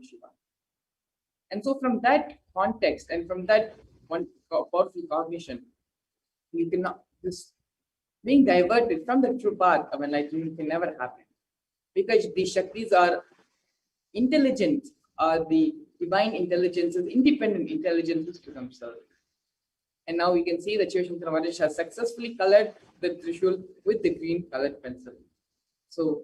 Paramashiva. And so from that context and from that one powerful cognition, you cannot, this being diverted from the true path of enlightenment can never happen. Because these Shaktis are intelligent, or the divine intelligences, independent intelligences to themselves. And now we can see that Shiva Shankara Maharaj has successfully colored the Trishul with the green colored pencil. So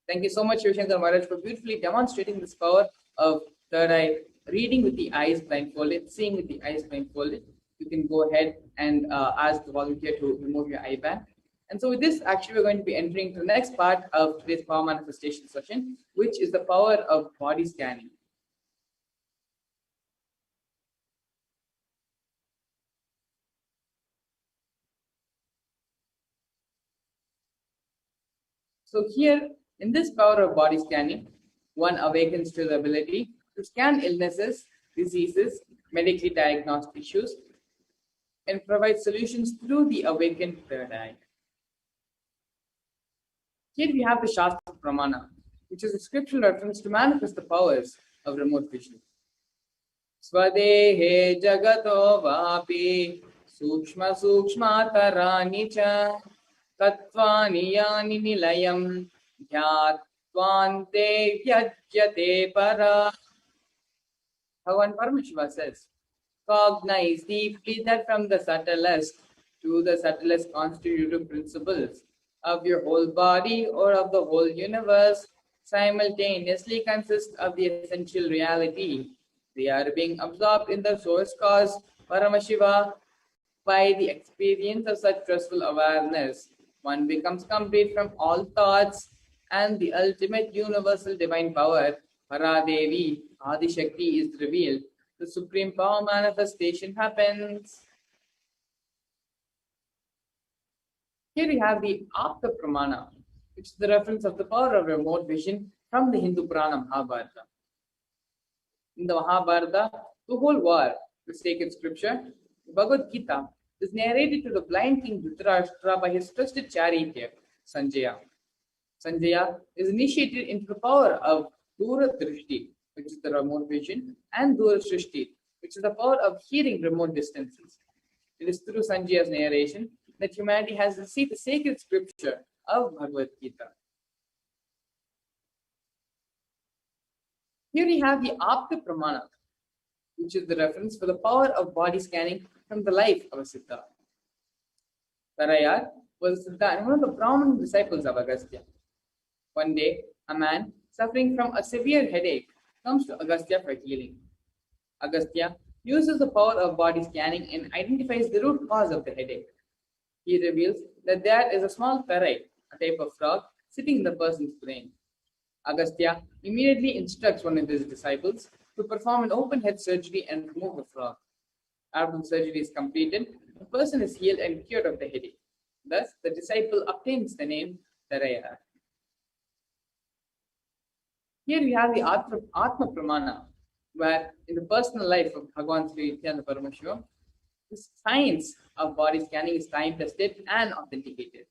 thank you so much, Shiva Shankara Maharaj, for beautifully demonstrating this power of third eye, reading with the eyes blindfolded, seeing with the eyes blindfolded. You can go ahead and ask the volunteer to remove your eye band. And so with this, actually, we're going to be entering to the next part of today's power manifestation session, which is the power of body scanning. So here, in this power of body scanning, one awakens to the ability to scan illnesses, diseases, medically diagnosed issues, and provide solutions through the awakened third eye. Here we have the Shastra Pramana, which is a scriptural reference to manifest the powers of remote vision. Swadehe jagato vapi sukshma sukshma tarani cha tattvani yani nilayam dhyattvante vyajyate para. Bhagavan Paramashiva says, cognize deeply that from the subtlest to the subtlest constitutive principles of your whole body or of the whole universe simultaneously consist of the essential reality. They are being absorbed in the source cause, Paramashiva. By the experience of such trustful awareness, one becomes complete from all thoughts, and the ultimate universal divine power, Paradevi, Adi Shakti, is revealed. The supreme power manifestation happens. Here we have the Apta Pramana, which is the reference of the power of remote vision from the Hindu Purana Mahabharata. In the Mahabharata, the whole war, the sacred scripture, Bhagavad Gita, is narrated to the blind king Dhritarashtra by his trusted charioteer, Sanjaya. Sanjaya is initiated into the power of Dura Drishti, which is the remote vision, and Dura Srishti, which is the power of hearing remote distances. It is through Sanjaya's narration that humanity has received the sacred scripture of Bhagavad Gita. Here we have the Apta Pramana, which is the reference for the power of body scanning from the life of a Siddha. Tarayar was a Siddha and one of the prominent disciples of Agastya. One day, a man suffering from a severe headache comes to Agastya for healing. Agastya uses the power of body scanning and identifies the root cause of the headache. He reveals that there is a small tarai, a type of frog, sitting in the person's brain. Agastya immediately instructs one of his disciples to perform an open head surgery and remove the frog. After the surgery is completed, the person is healed and cured of the headache. Thus, the disciple obtains the name Tarayar. Here we have the Atma Pramana, where in the personal life of Bhagavan Sri Nityananda Paramashivam, the science of body scanning is time tested and authenticated.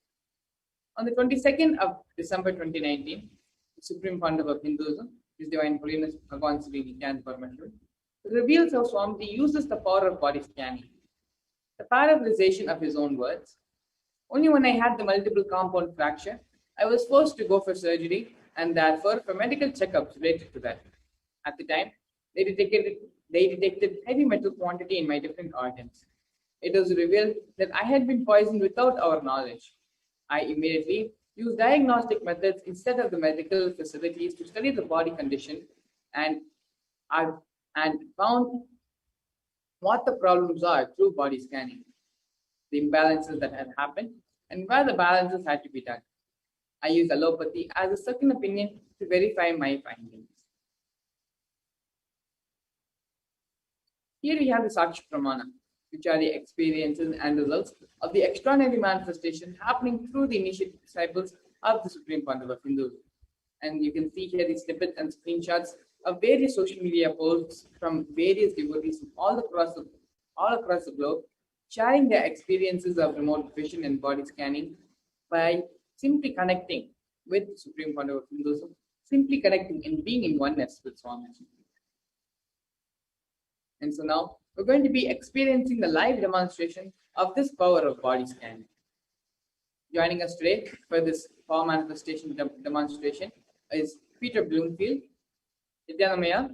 On the 22nd of December 2019, the Supreme Founder of Hinduism, His Divine Holiness Bhagavan Sri Nityananda Paramashivam, reveals how Swamiji uses the power of body scanning. The paraphrasation of his own words: only when I had the multiple compound fracture, I was forced to go for surgery and therefore for medical checkups related to that. At the time, they detected heavy metal quantity in my different organs. It was revealed that I had been poisoned without our knowledge. I immediately used diagnostic methods instead of the medical facilities to study the body condition and found what the problems are through body scanning, the imbalances that had happened, and where the balances had to be done. I used allopathy as a second opinion to verify my findings. Here we have the Sakshi Pramana, which are the experiences and results of the extraordinary manifestation happening through the initiated disciples of the Supreme Founder of Hinduism. And you can see here the snippets and screenshots of various social media posts from various devotees from all across the globe, sharing their experiences of remote vision and body scanning by simply connecting with the Supreme Founder of Hinduism, simply connecting and being in oneness with Swamiji. And so now we're going to be experiencing the live demonstration of this power of body scanning. Joining us today for this power manifestation demonstration is Peter Bloomfield. Vidyanamaya.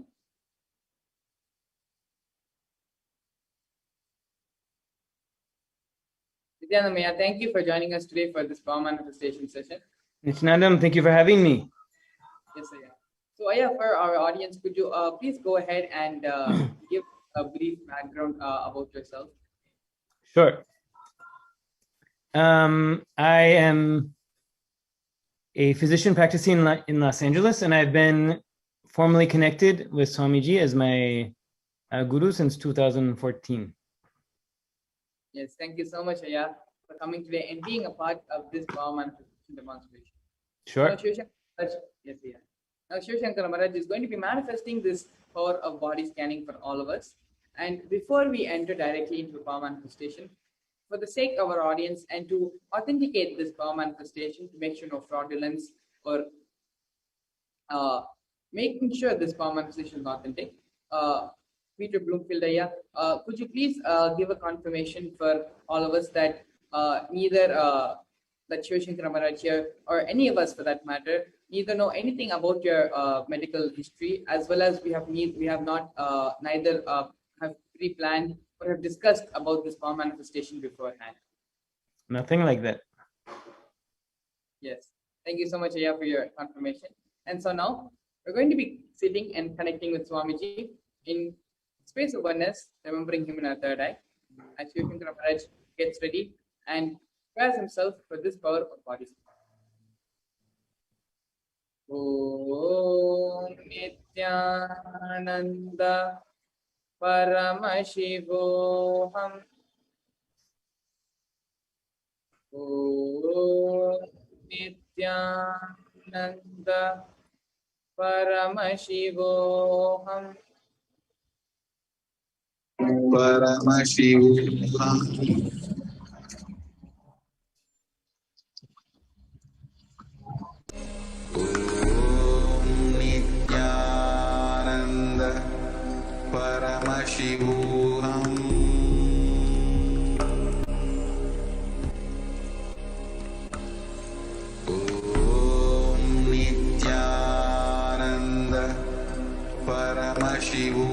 Vidyanamaya, thank you for joining us today for this power manifestation session. Nityanandam, thank you for having me. Yes, Aya. So, Aya, for our audience, could you please go ahead and give a brief background about yourself? Sure. I am a physician practicing in Los Angeles, and I've been formally connected with Swamiji as my guru since 2014. Yes, thank you so much, Aya, for coming today and being a part of this power manifestation demonstration. Sure. Yes, Aya. Now, Shiv Shankara Maharaj is going to be manifesting this power of body scanning for all of us. And before we enter directly into the power manifestation, for the sake of our audience and to authenticate this power manifestation, to make sure no fraudulence or making sure this power manifestation is authentic, Peter Bloomfield, could you please give a confirmation for all of us that neither that Shiv Shankara Maharaj here or any of us for that matter neither know anything about your medical history, as well as we have not neither have pre-planned or have discussed about this power manifestation beforehand? Nothing like that. Yes. Thank you so much, Aya, for your confirmation. And so now we're going to be sitting and connecting with Swamiji in space of oneness, remembering him in our third eye. As Shiv Shankara Maharaj gets ready and prepares himself for this power of body. Om Nityananda Paramashivam. Om Nityananda Paramashivam. Paramashivam. Paramashivam. Om Nityananda Paramashivam. Om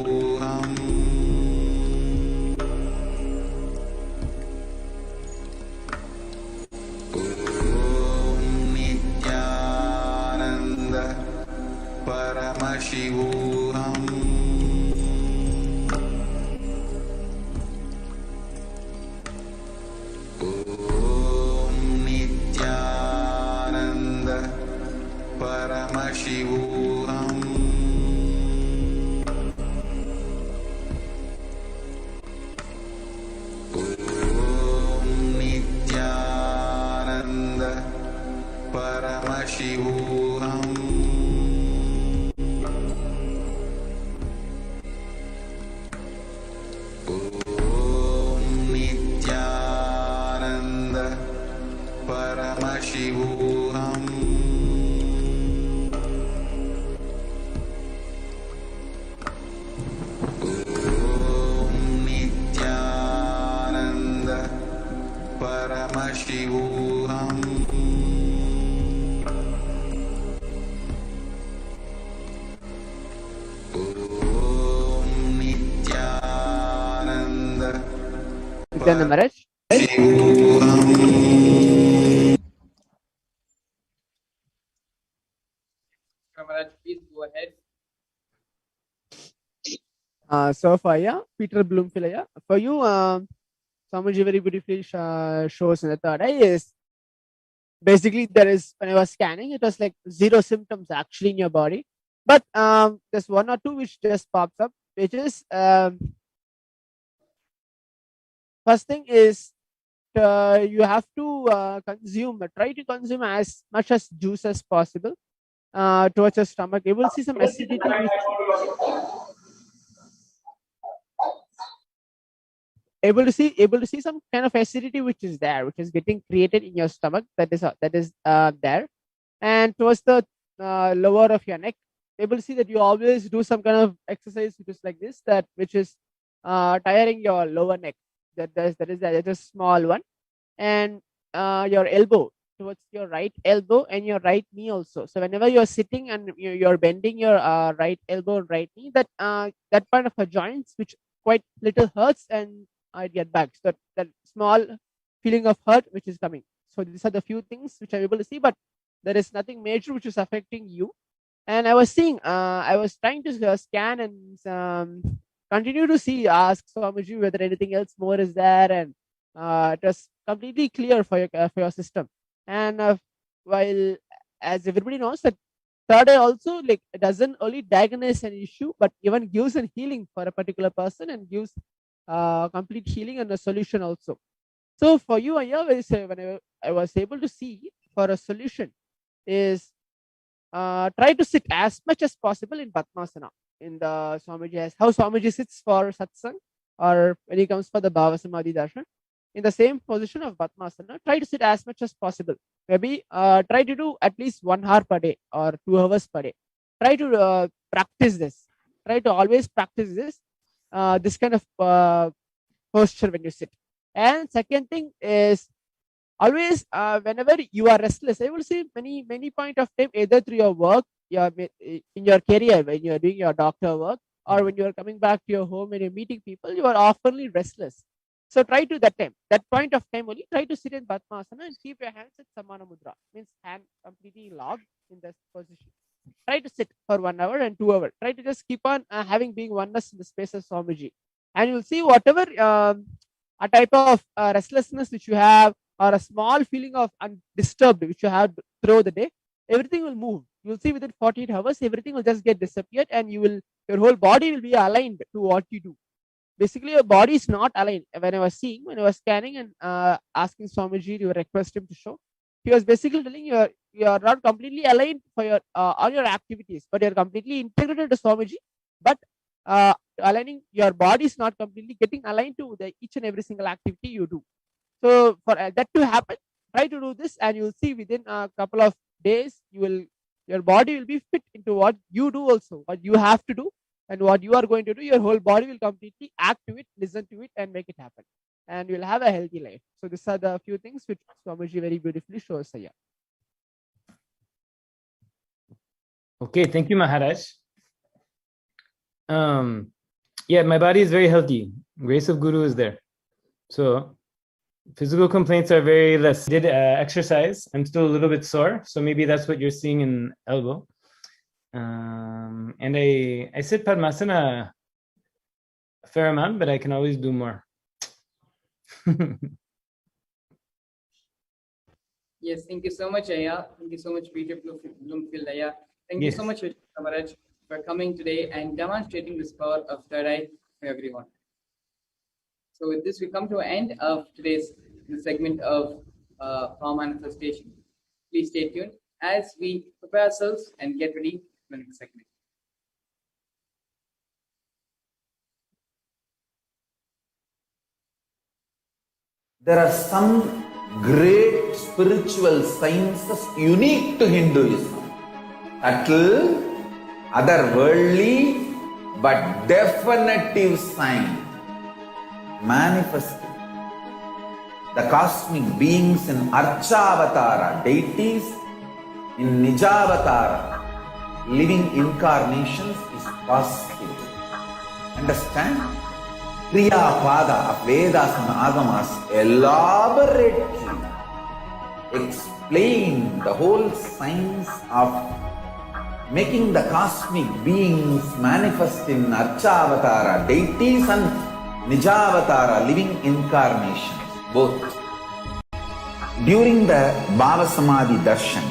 Nityananda Paramashivam. Paramashivam. Om Nityananda Paramashivam. Om Nityananda Paramashivam. Paramashivam. Om Nityananda Maharaj. Maharaj, please go ahead. So for Peter Bloomfield, for you, Swamiji very beautifully shows in the third eye is basically there is, when I was scanning, it was like 0 symptoms actually in your body, but there's 1 or 2 which just pops up, which is first thing is you have to try to consume as much as juice as possible towards your stomach. You will see some acidity which able to see some kind of acidity which is there, which is getting created in your stomach, that is there, and towards the lower of your neck, able to see that you always do some kind of exercise which is like this, that which is tiring your lower neck. There is a small one, and your elbow towards your right elbow and your right knee also. So whenever you're sitting and you're bending your right elbow and right knee, that part of the joints which quite little hurts, and I get back. So that small feeling of hurt which is coming. So these are the few things which I'm able to see, but there is nothing major which is affecting you. And I was seeing, I was trying to scan and continue to see, ask Swamiji whether anything else more is there, and it was completely clear for your system. And while, as everybody knows, that third eye also like doesn't only diagnose an issue, but even gives a healing for a particular person and gives complete healing and a solution also. So for you, when I was able to see for a solution is try to sit as much as possible in Padmasana. In the Swamiji, how Swamiji sits for satsang, or when he comes for the Bhava Samadhi Darshan, in the same position of Padmasana, try to sit as much as possible. Maybe try to do at least 1 hour per day or 2 hours per day. Try to practice this. Try to always practice this kind of posture when you sit. And second thing is always whenever you are restless, I will say many point of time, either through your work, in your career, when you are doing your doctor work, or when you are coming back to your home and you're meeting people, you are oftenly restless. So try to that point of time only, try to sit in Padmasana and keep your hands at Samana Mudra, means hand completely locked in this position. Try to sit for 1 hour and 2 hours. Try to just keep on being oneness in the space of Swamiji. And you'll see whatever a type of restlessness which you have, or a small feeling of undisturbed which you have throughout the day, everything will move. You'll see within 48 hours, everything will just get disappeared, and your whole body will be aligned to what you do. Basically, your body is not aligned. When I was scanning and asking Swamiji to request him to show, he was basically telling you are not completely aligned for your all your activities, but you're completely integrated to Swamiji. But aligning your body is not completely getting aligned to each and every single activity you do. So for that to happen, try to do this, and you'll see within a couple of days, your body will be fit into what you do also, what you have to do, and what you are going to do. Your whole body will completely act to it, listen to it, and make it happen. And you'll have a healthy life. So these are the few things which Swamiji very beautifully shows here. Okay, thank you, Maharaj. Yeah, my body is very healthy. Grace of Guru is there. So physical complaints are very less. Did exercise. I'm still a little bit sore, so maybe that's what you're seeing in elbow. And I sit Padmasana a fair amount, but I can always do more. Yes, thank you so much, Aya. Thank you so much, Peter Bloomfield, Aya. Thank you so much, Maharaj, for coming today and demonstrating this power of third eye for everyone. So with this, we come to an end of today's segment of power manifestation. Please stay tuned as we prepare ourselves and get ready for the next segment. There are some great spiritual sciences unique to Hinduism. Subtle, otherworldly, but definitive sign. Manifesting. The cosmic beings in Archavatara, deities in Nijavatar, living incarnations is possible. Understand? Kriya Pada of Vedas and Agamas elaborately explain the whole science of making the cosmic beings manifest in Archavatara, deities and Nijavatar, living incarnations, both. During the Bhava Samadhi Darshan,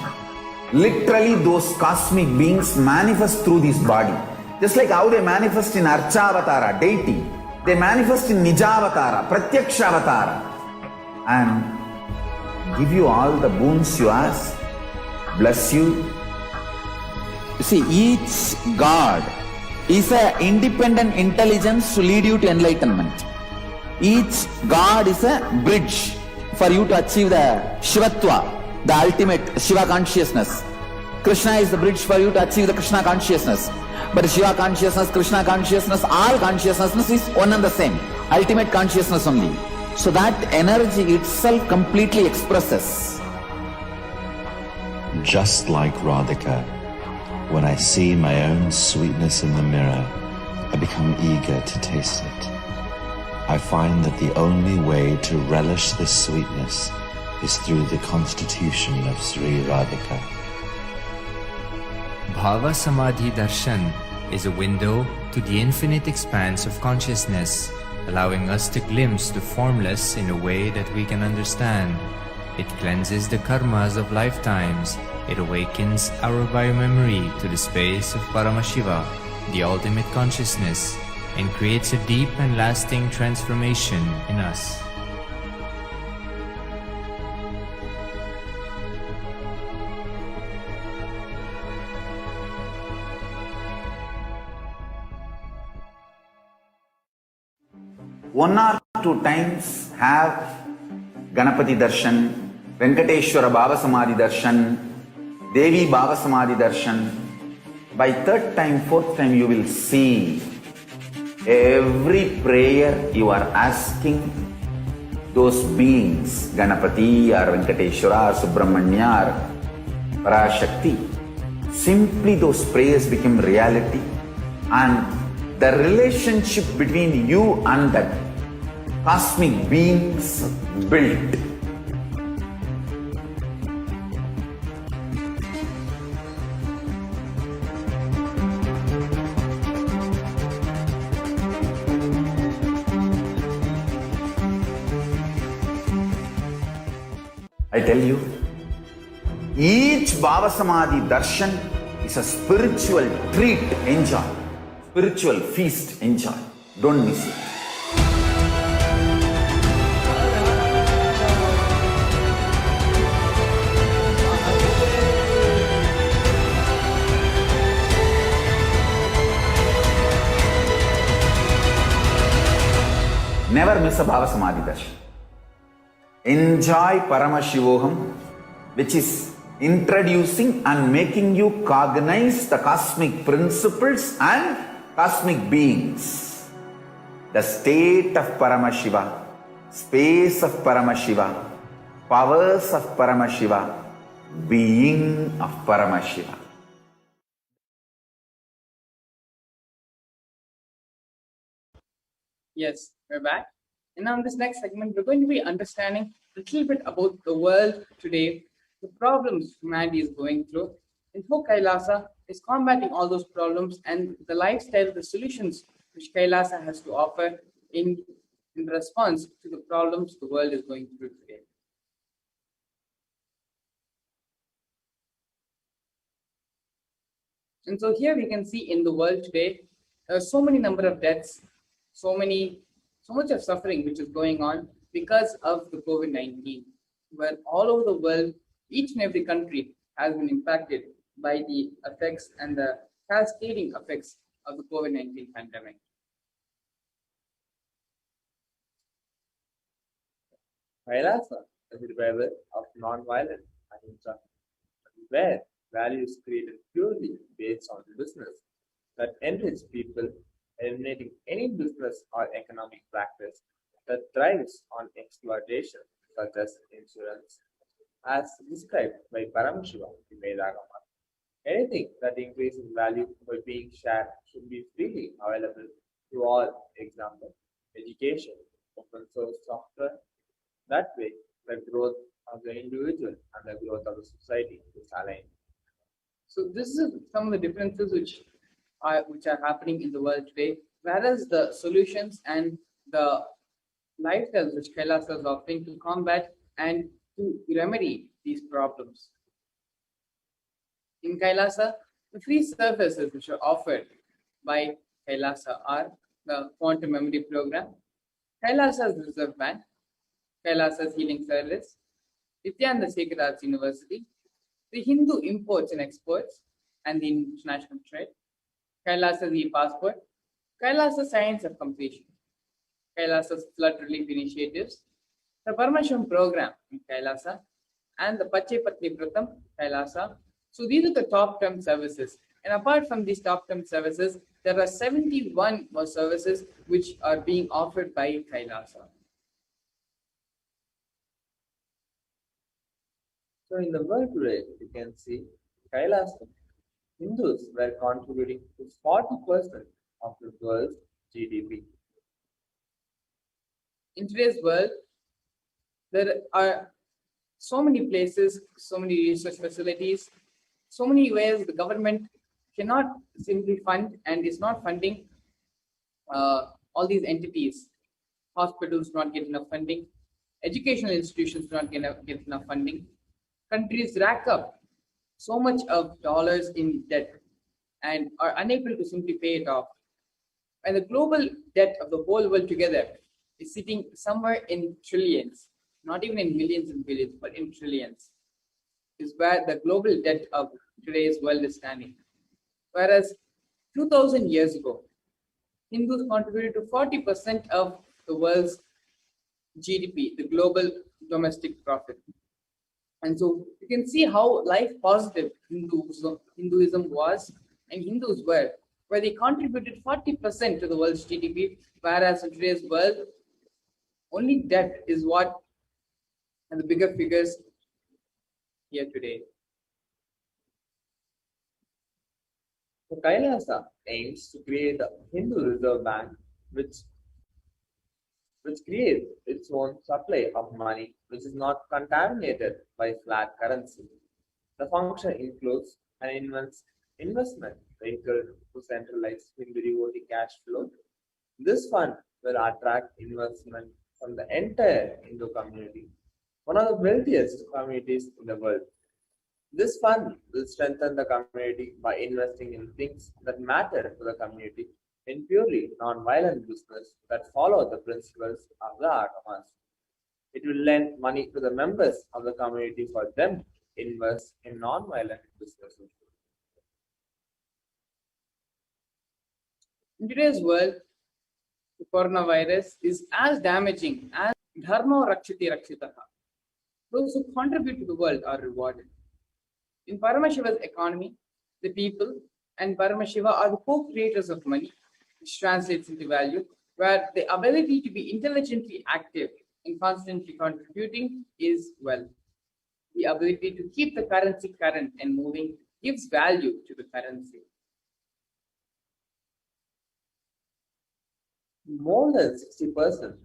literally those cosmic beings manifest through this body. Just like how they manifest in Archavatara, deity, they manifest in Nijavatara, Pratyakshavatara, and give you all the boons you ask, bless you. You see, each God is an independent intelligence to lead you to enlightenment. Each God is a bridge for you to achieve the Shivatva, the ultimate Shiva consciousness. Krishna is the bridge for you to achieve the Krishna consciousness. But Shiva consciousness, Krishna consciousness, all consciousness is one and the same. Ultimate consciousness only. So that energy itself completely expresses. Just like Radhika, when I see my own sweetness in the mirror, I become eager to taste it. I find that the only way to relish this sweetness is through the constitution of Sri Radhika. Bhava Samadhi Darshan is a window to the infinite expanse of consciousness, allowing us to glimpse the formless in a way that we can understand. It cleanses the karmas of lifetimes. It awakens our biomemory to the space of Paramashiva, the ultimate consciousness, and creates a deep and lasting transformation in us. One or two times have Ganapati Darshan, Venkateshwara Bhava Samadhi Darshan, Devi Parashakti Darshan. By third time, fourth time, you will see every prayer you are asking those beings, Ganapati or Venkateshwara or Subramanya or Parashakti. Simply those prayers become reality, and the relationship between you and that cosmic beings built. I tell you, each Bhava Samadhi Darshan is a spiritual treat, enjoy. Spiritual feast, enjoy. Don't miss it. Never miss a Bhava Samadhi Darshan. Enjoy Paramashivam, which is introducing and making you cognize the cosmic principles and cosmic beings. The state of Paramashiva, space of Paramashiva, powers of Paramashiva, being of Paramashiva. Yes, we're back. And now in this next segment, we're going to be understanding a little bit about the world today, the problems humanity is going through, and how Kailasa is combating all those problems and the lifestyle, the solutions which Kailasa has to offer in response to the problems the world is going through today. And so here we can see in the world today, there are so many number of deaths, so much of suffering which is going on because of the COVID-19, where all over the world, each and every country has been impacted by the effects and the cascading effects of the COVID-19 pandemic. KAILASA is a revival of non-violence ahimsa, where value is created purely based on business that enrich people, eliminating any business or economic practice that thrives on exploitation, such as insurance, as described by Paramashivam in Vedagama. Anything that increases value by being shared should be freely available to all. Example, education, open source software. That way, the growth of the individual and the growth of the society is aligned. So this is some of the differences which are happening in the world today, whereas the solutions and the lifestyles which Kailasa is offering to combat and to remedy these problems. In Kailasa, the free services which are offered by Kailasa are the Quantum Memory Program, Kailasa's Reserve Bank, Kailasa's Healing Service, Nityananda Sacred Arts University, the Hindu Imports and Exports and the International Trade, Kailasa's e-Passport, Kailasa Science of Completion, Kailasa's Flood Relief Initiatives, the Paramashivam program in Kailasa, and the Pache Patni Pratam, Kailasa, So these are the top term services. And apart from these top term services, there are 71 more services which are being offered by KAILASA. So in the world today, you can see KAILASA, Hindus were contributing to 40% of the world's GDP. In today's world, there are so many places, so many research facilities, so many ways the government cannot simply fund and is not funding all these entities. Hospitals not get enough funding, educational institutions not get enough funding. Countries rack up so much of dollars in debt and are unable to simply pay it off. And the global debt of the whole world together is sitting somewhere in trillions, not even in millions and billions, but in trillions, is where the global debt of today's world is standing. Whereas 2000 years ago, Hindus contributed to 40% of the world's GDP, the global domestic profit. And so you can see how life positive Hinduism was and Hindus were, where they contributed 40% to the world's GDP, whereas in today's world, only debt is what are the bigger figures here today. So KAILASA aims to create a Hindu Reserve Bank which creates its own supply of money which is not contaminated by flat currency. The function includes an investment vehicle to centralize Hindu devotee cash flow. This fund will attract investment from the entire Hindu community, one of the wealthiest communities in the world. This fund will strengthen the community by investing in things that matter to the community in purely non-violent business that follow the principles of the Agamas. It will lend money to the members of the community for them to invest in non-violent businesses. In today's world, the coronavirus is as damaging as dharma rakshiti rakshitaha. Those who contribute to the world are rewarded. In Paramashiva's economy, the people and Paramashiva are the co-creators of money, which translates into value, where the ability to be intelligently active and constantly contributing is wealth. The ability to keep the currency current and moving gives value to the currency. More than 60%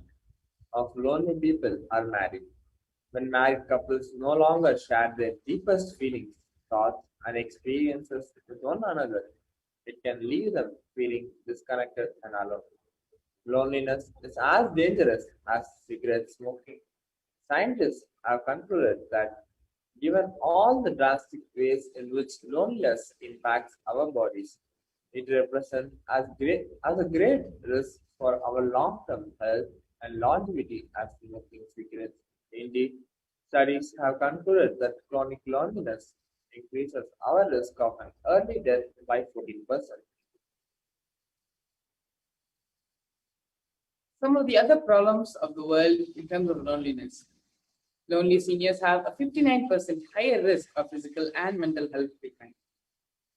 of lonely people are married. When married couples no longer share their deepest feelings, thoughts, and experiences with one another, it can leave them feeling disconnected and alone. Loneliness is as dangerous as cigarette smoking. Scientists have concluded that given all the drastic ways in which loneliness impacts our bodies, it represents as a great risk for our long-term health and longevity as smoking cigarettes. Indeed, studies have concluded that chronic loneliness increases our risk of an early death by 14%. Some of the other problems of the world in terms of loneliness. Lonely seniors have a 59% higher risk of physical and mental health decline.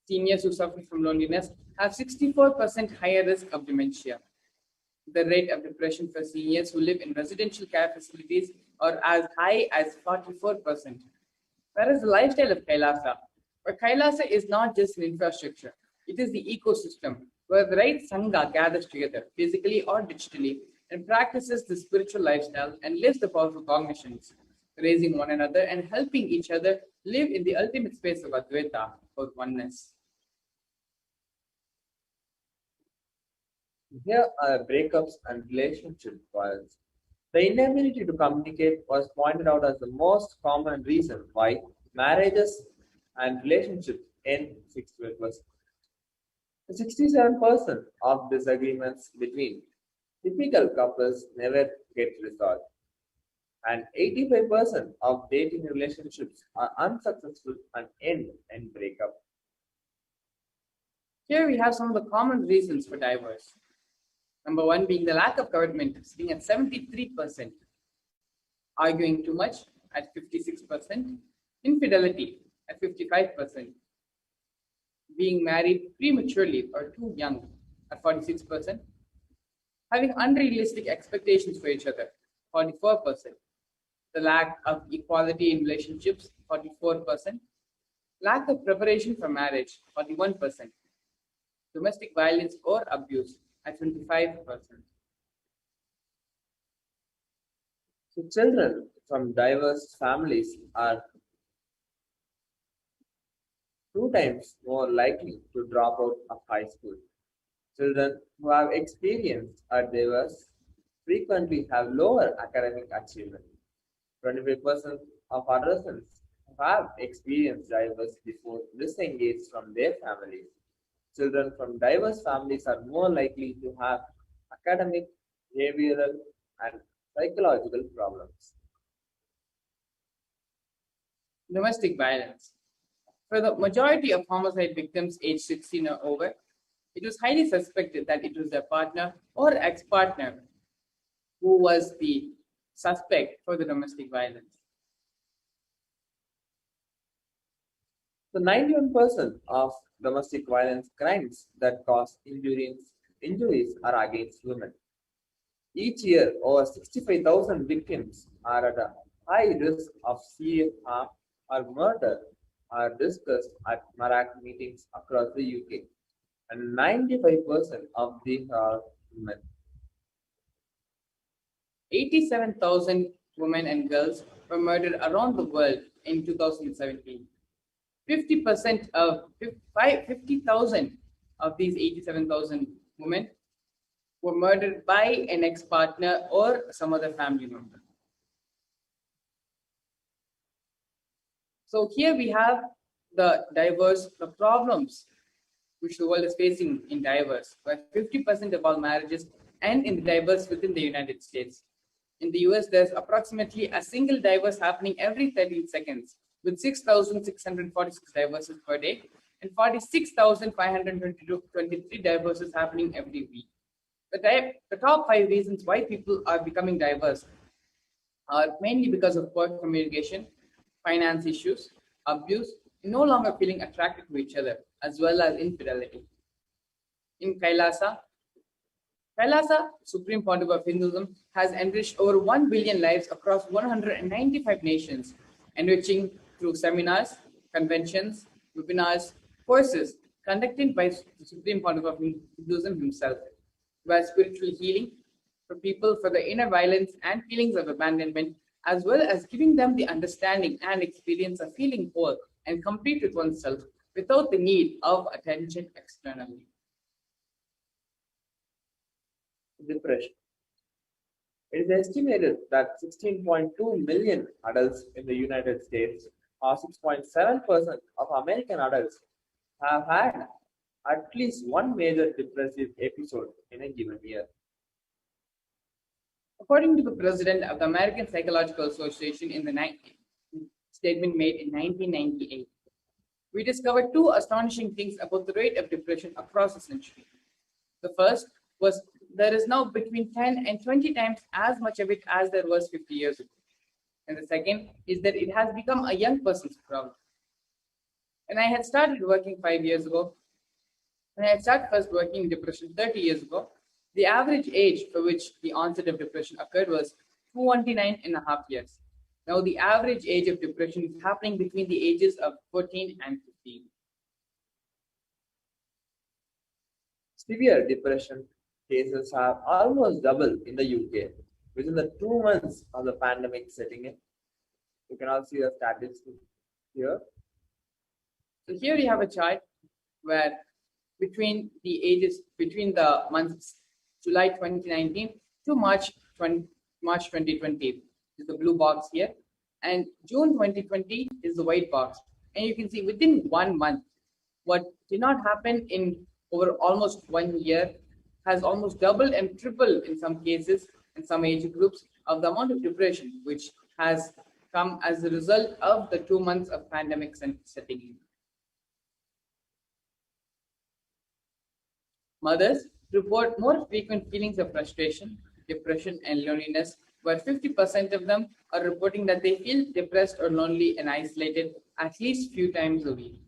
Seniors who suffer from loneliness have 64% higher risk of dementia. The rate of depression for seniors who live in residential care facilities are as high as 44%. Whereas the lifestyle of KAILASA, where KAILASA is not just an infrastructure, it is the ecosystem where the right Sangha gathers together, physically or digitally, and practices the spiritual lifestyle and lives the powerful cognitions, raising one another and helping each other live in the ultimate space of Advaita, or oneness. Here are breakups and relationship violence. The inability to communicate was pointed out as the most common reason why marriages and relationships end 68%. 67% of disagreements between typical couples never get resolved, and 85% of dating relationships are unsuccessful and end in breakup. Here we have some of the common reasons for divorce. Number one being the lack of commitment, sitting at 73%. Arguing too much at 56%. Infidelity at 55%. being married prematurely or too young at 46%, having unrealistic expectations for each other, 44%, the lack of equality in relationships, 44%, lack of preparation for marriage, 41%, domestic violence or abuse at 25%. So children from diverse families are 2 times more likely to drop out of high school. Children who have experienced a diverse frequently have lower academic achievement. 25% of adolescents who have experienced diverse before disengage from their families. Children from diverse families are more likely to have academic, behavioral, and psychological problems. Domestic violence. For the majority of homicide victims aged 16 or over, it was highly suspected that it was their partner or ex-partner who was the suspect for the domestic violence. So 91% of domestic violence crimes that cause injuries are against women. Each year, over 65,000 victims are at a high risk of serious harm or murder are discussed at Marak meetings across the UK, and 95% of these are women. 87,000 women and girls were murdered around the world in 2017. 50% of 50,000 of these 87,000 women were murdered by an ex-partner or some other family member. So here we have the problems which the world is facing in diverse, where 50% of all marriages end in diverse within the United States. In the US, there's approximately a single divorce happening every 13 seconds, with 6,646 divorces per day and 46,523 divorces happening every week. The top 5 reasons why people are becoming diverse are mainly because of poor communication, finance issues, abuse, no longer feeling attracted to each other, as well as infidelity. In KAILASA, Supreme Pontiff of Hinduism, has enriched over 1 billion lives across 195 nations, enriching through seminars, conventions, webinars, courses conducted by the Supreme Pontiff of Hinduism himself, where spiritual healing for people for the inner violence and feelings of abandonment, as well as giving them the understanding and experience of feeling whole and complete with oneself without the need of attention externally. Depression. It is estimated that 16.2 million adults in the United States, or 6.7% of American adults, have had at least one major depressive episode in a given year. According to the president of the American Psychological Association in the statement made in 1998, we discovered 2 astonishing things about the rate of depression across the century. The first was there is now between 10 and 20 times as much of it as there was 50 years ago. And the second is that it has become a young person's problem. When I had started working 5 years ago, when I had started first working in depression 30 years ago, the average age for which the onset of depression occurred was 229.5 years. Now the average age of depression is happening between the ages of 14 and 15. Severe depression cases have almost doubled in the UK within the 2 months of the pandemic setting in. You can all see the statistics here. So here we have a chart where between the months July 2019 to March 2020 is the blue box here, and June 2020 is the white box. And you can see within 1 month, what did not happen in over almost 1 year has almost doubled and tripled in some cases in some age groups of the amount of depression which has come as a result of the 2 months of pandemic setting in. Mothers report more frequent feelings of frustration, depression, and loneliness, where 50% of them are reporting that they feel depressed or lonely and isolated at least few times a week.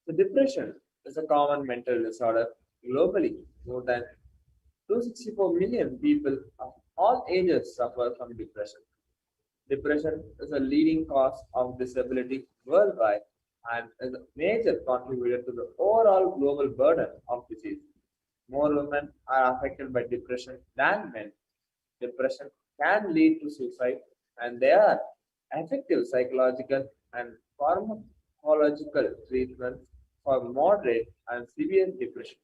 So depression is a common mental disorder globally. More than 264 million people of all ages suffer from depression. Depression is a leading cause of disability worldwide and is a major contributor to the overall global burden of disease. More women are affected by depression than men. Depression can lead to suicide, and there are effective psychological and pharmacological treatments for moderate and severe depression.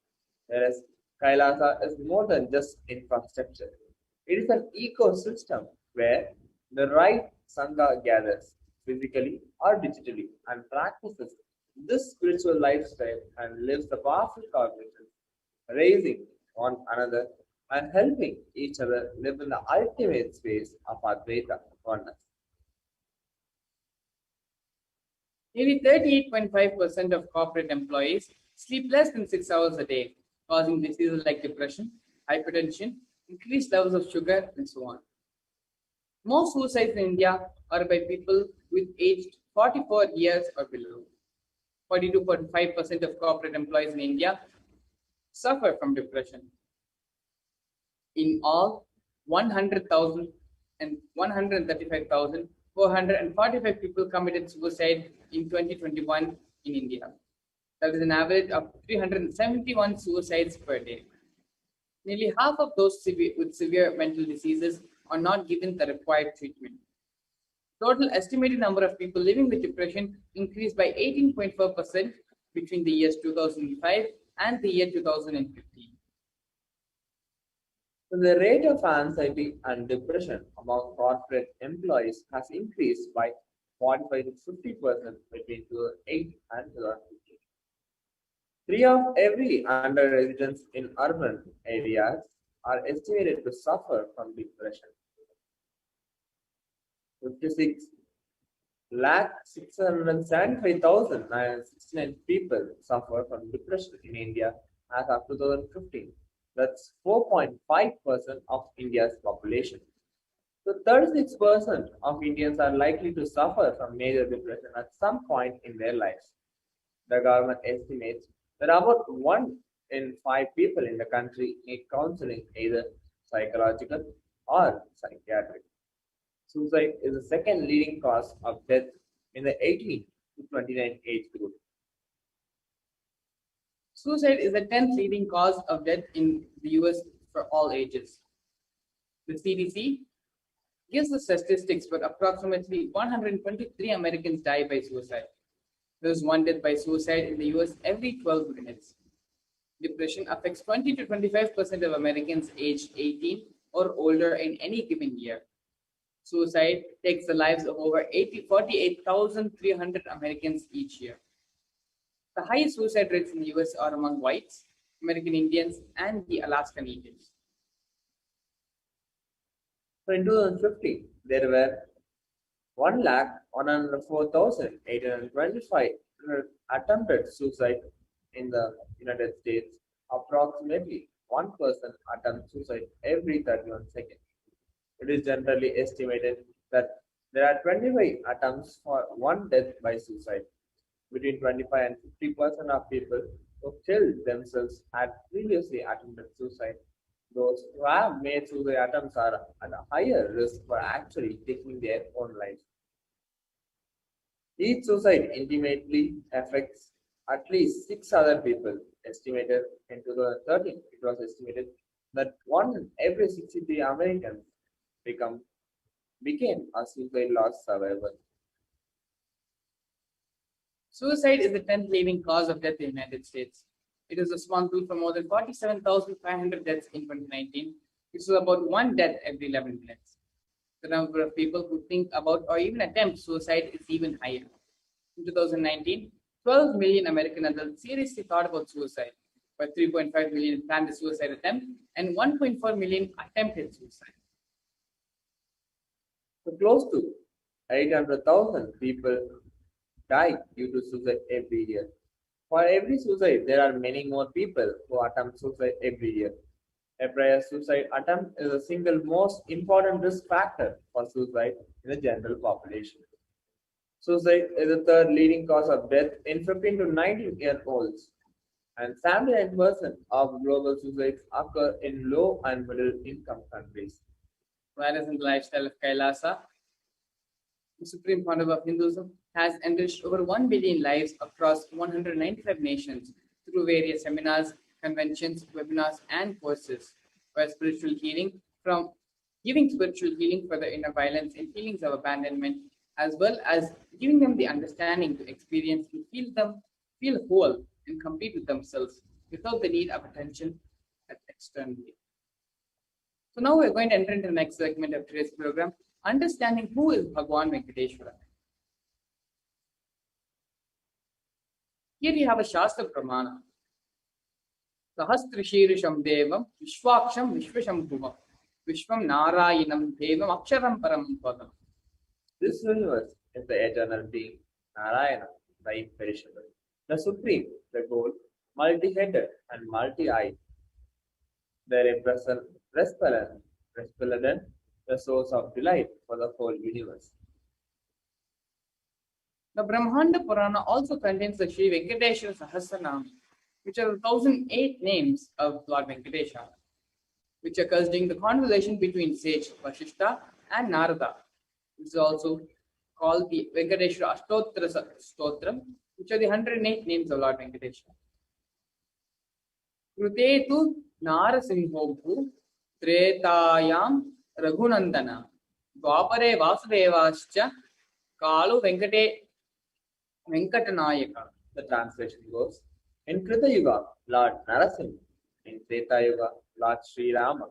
Whereas Kailasa is more than just infrastructure. It is an ecosystem where the right Sangha gathers physically or digitally and practices this spiritual lifestyle and lives the powerful cognition, raising one another and helping each other live in the ultimate space of Advaita oneness. Nearly 38.5% of corporate employees sleep less than 6 hours a day, causing diseases like depression, hypertension, increased levels of sugar, and so on. Most suicides in India are by people with aged 44 years or below. 42.5% of corporate employees in India suffer from depression. In all, 100,000 and 135,445 people committed suicide in 2021 in India. That is an average of 371 suicides per day. Nearly half of those with severe mental diseases are not given the required treatment. Total estimated number of people living with depression increased by 18.4% between the years 2005 and the year 2015. So the rate of anxiety and depression among corporate employees has increased by 45 to 50% between 2008 and 2015. 3 of every 100 residents in urban areas are estimated to suffer from depression. 56 lakh 675,969 people suffer from depression in India as of 2015. That's 4.5% of India's population. So 36% of Indians are likely to suffer from major depression at some point in their lives. The government estimates that about 1 in 5 people in the country need counseling, either psychological or psychiatric. Suicide is the second leading cause of death in the 18 to 29 age group. Suicide is the 10th leading cause of death in the US for all ages. The CDC gives the statistics, but approximately 123 Americans die by suicide. There is 1 death by suicide in the US every 12 minutes. Depression affects 20 to 25% of Americans aged 18 or older in any given year. Suicide takes the lives of over 48,300 Americans each year. The highest suicide rates in the US are among whites, American Indians, and the Alaska Natives. So in 2015, there were 1,104,825 attempted suicide in the United States. Approximately 1 person attempts suicide every 31 seconds. It is generally estimated that there are 25 attempts for 1 death by suicide. Between 25 and 50% of people who killed themselves had previously attempted suicide. Those who have made suicide attempts are at a higher risk for actually taking their own lives. Each suicide intimately affects at least 6 other people. Estimated in 2013, it was estimated that 1 in every 63 Americans became a suicide loss survivor. Suicide is the 10th leading cause of death in the United States. It is responsible for more than 47,500 deaths in 2019, which is about 1 death every 11 minutes. The number of people who think about or even attempt suicide is even higher. In 2019, 12 million American adults seriously thought about suicide, but 3.5 million planned a suicide attempt and 1.4 million attempted suicide. So close to 800,000 people die due to suicide every year. For every suicide, there are many more people who attempt suicide every year. A prior suicide attempt is the single most important risk factor for suicide in the general population. Suicide is the third leading cause of death in 15 to 19-year-olds, and 79% of global suicides occur in low and middle income countries. Whereas in the lifestyle of Kailasa, the Supreme Founder of Hinduism has enriched over 1 billion lives across 195 nations through various seminars, conventions, webinars, and courses, where spiritual healing from giving spiritual healing for the inner violence and feelings of abandonment, as well as giving them the understanding to experience and feel whole and complete with themselves without the need of attention externally. So now we're going to enter into the next segment of today's program, understanding who is Bhagavan Venkateshwara. Here we have a Shastra Pramana. Sahasrishirisham Devam Vishwaksham Vishvashambhuvam Vishwam Narayanam Devam Aksharam Param Padam. This universe is the eternal being, Narayana, the imperishable, the supreme, the goal, multi-headed and multi-eyed, the resplendent, the source of delight for the whole universe. The Brahmanda Purana also contains the Sri Venkateshwara Sahasranam, which are the 1008 names of Lord Venkatesha, which occurs during the conversation between sage Vasishta and Narada. This is also called the Venkateshwara Ashtottara Stotram, which are the 108 names of Lord Venkatesha. Krutetu Narasimhobhu Tretayam Raghunandana Dwapare Vasudevascha Kalu Venkatanayaka. The translation goes, in Krita Yuga, Lord Narasimha; in Treta Yuga, Lord Sri Rama;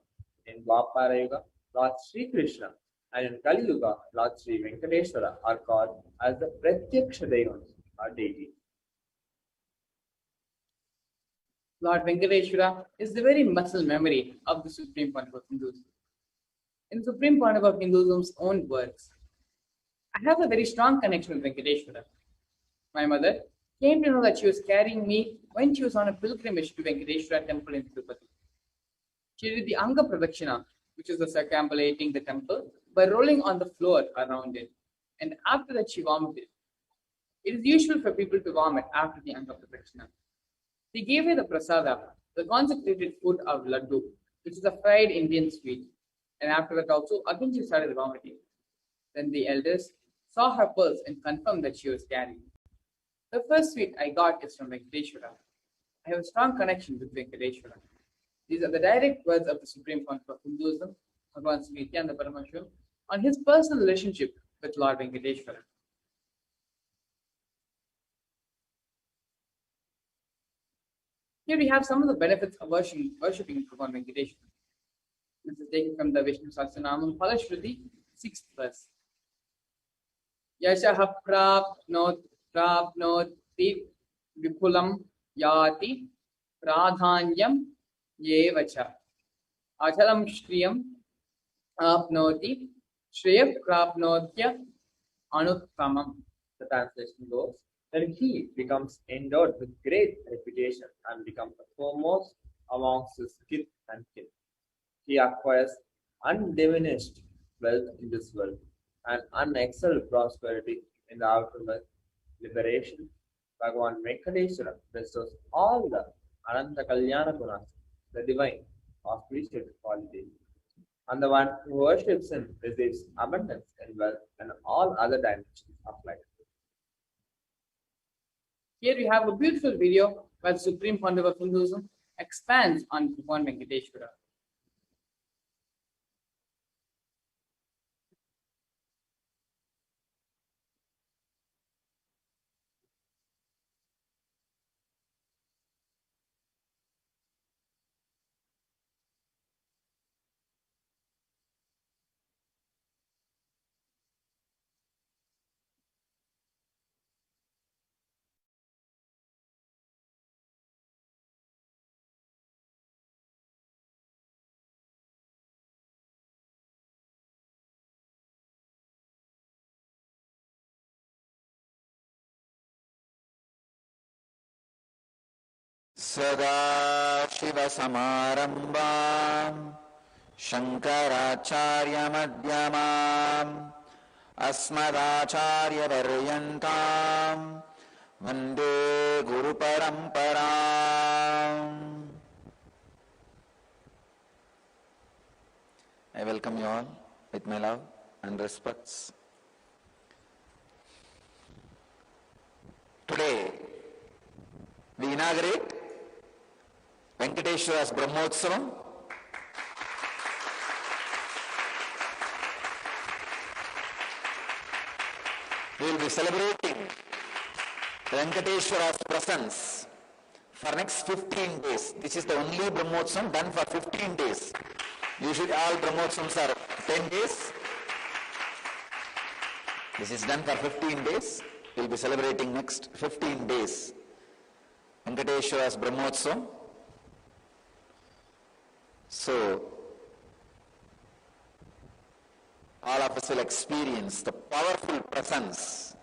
in Dwapara Yuga, Lord Sri Krishna; and in Kali Yuga, Lord Sri Venkateshwara are called as the Pratyaksha Devas, or deities. Lord Venkateshwara is the very muscle memory of the Supreme Founder of Hinduism. In the Supreme Founder of Hinduism's own words, I have a very strong connection with Venkateshwara. My mother came to know that she was carrying me when she was on a pilgrimage to Venkateshwara temple in Tirupati. She did the Anga Pradakshina, which is the circumambulating the temple, by rolling on the floor around it. And after that, she vomited. It is usual for people to vomit after the Anga Pradakshina. They gave her the prasada, the consecrated food of laddu, which is a fried Indian sweet. And after that also, again she started vomiting. Then the elders saw her pulse and confirmed that she was carrying. The first sweet I got is from Venkateshwara. I have a strong connection with Venkateshwara. These are the direct words of the Supreme Founder of Hinduism, Bhagavan Sri Paramashivam, on his personal relationship with Lord Venkateshwara. Here we have some of the benefits of worshipping Bhagavan Venkateshwara. This is taken from the Vishnu Sahasranamam Phalashruti, 6th verse. Yashaha prapnoti vipulam yati pradhanyam yevacha achalam shriyam apnoti shreya prapnotya anuttamam. The translation goes, then he becomes endowed with great reputation and becomes the foremost amongst his kith and kin. He acquires undiminished wealth in this world and unexcelled prosperity in the afterlife. Liberation. Bhagavan Venkateshwara bestows all the Ananta Kalyana Gunas, the divine, auspicious qualities. And the one who worships him receives abundance in wealth and all other dimensions of life. Here we have a beautiful video where the Supreme Founder of Hinduism expands on Bhagavan Venkateshwara. सदाशिवसमारम्भाम् शङ्कराचार्यमध्यमाम् अस्मदाचार्यपर्यन्तां वन्दे गुरुपरम्पराम्. I welcome you all with my love and respects. Today, we inaugurate Venkateshwara's Brahmotsavam. We will be celebrating Venkateshwara's presence for next 15 days. This is the only Brahmotsavam done for 15 days. Usually all Brahmotsavams are 10 days. This is done for 15 days. We will be celebrating next 15 days Venkateshwara's Brahmotsavam. So, all of us will experience the powerful presence,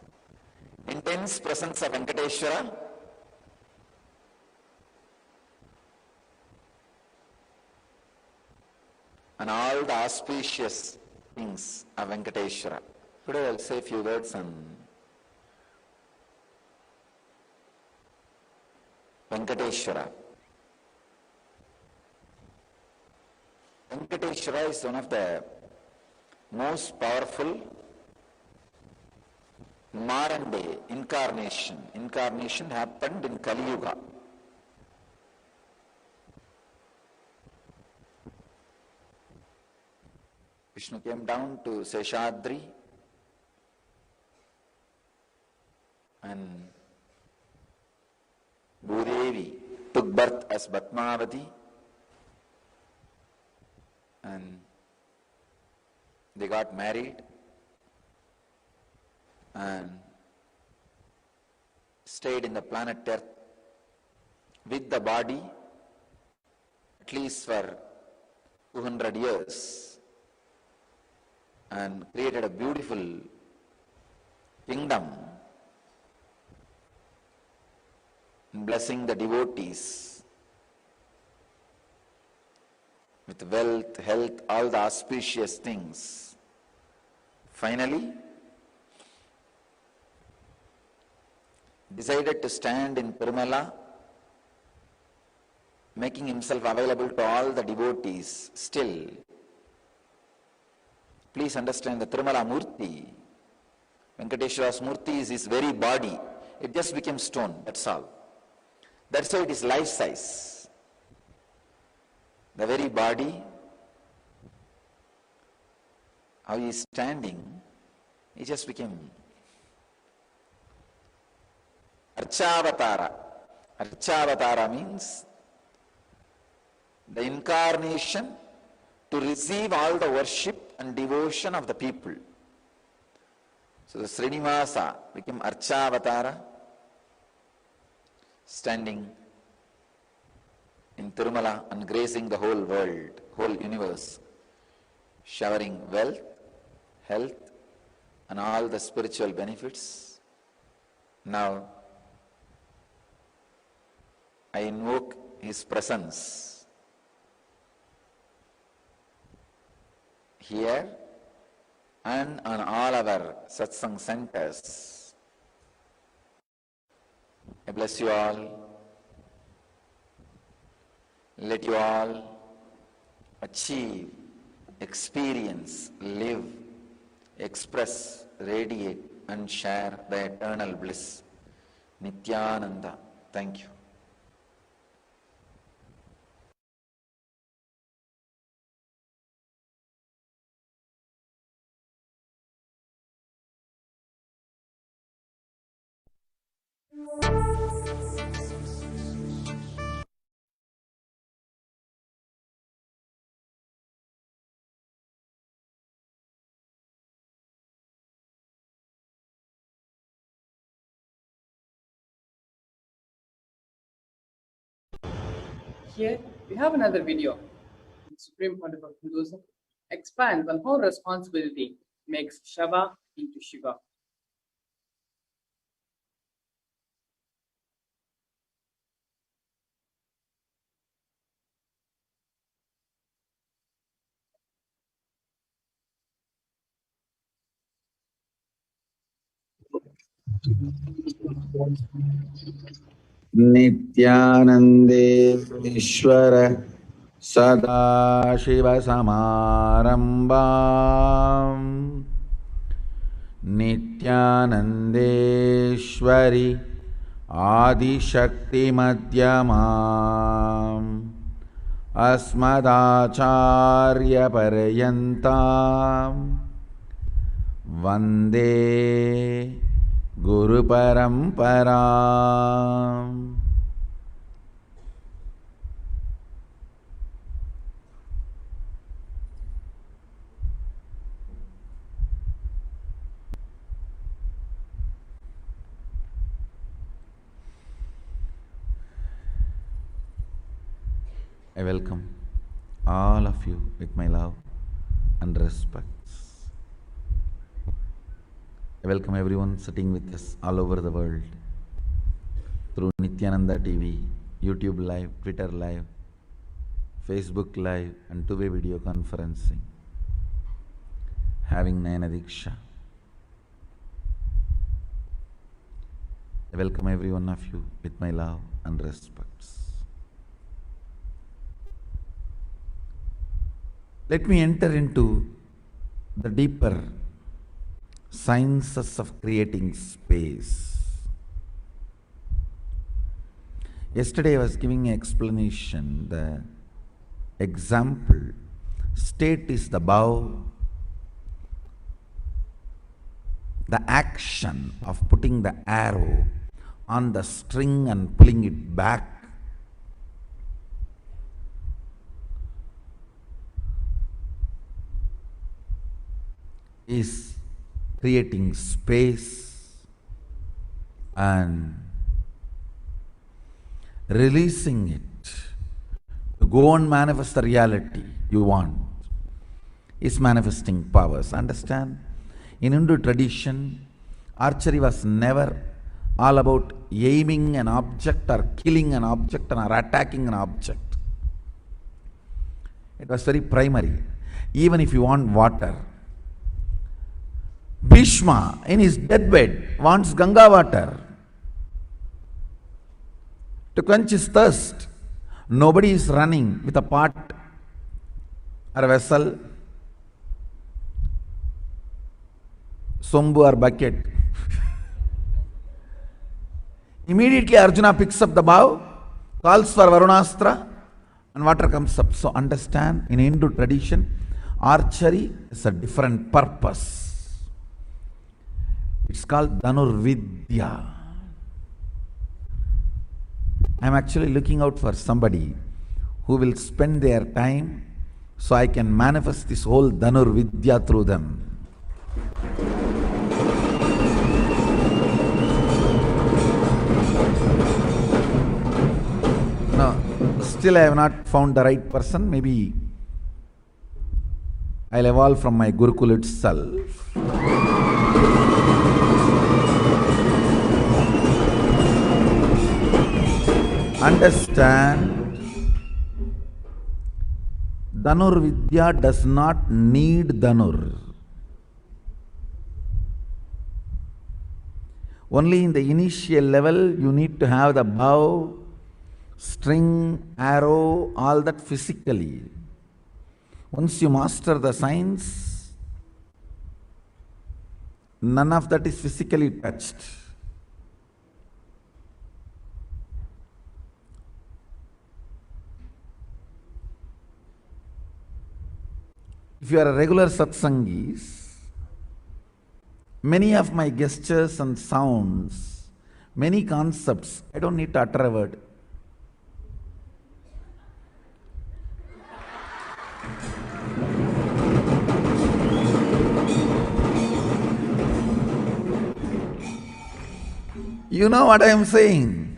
intense presence of Venkateshwara. And all the auspicious things of Venkateshwara. Today I will say a few words on Venkateshwara. Venkateshwara is one of the most powerful modern day incarnation. Incarnation happened in Kali Yuga. Vishnu came down to Seshadri and Bhudevi took birth as Batmavati, and they got married and stayed in the planet Earth with the body at least for 200 years and created a beautiful kingdom, blessing the devotees with wealth, health, all the auspicious things. Finally, decided to stand in Tirumala, making himself available to all the devotees. Still, please understand the Tirumala Murti, Venkateshwara's Murti is his very body. It just became stone, that's all. That's why it is life size. The very body, how he is standing, he just became Archavatara. Archavatara means the incarnation to receive all the worship and devotion of the people. So the Srinivasa became Archavatara, standing in Tirumala and gracing the whole world, whole universe, showering wealth, health, and all the spiritual benefits. Now, I invoke his presence here and on all our satsang centers. I bless you all. Let you all achieve, experience, live, express, radiate, and share the eternal bliss. Nityananda. Thank you. Here we have another video. The Supreme Pontiff of Hinduism expands on how responsibility makes Shava into Shiva. नित्यानन्देश्वर सदाशिवसमारम्भाम् नित्यानन्देश्वरि आदिशक्तिमध्यमाम् अस्मदाचार्यपर्यन्ताम् वन्दे गुरुपरम्पराम्. I welcome all of you with my love and respects. I welcome everyone sitting with us all over the world through Nityananda TV, YouTube Live, Twitter Live, Facebook Live, and two-way video conferencing, having Nayana Diksha. I welcome every one of you with my love and respects. Let me enter into the deeper sciences of creating space. Yesterday I was giving an explanation. The example, state is the bow. The action of putting the arrow on the string and pulling it back is creating space and releasing it to go and manifest the reality you want is manifesting powers. Understand? In Hindu tradition, archery was never all about aiming an object or killing an object or attacking an object. It was very primary. Even if you want water, Bhishma in his deathbed wants Ganga water to quench his thirst. Nobody is running with a pot or a vessel, sombu or bucket. Immediately Arjuna picks up the bow, calls for Varunastra, and water comes up. So understand, in Hindu tradition, archery is a different purpose. It's called Dhanurvidya. I'm actually looking out for somebody who will spend their time so I can manifest this whole Dhanurvidya through them. No, still I have not found the right person. Maybe I'll evolve from my Gurukul itself. Understand, Dhanur Vidya does not need Dhanur. Only in the initial level you need to have the bow, string, arrow, all that physically. Once you master the science, none of that is physically touched. If you are a regular satsangis, many of my gestures and sounds, many concepts, I don't need to utter a word. You know what I am saying?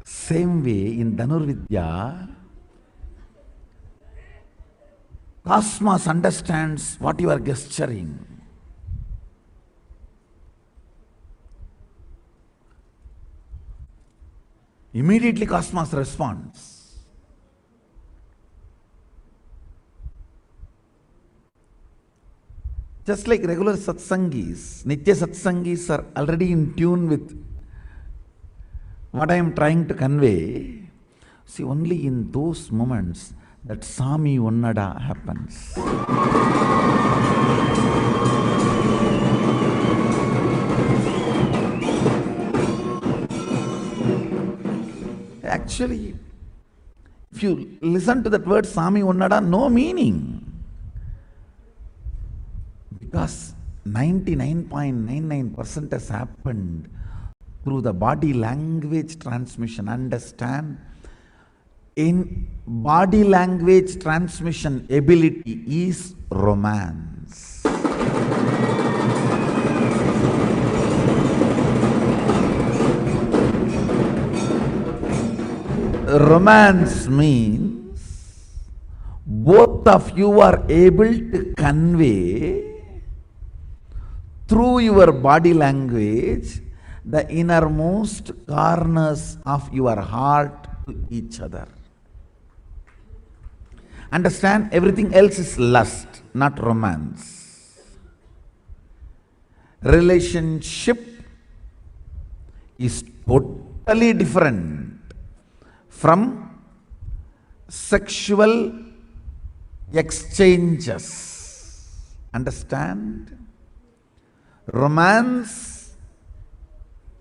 Same way in Dhanurvidya, Cosmos understands what you are gesturing. Immediately Cosmos responds. Just like regular satsangis, Nitya satsangis are already in tune with what I am trying to convey. See, only in those moments that Sami Onnada happens. Actually, if you listen to that word Sami Onnada, no meaning. Because 99.99% has happened through the body language transmission. Understand? In body language transmission ability is romance. Romance means both of you are able to convey through your body language the innermost corners of your heart to each other. Understand, everything else is lust, not romance. Relationship is totally different from sexual exchanges. Understand? Romance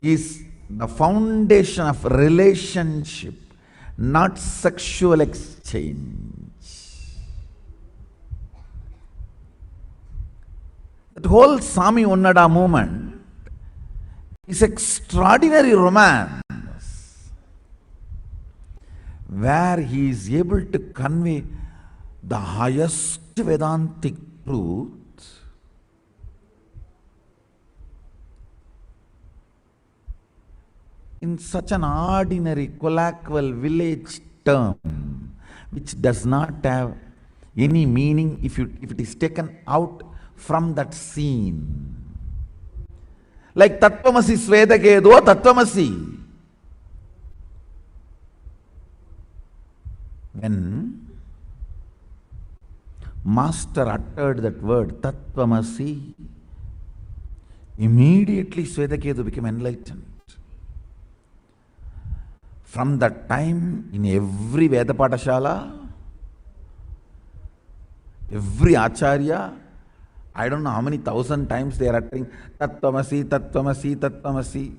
is the foundation of relationship, not sexual exchange. That whole Sami Onnada movement is extraordinary romance, where he is able to convey the highest Vedantic truth in such an ordinary colloquial village term, which does not have any meaning if it is taken out from that scene. Like Tattvamasi Svedakedo, Tattvamasi. When Master uttered that word, Tattvamasi, immediately Svedaketu became enlightened. From that time, in every Veda Patashala, every Acharya, I don't know how many thousand times they are uttering Tattvamasi, Tattvamasi, Tattvamasi.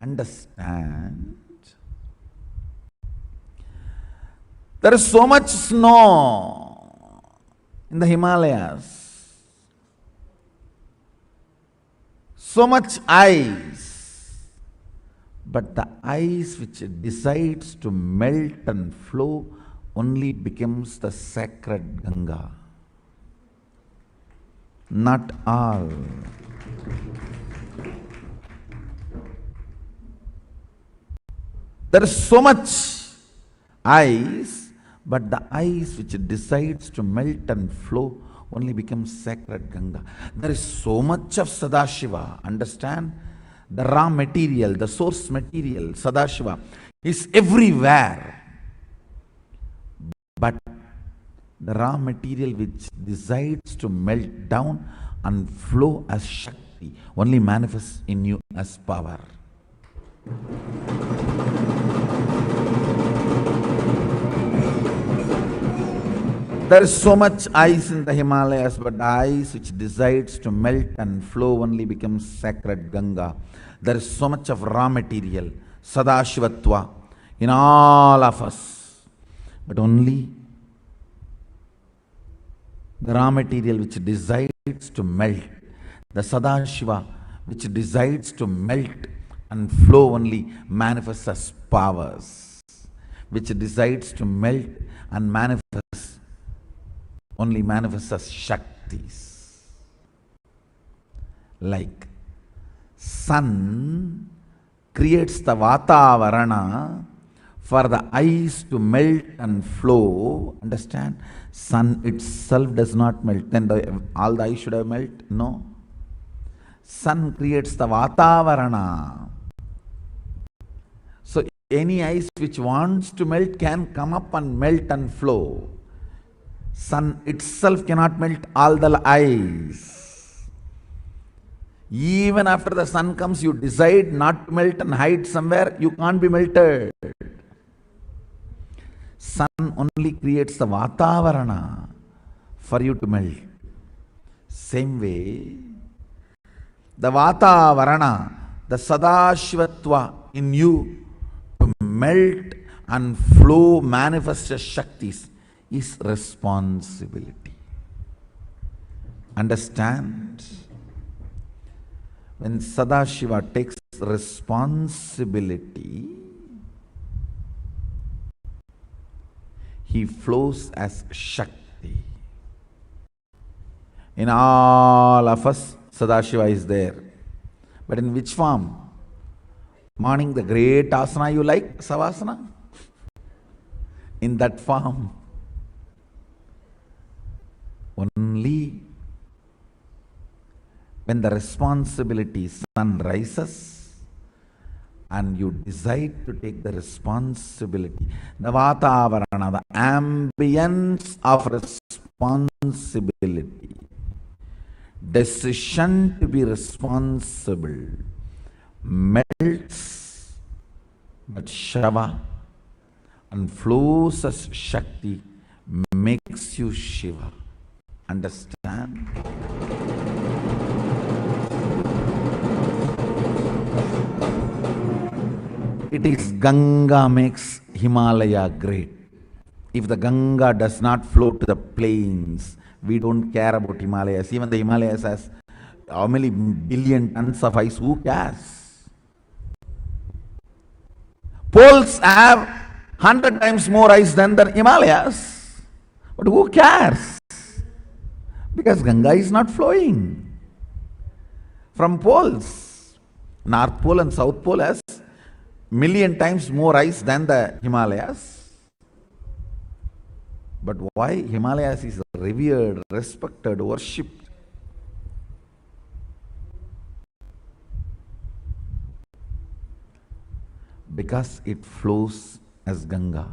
Understand? There is so much snow in the Himalayas. So much ice, but the ice which decides to melt and flow only becomes the sacred Ganga. Not all. There is so much ice, but the ice which decides to melt and flow only becomes sacred Ganga. There is so much of Sadashiva. Understand? The raw material, the source material, Sadashiva, is everywhere. But the raw material which decides to melt down and flow as Shakti only manifests in you as power. There is so much ice in the Himalayas, but the ice which decides to melt and flow only becomes sacred Ganga. There is so much of raw material, Sadashivatva, in all of us, but only the raw material which decides to melt, the Sadashiva which decides to melt and flow only manifests as powers, which decides to melt and only manifests as Shaktis. Like sun creates the Vatavarana for the ice to melt and flow. Understand? Sun itself does not melt. Then all the ice should have melted? No. Sun creates the Vatavarana. So Any ice which wants to melt can come up and melt and flow. Sun itself cannot melt all the ice. Even after the sun comes, you decide not to melt and hide somewhere, you can't be melted. Sun only creates the Vatavarana for you to melt. Same way, the Vatavarana, the Sadashivatva in you to melt and flow, manifest as Shaktis is responsibility. Understand? When Sadashiva takes responsibility, he flows as Shakti. In all of us, Sadashiva is there. But in which form? Morning, the great asana you like, Savasana? In that form. Only when the responsibility sun rises and you decide to take the responsibility, the Vatavarana, the ambience of responsibility, decision to be responsible, melts but Shava and flows as Shakti, makes you Shiva. Understand? It is Ganga makes Himalaya great. If the Ganga does not flow to the plains, we don't care about Himalayas. Even the Himalayas has how many billion tons of ice, who cares? Poles have 100 times more ice than the Himalayas. But who cares? Because Ganga is not flowing from poles. North Pole and South Pole has million times more ice than the Himalayas. But why Himalayas is revered, respected, worshipped? Because it flows as Ganga.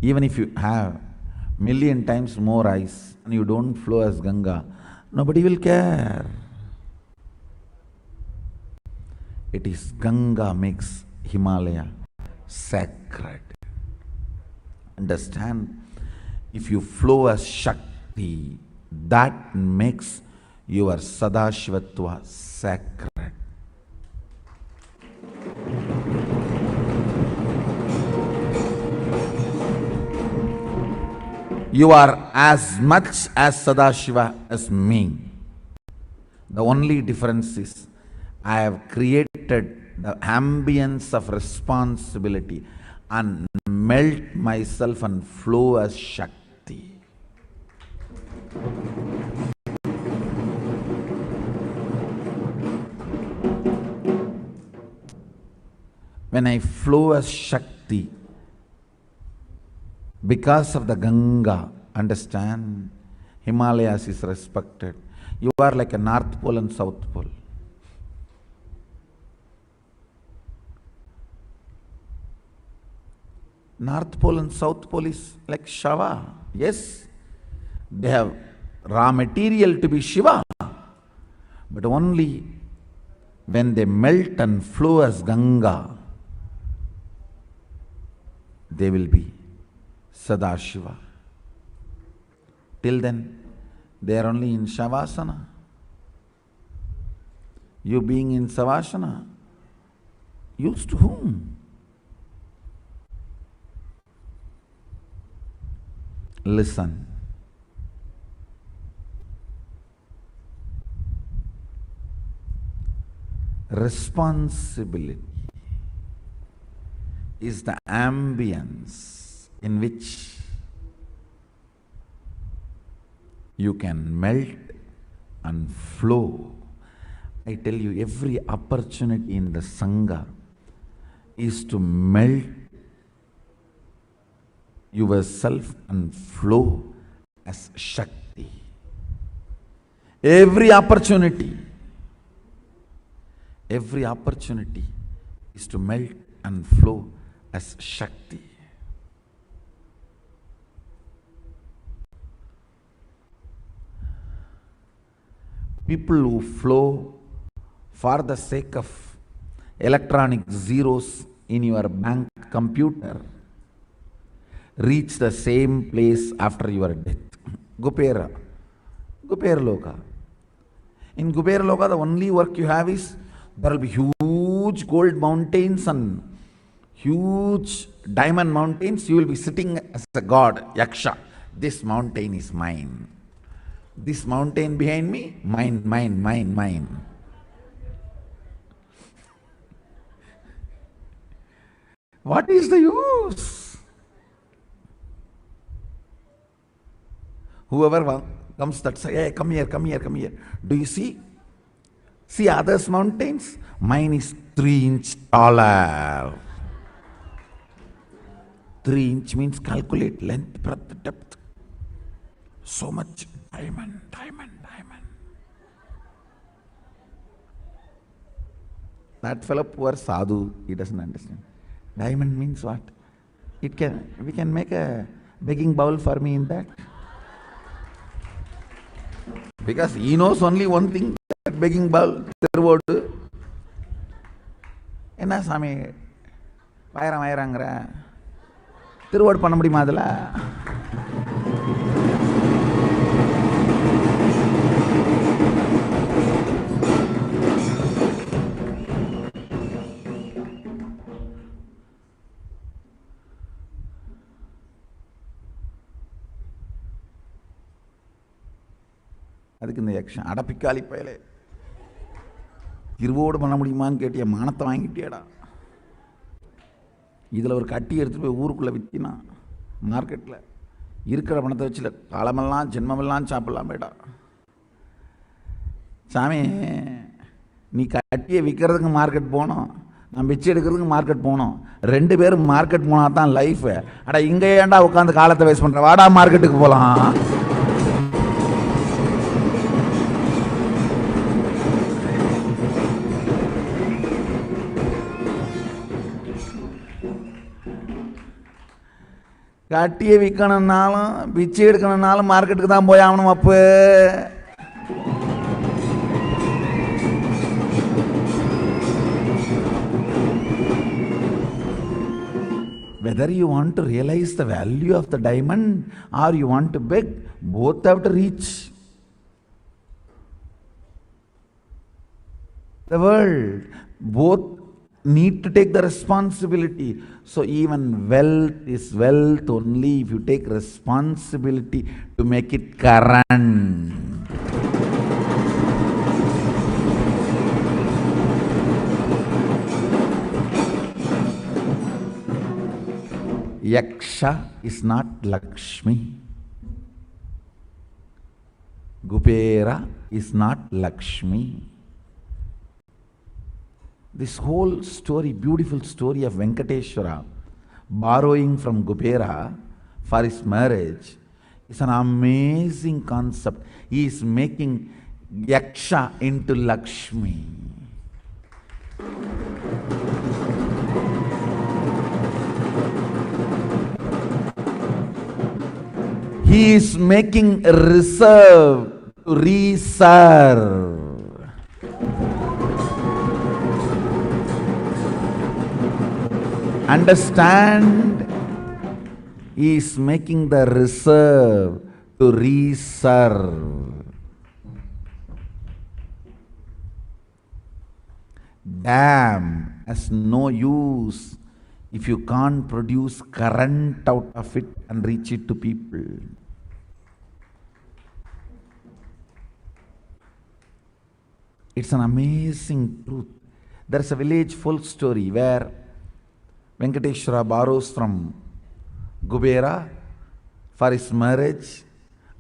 Even if you have million times more ice and you don't flow as Ganga, nobody will care. It is Ganga makes Himalaya sacred. Understand? If you flow as Shakti, that makes your Sadashivatva sacred. You are as much as Sadashiva as me. The only difference is I have created the ambience of responsibility and melt myself and flow as Shakti. When I flow as Shakti, because of the Ganga, understand, Himalayas is respected. You are like a North Pole and South Pole. North Pole and South Pole is like Shava. Yes, they have raw material to be Shiva, but only when they melt and flow as Ganga, they will be Sadashiva. Till then, they are only in Shavasana. You being in Savasana, used to whom? Listen. Responsibility is the ambience in which you can melt and flow. I tell you, every opportunity in the Sangha is to melt yourself and flow as Shakti. Every opportunity is to melt and flow as Shakti. People who flow for the sake of electronic zeros in your bank computer reach the same place after your death. Gupera Loka. In Gupera Loka, the only work you have is there will be huge gold mountains and huge diamond mountains. You will be sitting as a god, Yaksha. This mountain is mine. This mountain behind me, mine, mine, mine, mine. What is the use? Whoever comes that say, hey, come here, come here, come here. Do you see? See others' mountains? Mine is 3 inches taller. 3 inch means calculate length, breadth, depth. So much diamond, diamond, diamond. That fellow poor sadhu, he doesn't understand. Diamond means what? We can make a begging bowl for me in that. Because he knows only one thing, that begging bowl, Thiruvodu. Enna Sami, vayarangra. Thiruvodu panna mudiyuma adula? அதுக்கு இந்த யக்ஷன் அடப்பிக்காளி பயலே திருவோடு பண்ண முடியுமான்னு கேட்டிய மானத்தை வாங்கிட்டியாடா. இதில் ஒரு கட்டி எடுத்துகிட்டு போய் ஊருக்குள்ளே விற்றினா மார்க்கெட்டில் இருக்கிற பணத்தை வச்சுல காலமெல்லாம் ஜென்மமெல்லாம் சாப்பிடலாம் பேடா. சாமி நீ கட்டியை விற்கிறதுக்கு மார்க்கெட் போகணும், நான் பிச்சை எடுக்கிறதுக்கு மார்க்கெட் போகணும். 2 பேரும் மார்க்கெட் போனால் தான் லைஃப். அடா இங்கே ஏன்டா உட்காந்து காலத்தை வேஸ்ட் பண்ணுற, வாடா மார்க்கெட்டுக்கு போகலாம். கட்டியை விற்கணும்னாலும் பிச்சை எடுக்கணும்னாலும் மார்க்கெட்டுக்கு தான் போய் ஆகணும். அப்போ whether you want to realize the value of the diamond or you want to beg, both have to reach the world. Both need to take the responsibility. So even wealth is wealth only if you take responsibility to make it current. Yaksha is not Lakshmi. Gupera is not Lakshmi. This whole story, beautiful story of Venkateshwara borrowing from Gupera for his marriage is an amazing concept. He is making Yaksha into Lakshmi. He is making reserve to reserve. Understand? He is making the reserve to reserve. Dam has no use if you can't produce current out of it and reach it to people. It's an amazing truth. There's a village folk story where Venkateshwara borrows from Gubera for his marriage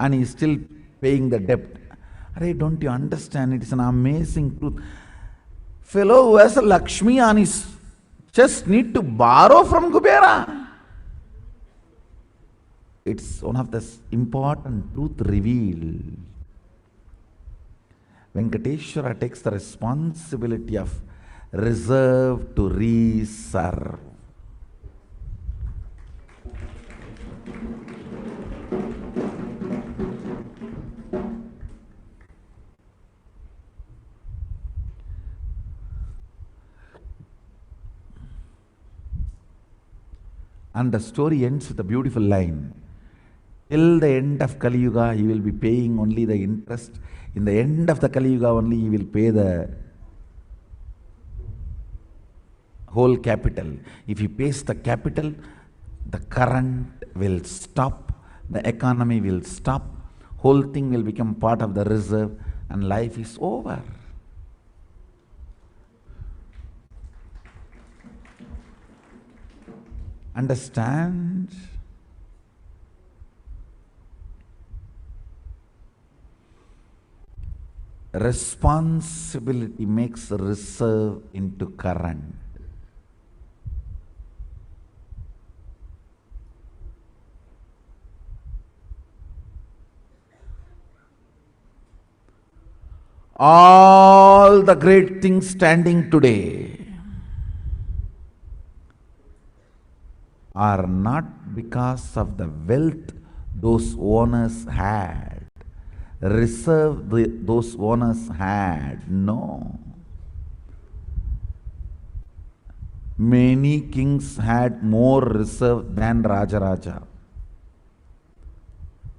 and he is still paying the debt. Arey, don't you understand? It is an amazing truth. Fellow who has a Lakshmi on his chest need to borrow from Gubera. It's one of the important truth revealed. Venkateshwara takes the responsibility of reserve to reserve. And the story ends with a beautiful line. Till the end of Kali Yuga, he will be paying only the interest. In the end of the Kali Yuga only, he will pay the whole capital. If he pays the capital, the current will stop, the economy will stop, whole thing will become part of the reserve, and life is over. Understand? Responsibility makes reserve into current. All the great things standing today are not because of the wealth those owners had, reserve those owners had. No. Many kings had more reserve than Rajaraja.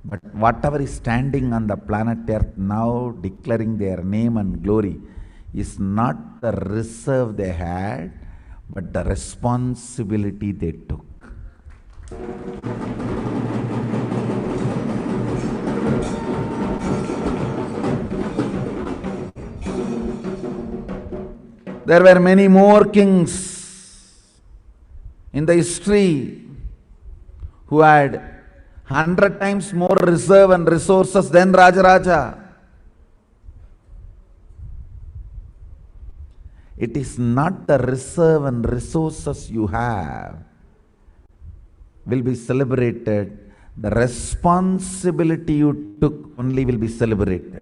But whatever is standing on the planet Earth now, declaring their name and glory, is not the reserve they had, but the responsibility they took. There were many more kings in the history who had 100 times more reserve and resources than Rajaraja. It is not the reserve and resources you have will be celebrated, the responsibility you took only will be celebrated.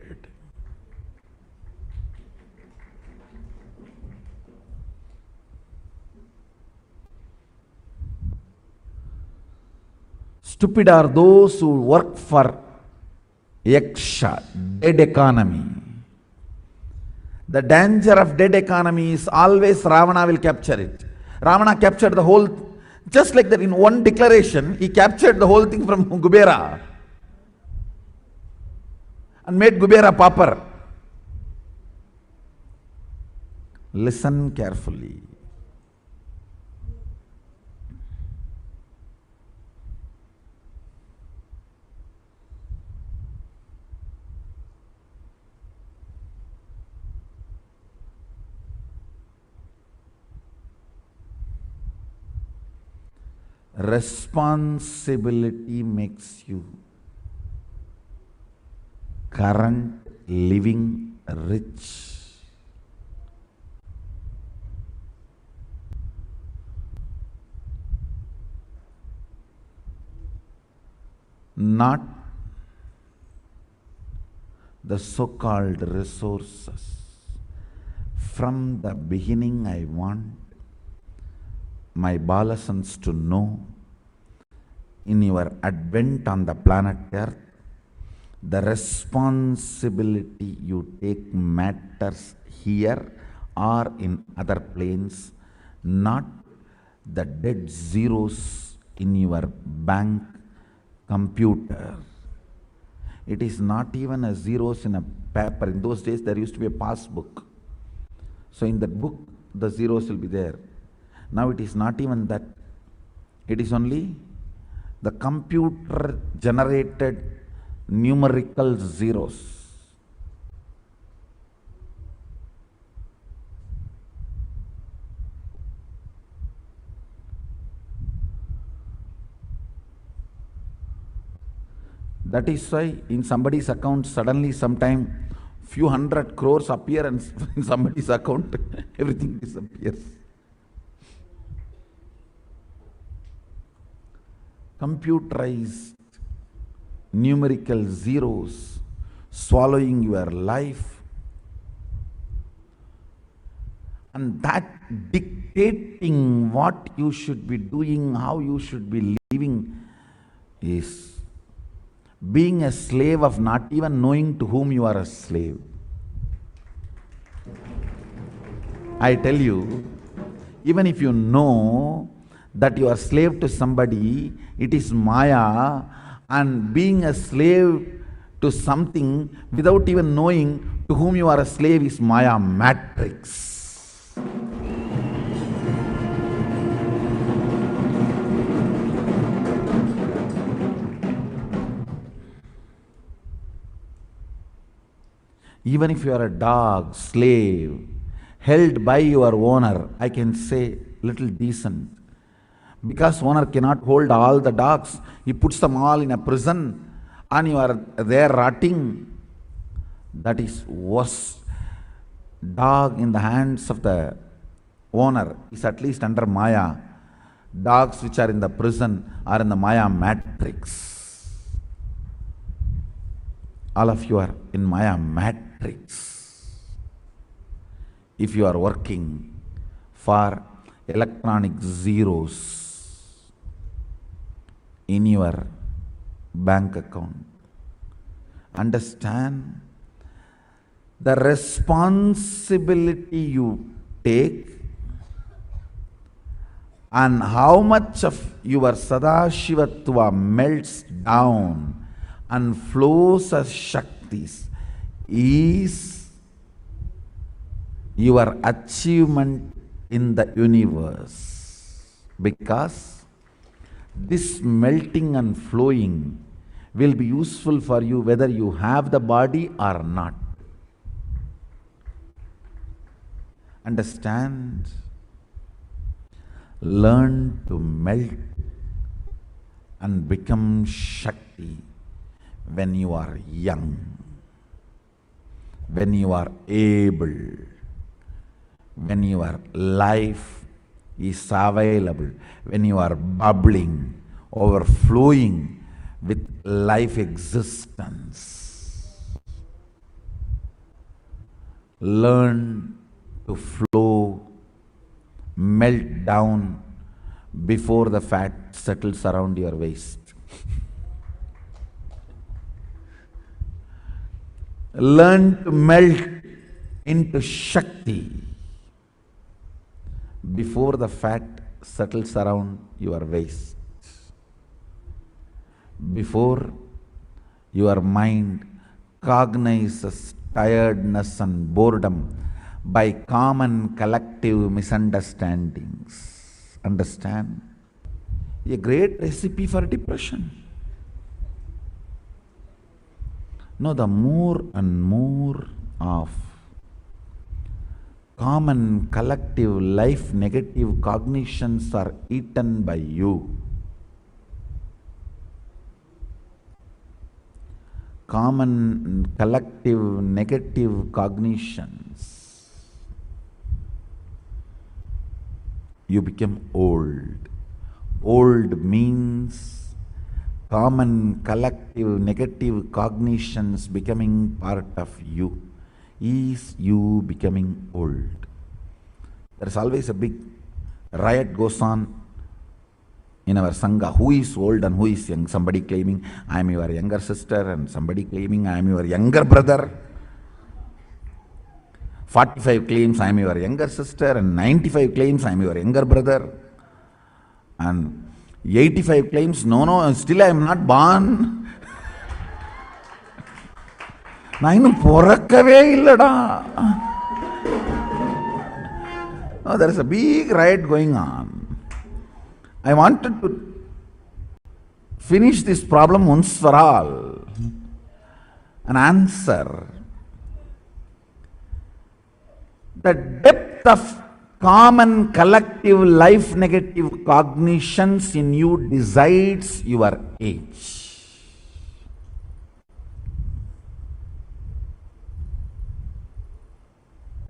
Stupid are those who work for yaksha, dead economy. The danger of dead economy is always Ravana will capture it. Ravana captured the whole, just like that in one declaration, he captured the whole thing from Kubera and made Kubera pauper. Listen carefully. Responsibility makes you current, living, rich. Not the so-called resources. From the beginning, I want my Balasans to know, in your advent on the planet Earth, the responsibility you take matters here or in other planes, not the dead zeros in your bank computer. It is not even a zeros in a paper. In those days, there used to be a passbook. So in that book, the zeros will be there. Now it is not even that. It is only the computer generated numerical zeros. That is why in somebody's account suddenly sometime few hundred crores appear and in somebody's account everything disappears. Computerized numerical zeros swallowing your life. And that dictating what you should be doing, how you should be living, is being a slave of not even knowing to whom you are a slave. I tell you, even if you know that you are slave to somebody, it is Maya, and being a slave to something without even knowing to whom you are a slave is Maya matrix. Even if you are a dog, slave, held by your owner, I can say little decent. Because owner cannot hold all the dogs, he puts them all in a prison and you are there rotting. That is worse. Dog in the hands of the owner is at least under Maya. Dogs which are in the prison are in the Maya matrix. All of you are in Maya matrix. If you are working for electronic zeros in your bank account, understand the responsibility you take and how much of your Sadashivatva melts down and flows as Shaktis is your achievement in the universe. Because this melting and flowing will be useful for you whether you have the body or not. Understand? Learn to melt and become Shakti when you are young, when you are able, when your life is available, when you are bubbling, overflowing with life existence. Learn to flow, melt down before the fat settles around your waist. Learn to melt into Shakti before the fat settles around your waist. Before your mind cognizes tiredness and boredom by common collective misunderstandings. Understand? A great recipe for depression. No, the more and more of common collective life negative cognitions are eaten by you. Common collective negative cognitions. You become old. Old means common collective negative cognitions becoming part of you. Is you becoming old. There is always a big riot goes on in our Sangha. Who is old and who is young? Somebody claiming, I am your younger sister, and somebody claiming, I am your younger brother. 45 claims, I am your younger sister, and 95 claims, I am your younger brother. And 85 claims, no, still I am not born. நான் இன்னும் பிறக்கவே இல்லடா. No, there is a big riot going on. I wanted to finish this problem once for all. An answer. The depth of common collective life negative cognitions in you decides your age.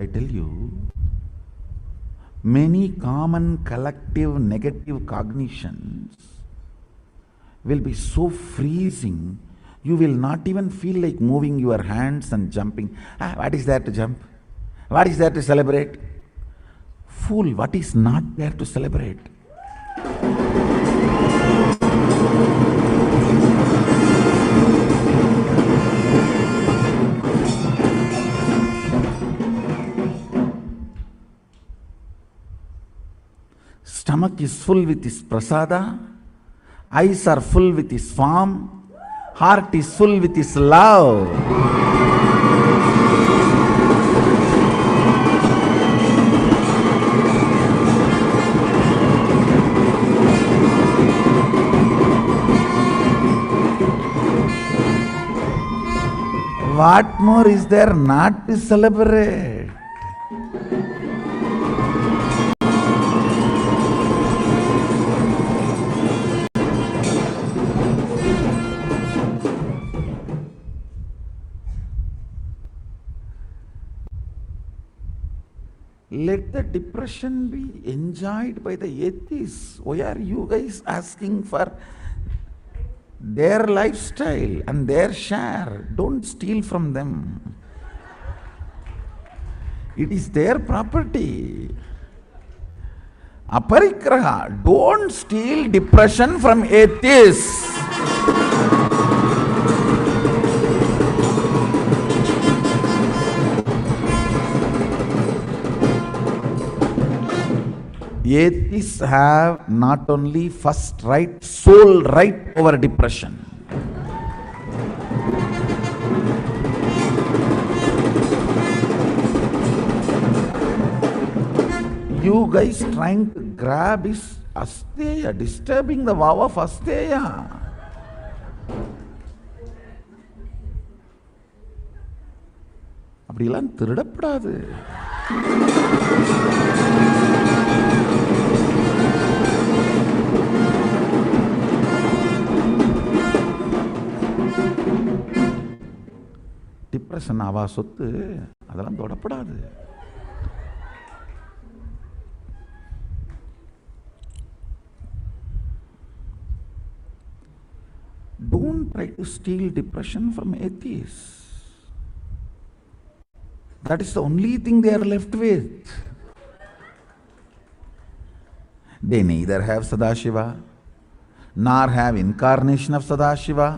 I tell you, many common collective negative cognitions will be so freezing, you will not even feel like moving your hands and jumping. What is there to jump? What is there to celebrate? fool, what is not there to celebrate? Stomach is full with his prasada, eyes are full with his form, heart is full with his love. What more is there not to celebrate? Let the depression be enjoyed by the atheists. Why are you guys asking for their lifestyle and their share? Don't steal from them. It is their property. Aparigraha. Don't steal depression from atheists. Atheists have not only first right, sole right over depression. You guys trying to grab his asteya, disturbing the vow of asteya. அப்படிலாம் திருடப்படாது. Depression அவா சொத்து, அதெல்லாம் தொடப்படாது. Don't try to steal depression from atheists. That is the only thing they are left with. They neither have Sadashiva, nor have incarnation of Sadashiva,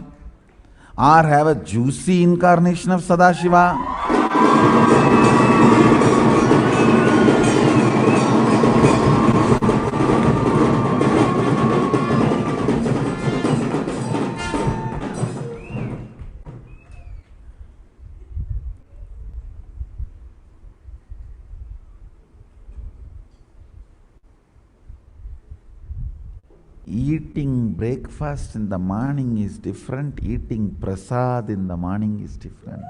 or have a juicy incarnation of Sadashiva. Eating breakfast in the morning is different. Eating prasad in the morning is different.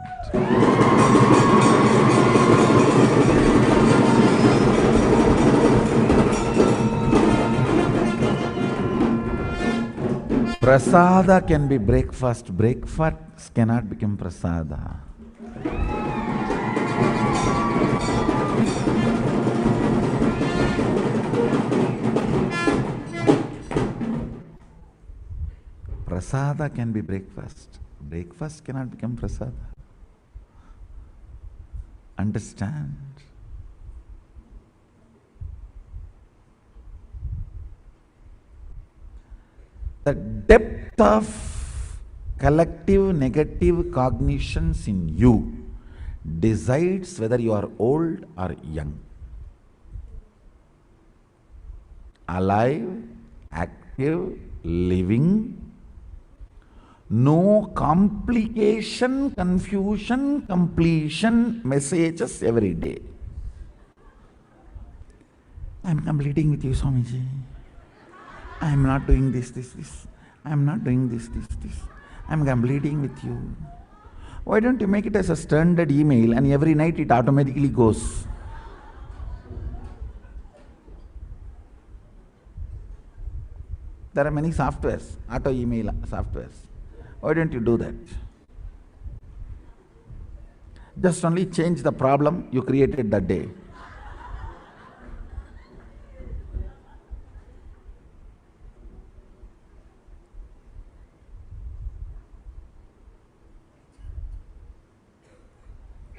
Prasada can be breakfast. Breakfast cannot become prasada. Prasada can be breakfast. Breakfast cannot become prasada. Understand? The depth of collective negative cognitions in you decides whether you are old or young. Alive, active, living. No complication, confusion, completion messages every day. I am completing with you, Swamiji. I am not doing this. I am not doing this. I am completing with you. Why don't you make it as a standard email and every night it automatically goes? There are many softwares, auto email softwares. Why don't you do that? Just only change the problem you created that day.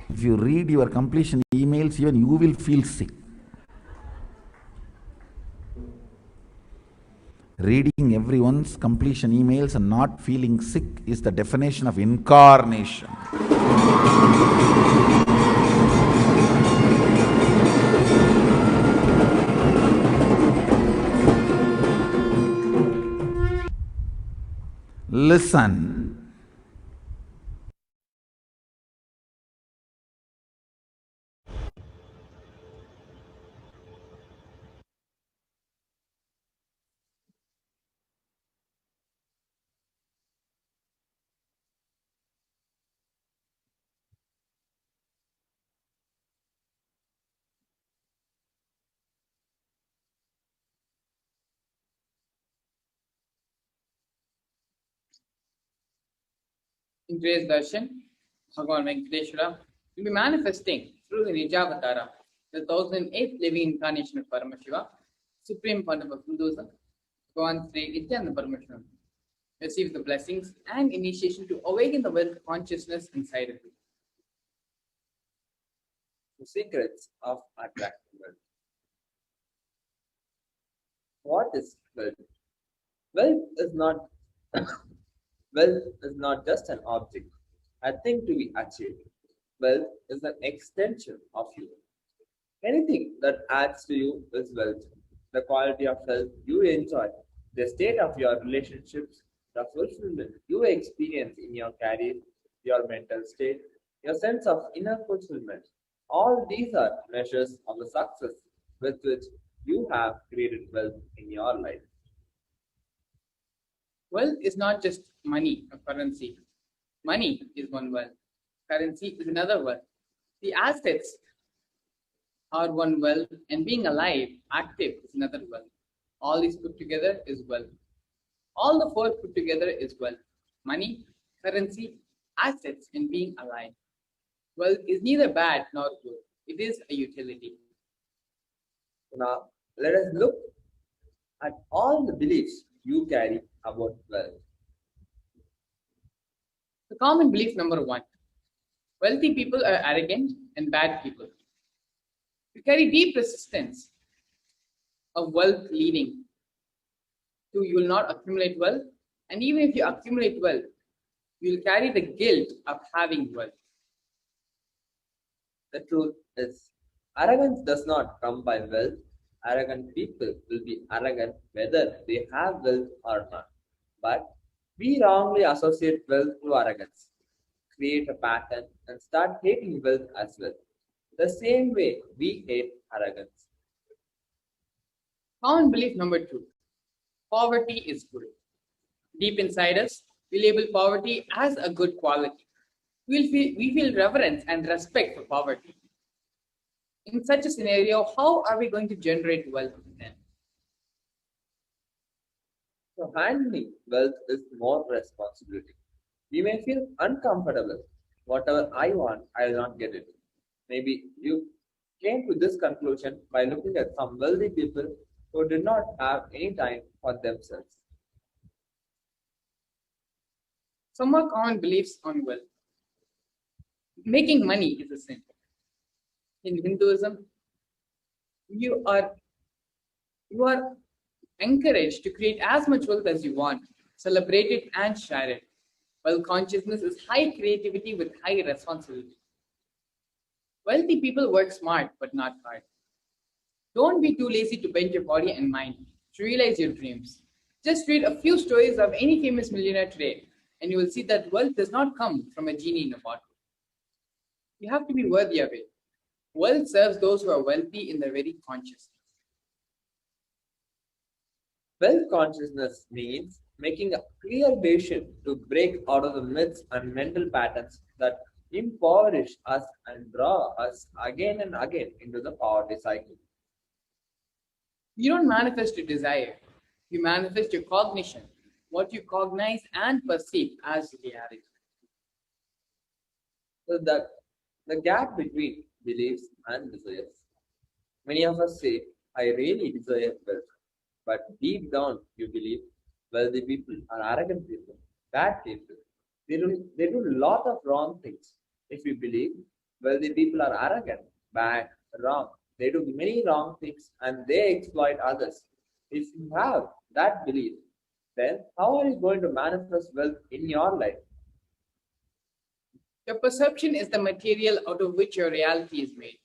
If you read your completion emails, even you will feel sick. Reading everyone's completion emails and not feeling sick is the definition of incarnation. Listen. In today's darshan, Bhagavan Venkateshwara will be manifesting through the Nijavatar, the 1008th living incarnation of Paramashiva, Supreme Founder of Hinduism, Bhagavan Sri Nityananda Paramashivam. Receive the blessings and initiation to awaken the wealth consciousness inside of you. The secrets of attracting wealth. What is wealth? Wealth is not Wealth is not just an object, a thing to be achieved. Wealth is an extension of you. Anything that adds to you is wealth. The quality of health you enjoy, the state of your relationships, the fulfillment you experience in your career, your mental state, your sense of inner fulfillment. All these are measures of the success with which you have created wealth in your life. Wealth is not just money or currency. Money is one wealth. Currency is another wealth. The assets are one wealth, and being alive, active, is another wealth. All these put together is wealth. All the four put together is wealth. Money, currency, assets, and being alive. Wealth is neither bad nor good. It is a utility. Now, let us look at all the beliefs you carry about wealth. The common belief number one: wealthy people are arrogant and bad people. You carry deep resistance of wealth leading to you will not accumulate wealth, and even if you accumulate wealth, you will carry the guilt of having wealth. The truth is, arrogance does not come by wealth. Arrogant people will be arrogant whether they have wealth or not. But we wrongly associate wealth to arrogance, create a pattern, and start hating wealth as well. The same way we hate arrogance. Common belief number two: poverty is good. Deep inside us, we label poverty as a good quality. We feel reverence and respect for poverty. In such a scenario, how are we going to generate wealth then? So handling wealth is more responsibility. We may feel uncomfortable. Whatever I want, I will not get it. Maybe you came to this conclusion by looking at some wealthy people who did not have any time for themselves. Some more common beliefs on wealth. Making money is a sin. In Hinduism, you are encouraged to create as much wealth as you want, celebrate it and share it. Wealth consciousness is high creativity with high responsibility. Wealthy people work smart but not hard. Don't be too lazy to bend your body and mind to realize your dreams. Just read a few stories of any famous millionaire today, and you will see that wealth does not come from a genie in a bottle. You have to be worthy of it. Wealth serves those who are wealthy in their very consciousness. Wealth consciousness means making a clear decision to break out of the myths and mental patterns that impoverish us and draw us again and again into the poverty cycle. You don't manifest your desire. You manifest your cognition, what you cognize and perceive as reality. So that the gap between beliefs and desires. Many of us say, I really desire wealth, but deep down you believe wealthy people are arrogant people, bad people. They do a lot of wrong things. If you believe wealthy people are arrogant, bad, wrong, they do many wrong things and they exploit others. If you have that belief, then how are you going to manifest wealth in your life? Your perception is the material out of which your reality is made.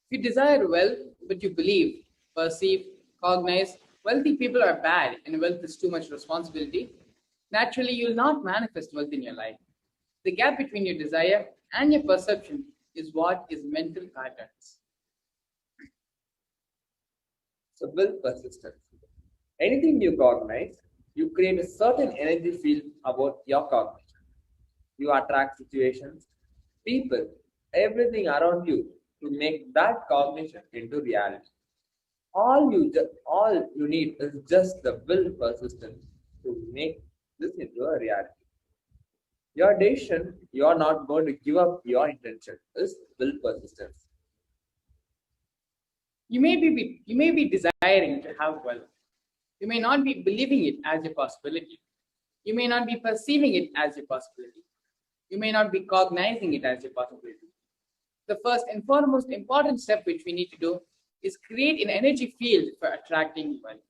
If you desire wealth, but you believe, perceive, cognize, wealthy people are bad and wealth is too much responsibility, naturally you will not manifest wealth in your life. The gap between your desire and your perception is what is mental patterns. So build persistence. Anything you cognize, you create a certain energy field about your cognition. You attract situations, people, everything around you to make that cognition into reality. All you need is just the will persistence to make this into a reality. Your decision, you are not going to give up your intention, is will persistence. You may be desiring to have wealth. You may not be believing it as a possibility. You may not be perceiving it as a possibility. You may not be cognizing it as a possibility. The first and foremost important step which we need to do is create an energy field for attracting wealth.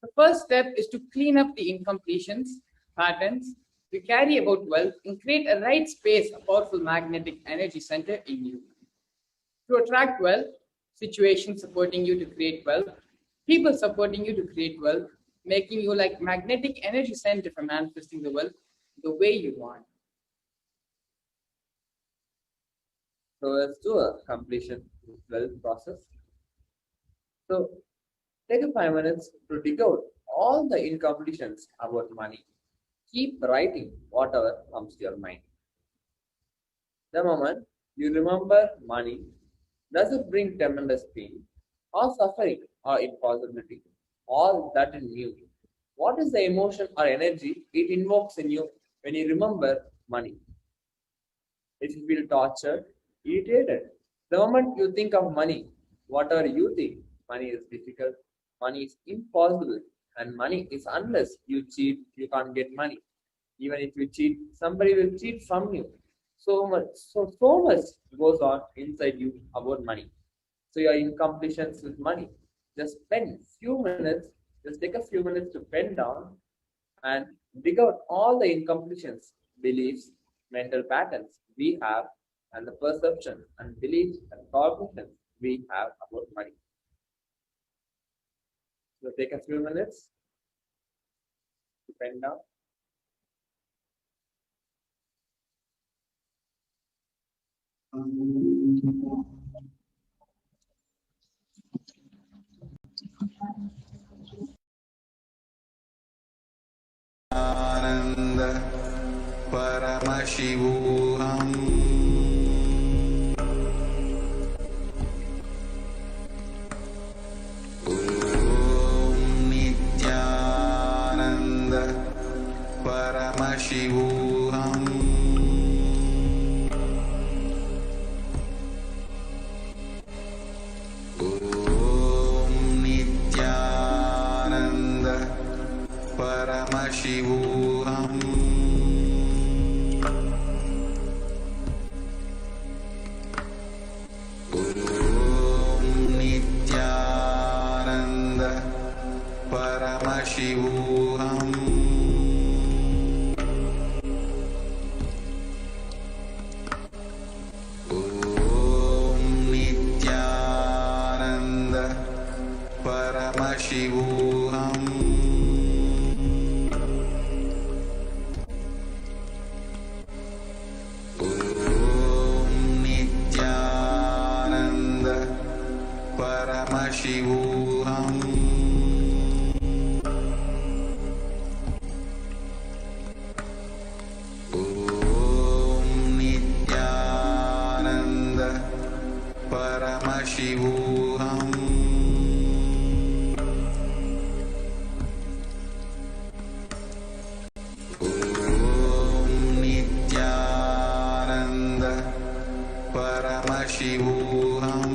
The first step is to clean up the incompletions, patterns we carry about wealth and create a right space, a powerful magnetic energy center in you. To attract wealth, situations supporting you to create wealth, people supporting you to create wealth, making you like magnetic energy center for manifesting the wealth the way you want. So let's do a completion wealth process. So take 5 minutes to dig out all the incompletions about money. Keep writing whatever comes to your mind. The moment you remember money, does it bring tremendous pain or suffering or impossibility? All that in you. What is the emotion or energy it invokes in you when you remember money? If you feel tortured, irritated, the moment you think of money, whatever you think, money is difficult, money is impossible, and money is unless you cheat, you can't get money. Even if you cheat, somebody will cheat from you. So much goes on inside you about money. So your incompletions with money. Just spend few minutes, just take a few minutes to pen down and dig out all the incompletions, beliefs, mental patterns we have, and the perception and beliefs and cognition we have about money. So take a few minutes to pen down. Ananda Paramashivam Om Nityananda Paramashivam Om Nityananda Paramashivam Om Nityananda Paramashivam Om Nityananda Paramashivam Om Nityananda Paramashivam Om Nityananda Paramashivam Om Nityananda Paramashivam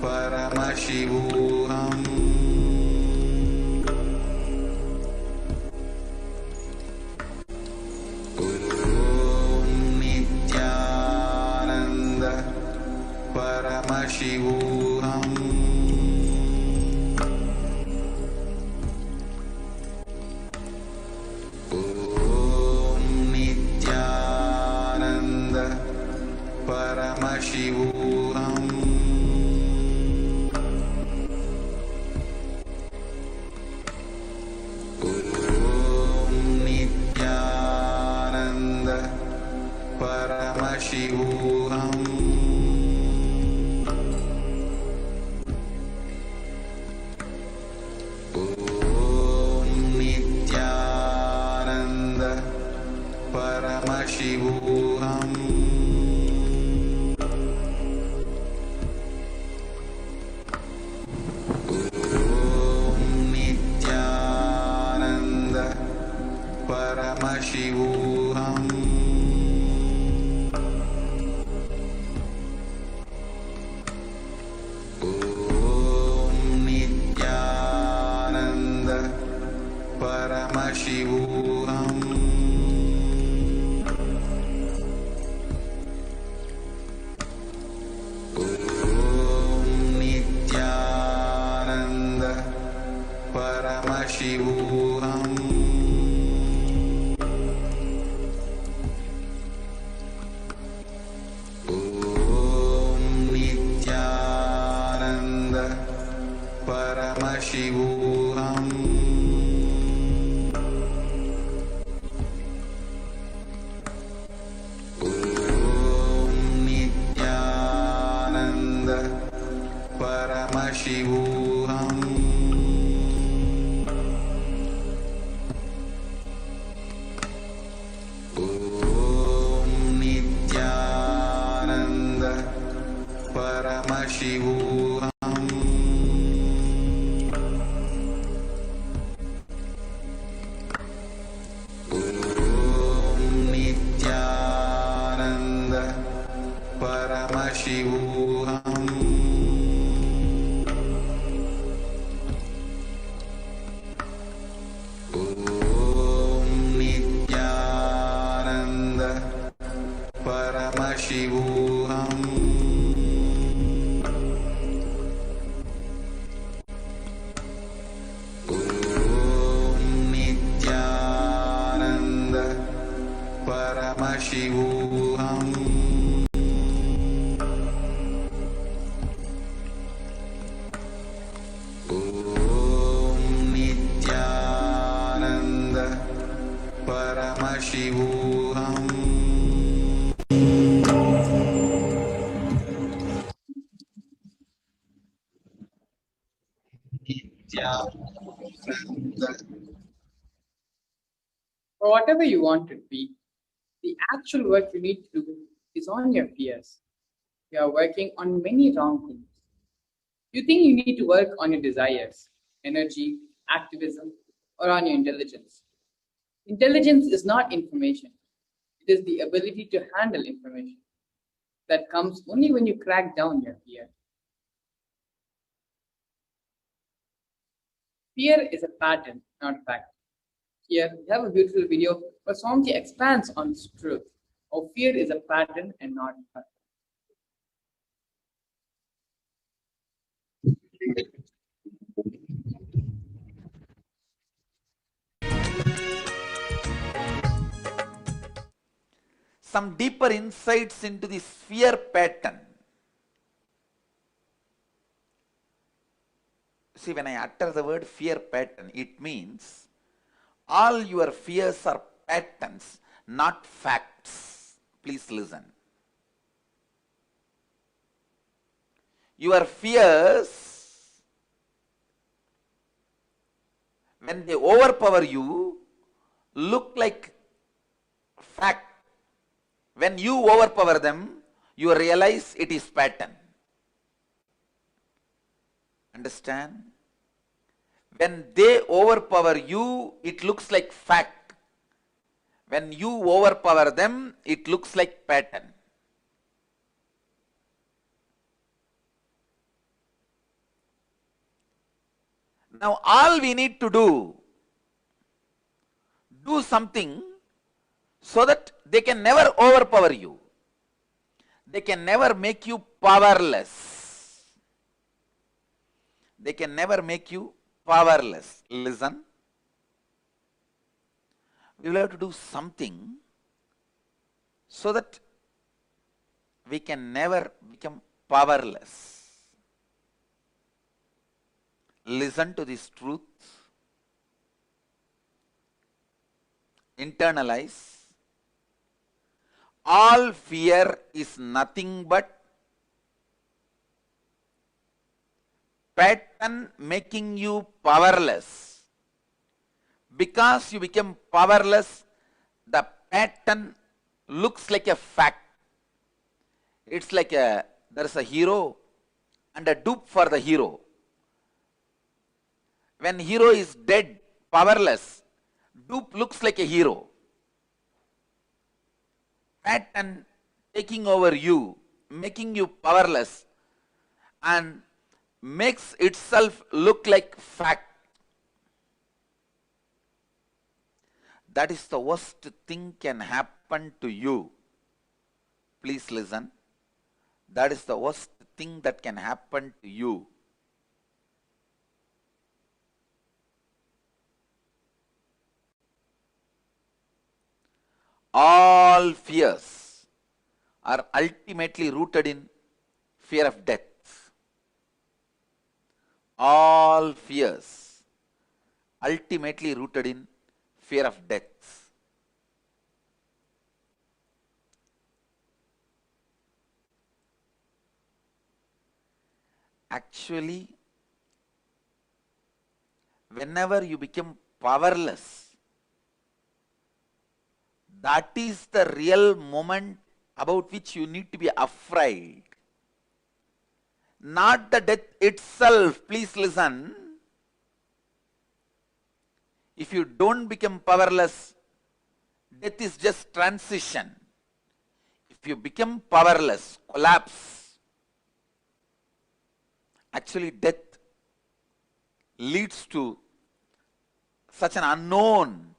Paramashivam. Om Nityananda Paramashivam. Om Nityananda Paramashivam. Om Nityananda Paramashivam. Om Nityananda Paramashivam. Om Nityananda Paramashivam. Om Nityananda Paramashivam. Om Nityananda Paramashivam. Om Nityananda Paramashivam. Om Nityananda Paramashivam. Om Nityananda Paramashivam. Om Nityananda Paramashivam. Om Nityananda Paramashivam. Om Nityananda Paramashivam. Om Nityananda Paramashivam. Or whatever you want to be, the actual work you need to do is on your fears. You are working on many wrong things. You think you need to work on your desires, energy, activism, or on your intelligence. Intelligence is not information. It is the ability to handle information. That comes only when you crack down your fear. Fear is a pattern, not fact. Here we have a beautiful video where Swamiji expands on this truth. How fear is a pattern and not fact. Some deeper insights into this fear pattern. See, when I utter the word fear pattern, it means all your fears are patterns, not facts. Please listen. Your fears, when they overpower you, look like fact. When you overpower them, you realize it is pattern. Understand? When they overpower you, it looks like fact. When you overpower them, it looks like pattern. Now all we need to do something so that they can never overpower you. They can never make you powerless. They can never make you powerless. Listen. We will have to do something so that we can never become powerless. Listen to this truth. Internalize. All fear is nothing but pattern making you powerless. Because you become powerless, the pattern looks like a fact. It's like there is a hero and a dupe for the hero. When hero is dead, powerless, dupe looks like a hero. Pattern taking over you, making you powerless, and makes itself look like fact. That is the worst thing can happen to you. Please listen. That is the worst thing that can happen to you. All fears are ultimately rooted in fear of death. All fears ultimately rooted in fear of death. Actually, whenever you become powerless, that is the real moment about which you need to be afraid. Not the death itself. Please listen. If you don't become powerless, death is just transition. If you become powerless, collapse, actually death leads to such an unknown,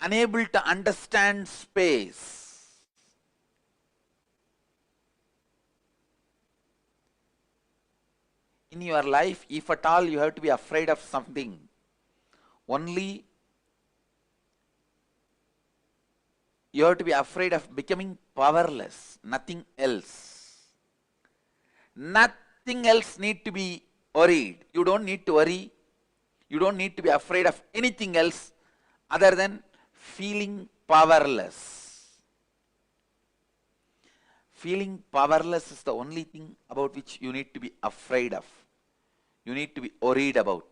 unable to understand space. In your life, if at all you have to be afraid of something, only you have to be afraid of becoming powerless, nothing else. Nothing else need to be worried. You don't need to worry. You don't need to be afraid of anything else other than feeling powerless. Feeling powerless is the only thing about which you need to be afraid of. You need to be worried about.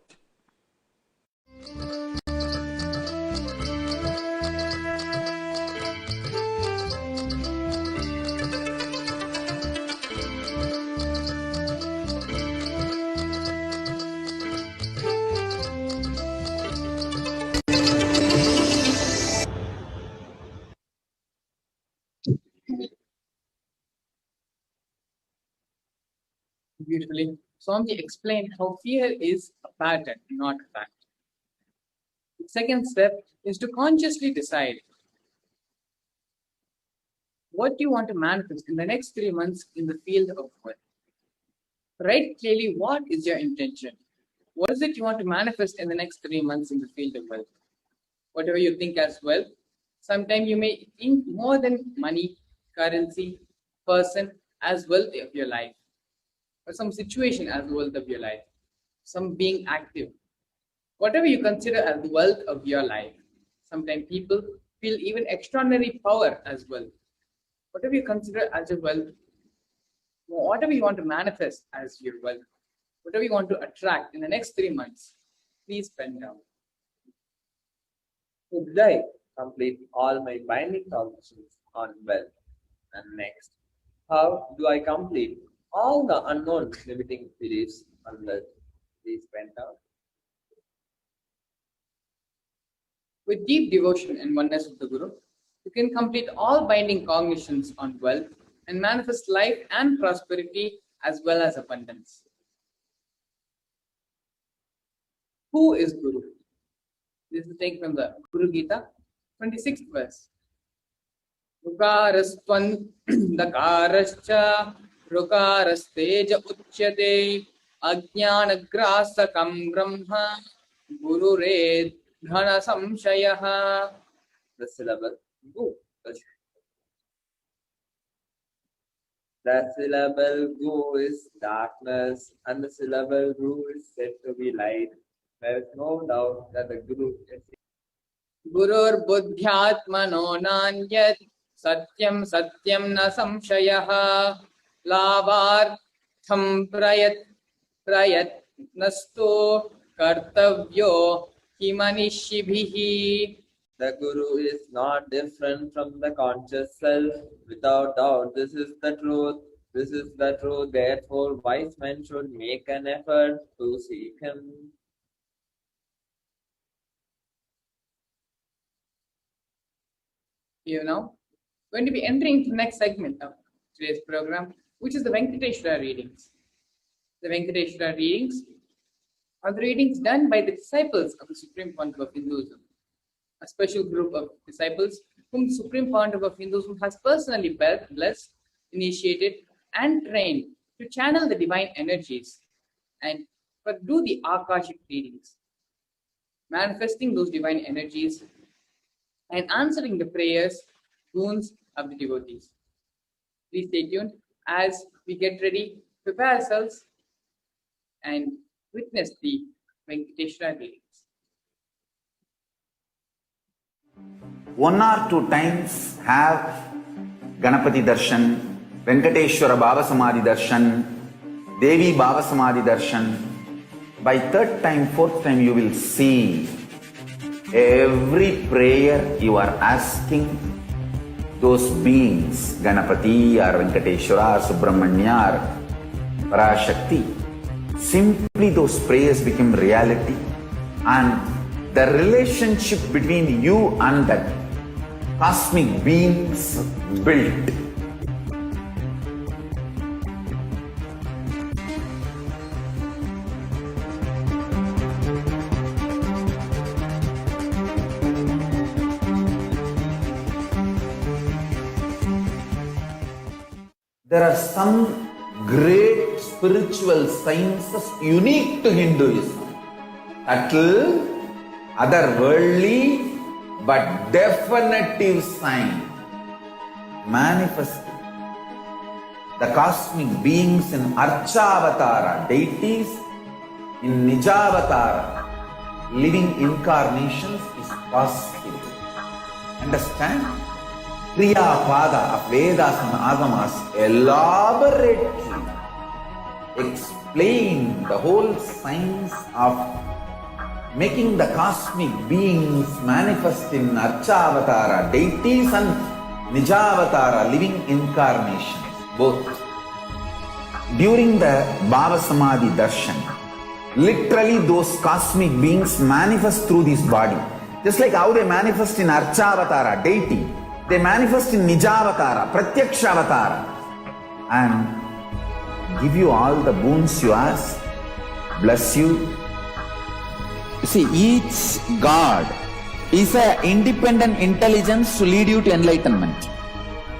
Beautifully, Swami explained how fear is a pattern, not a fact. The second step is to consciously decide what you want to manifest in the next 3 months in the field of work. Write clearly what is your intention. What is it you want to manifest in the next 3 months in the field of wealth? Whatever you think as wealth. Sometimes you may think more than money, currency, person as wealth of your life, or some situation as the wealth of your life, some being active. Whatever you consider as the wealth of your life. Sometimes people feel even extraordinary power as well. Whatever you consider as your wealth, whatever you want to manifest as your wealth, whatever you want to attract in the next 3 months, please pen down. Should I complete all my binding conditions on wealth? And next, how do I complete all the unknown limiting beliefs on wealth? Please pen down. With deep devotion and oneness of the Guru, you can complete all binding cognitions on wealth and manifest life and prosperity as well as abundance. Who is Guru? This is taken from the Guru Gita, 26th verse. Rukarastvan dakarascha rukarasteja uchyate ajnanagrasakam brahma gurured dhana samshayaha. The syllable Gu. The syllable Gu is darkness, and the syllable Ru is said to be light. There is no doubt that the Guru is Gurur buddhyatmano nanyat satyam satyam na samshayaha lavartham prayatnasto kartavyo himanishibhihi. The Guru is not different from the conscious self. Without doubt, this is the truth. This is the truth. Therefore, wise men should make an effort to seek him. You know, going to be entering the next segment of today's program, which is the Venkateshwara readings. The Venkateshwara readings are the readings done by the disciples of the Supreme Pontiff of Hinduism, a special group of disciples whom the Supreme Pontiff of Hinduism has personally blessed, initiated, and trained to channel the divine energies and do the Akashic readings, manifesting those divine energies and answering the prayers, boons of the devotees. Please stay tuned as we get ready, prepare ourselves, and witness the Venkateshwara readings. 1 or 2 times have Ganapati Darshan, Venkateshwara Bhava Samadhi Darshan, Devi Parashakti Darshan. By 3rd time, 4th time, you will see every prayer you are asking those beings, Ganapati or Venkateshwara or Subramanya or Parashakti. Simply those prayers become reality, and the relationship between you and that cosmic beings built. There are some great spiritual sciences unique to Hinduism. Subtle, otherworldly, but definitive sign. Manifesting the cosmic beings in Archavatara, deities in Nijavatar, living incarnations is possible. Understand? Kriya Pada of Vedas and Agamas elaborately explain the whole science of making the cosmic beings manifest in Archavatara, deities and Nijavatar, living incarnations, both. During the Bhava Samadhi Darshan, literally those cosmic beings manifest through this body. Just like how they manifest in Archavatara, deity, they manifest in Nijavatara, Pratyakshavatara, and give you all the boons you ask, bless you. You see, each God is an independent intelligence to lead you to enlightenment.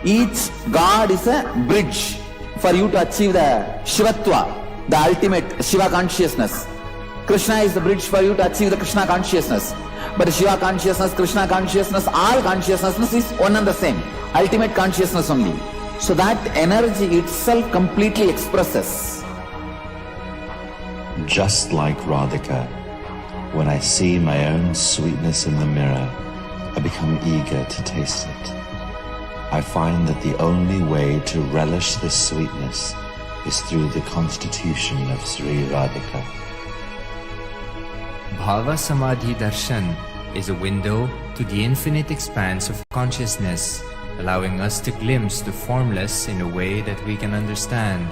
Each God is a bridge for you to achieve the Shivatva, the ultimate Shiva consciousness. Krishna is the bridge for you to achieve the Krishna consciousness. But Shiva consciousness, Krishna consciousness, all consciousness is one and the same. Ultimate consciousness only. So that energy itself completely expresses. Just like Radhika, when I see my own sweetness in the mirror, I become eager to taste it. I find that the only way to relish this sweetness is through the constitution of Sri Radhika. Bhava Samadhi Darshan is a window to the infinite expanse of consciousness, allowing us to glimpse the formless in a way that we can understand.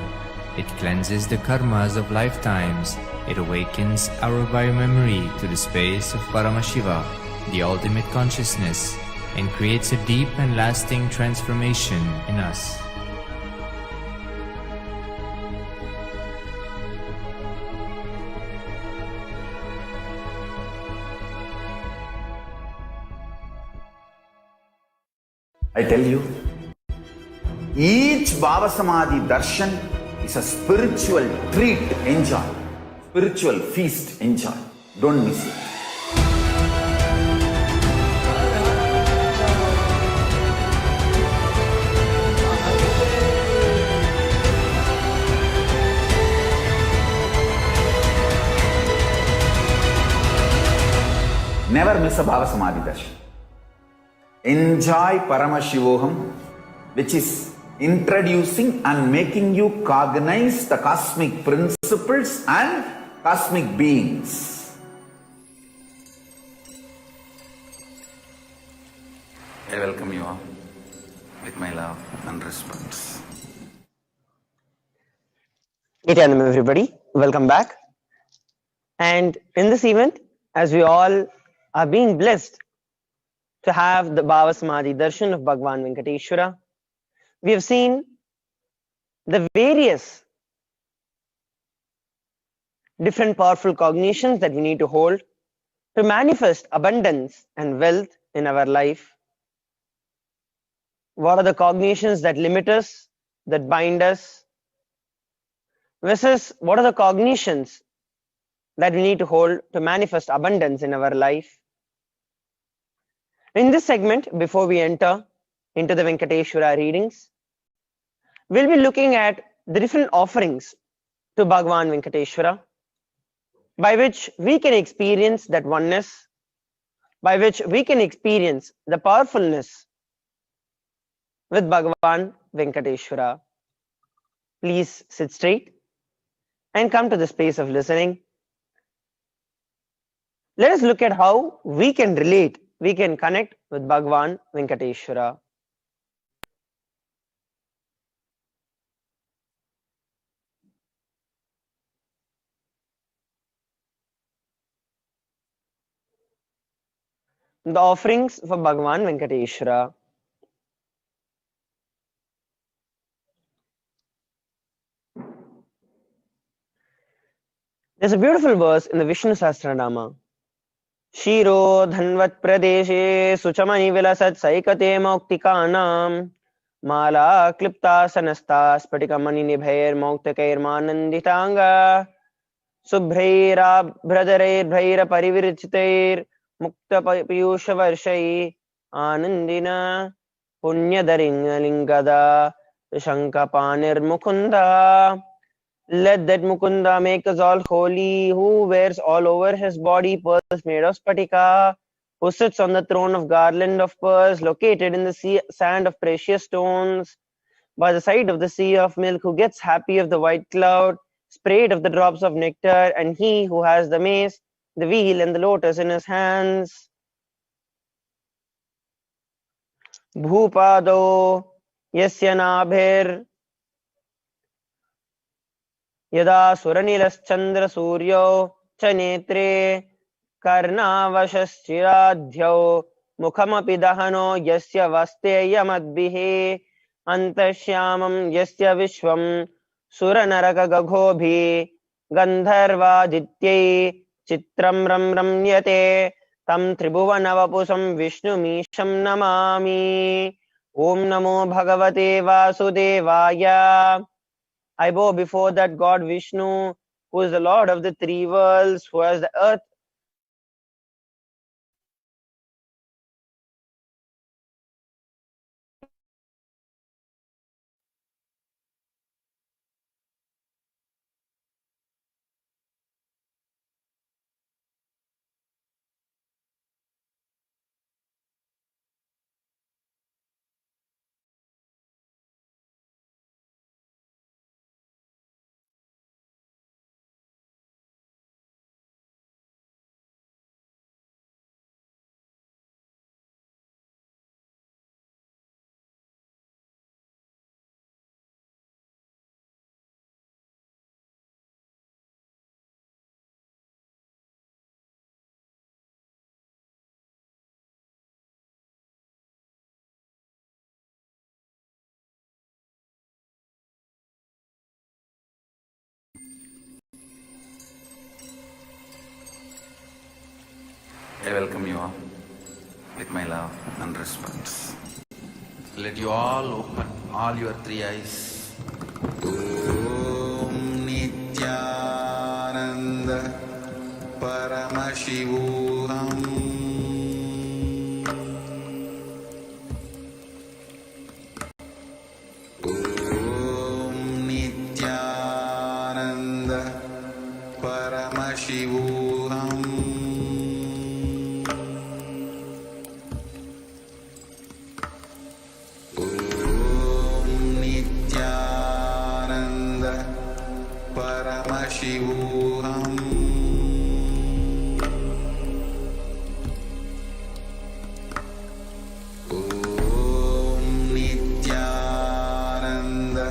It cleanses the karmas of lifetimes. It awakens our biomemory to the space of Paramashiva, the ultimate consciousness, and creates a deep and lasting transformation in us. I tell you, each Bhava Samadhi Darshan is a spiritual treat. Enjoy. Spiritual feast. Enjoy. Don't miss it. Never miss a Bhava Samadhi Darshan. Enjoy Paramashivam, which is introducing and making you cognize the cosmic principles and cosmic beings. I welcome you all with my love and respect. Nityanam, everybody, welcome back. And in this event, as we all are being blessed to have the Bhava Samadhi Darshan of Bhagavan Venkateshwara, we have seen the various different powerful cognitions that we need to hold to manifest abundance and wealth in our life. What are the cognitions that limit us, that bind us, versus what are the cognitions that we need to hold to manifest abundance in our life? In this segment, before we enter into the Venkateshwara readings, we'll be looking at the different offerings to Bhagavan Venkateshwara, by which we can experience that oneness, by which we can experience the powerfulness with Bhagavan Venkateshwara. Please sit straight and come to the space of listening. Let us look at how we can relate, we can connect with Bhagavan Venkateshwara. The offerings for Bhagavan Venkateshwara. There's a beautiful verse in the Vishnu Sahasranama. Shiro dhanvat pradeshe suchamani vilasat saikate moktikanam mala klipta sanasta spatikamani nibhair moktakair mananditanga subhraira bhradareir bhaira parivirchitair mukta piyusha varshai anandina punyadaringalingada shankapanir mukunda. Let that Mukunda make us all holy, who wears all over his body pearls made of spatika, who sits on the throne of garland of pearls located in the sea, sand of precious stones, by the side of the sea of milk, who gets happy of the white cloud, sprayed of the drops of nectar, and he who has the mace, the wheel, and the lotus in his hands. Bhupado yasya nabhir यदा सुरनीलश्चंद्र सूर्यो च नेत्रे कर्णावशश्चिराध्यौ मुखमपि दहनो यस्य वस्तेयमद्भिः अन्तश्यामं यस्य विश्वं सुरनरकगघोभिः गन्धर्वादित्यै चित्रं रम्यते तं त्रिभुवनवपुषं विष्णुमीशं नमामि. ॐ नमो भगवते वासुदेवाय. I bow before that God Vishnu, who is the Lord of the three worlds, who has the earth I welcome you all with my love and respect. Let you all open all your three eyes. Om Nityananda Paramashivam. Om Nityananda Paramashivam. Om Nityananda Paramashivam. Om Nityananda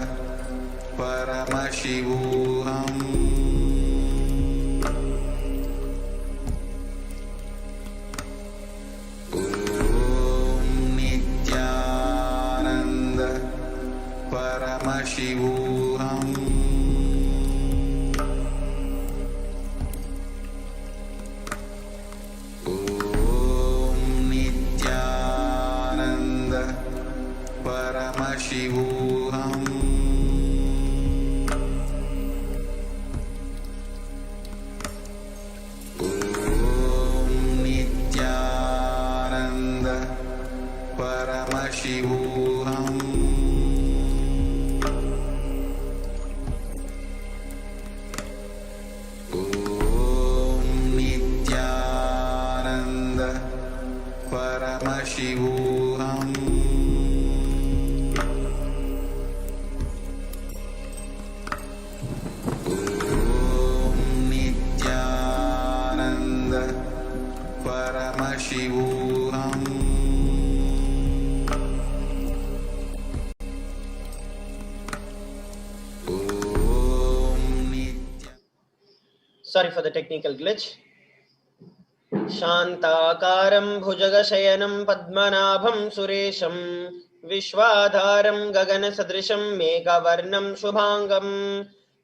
Paramashivam. Om Nityananda Paramashivam. Om Nityananda Paramashivam. Om Nityananda Paramashivam. Om Nityananda Paramashivam. Om Nityananda Paramashivam. Om Nityananda. Sorry for the technical glitch. Shantakaram bhujagashyanam padmanabham suresham Vishwadharam gaganasadrisham meghavarnam shubhangam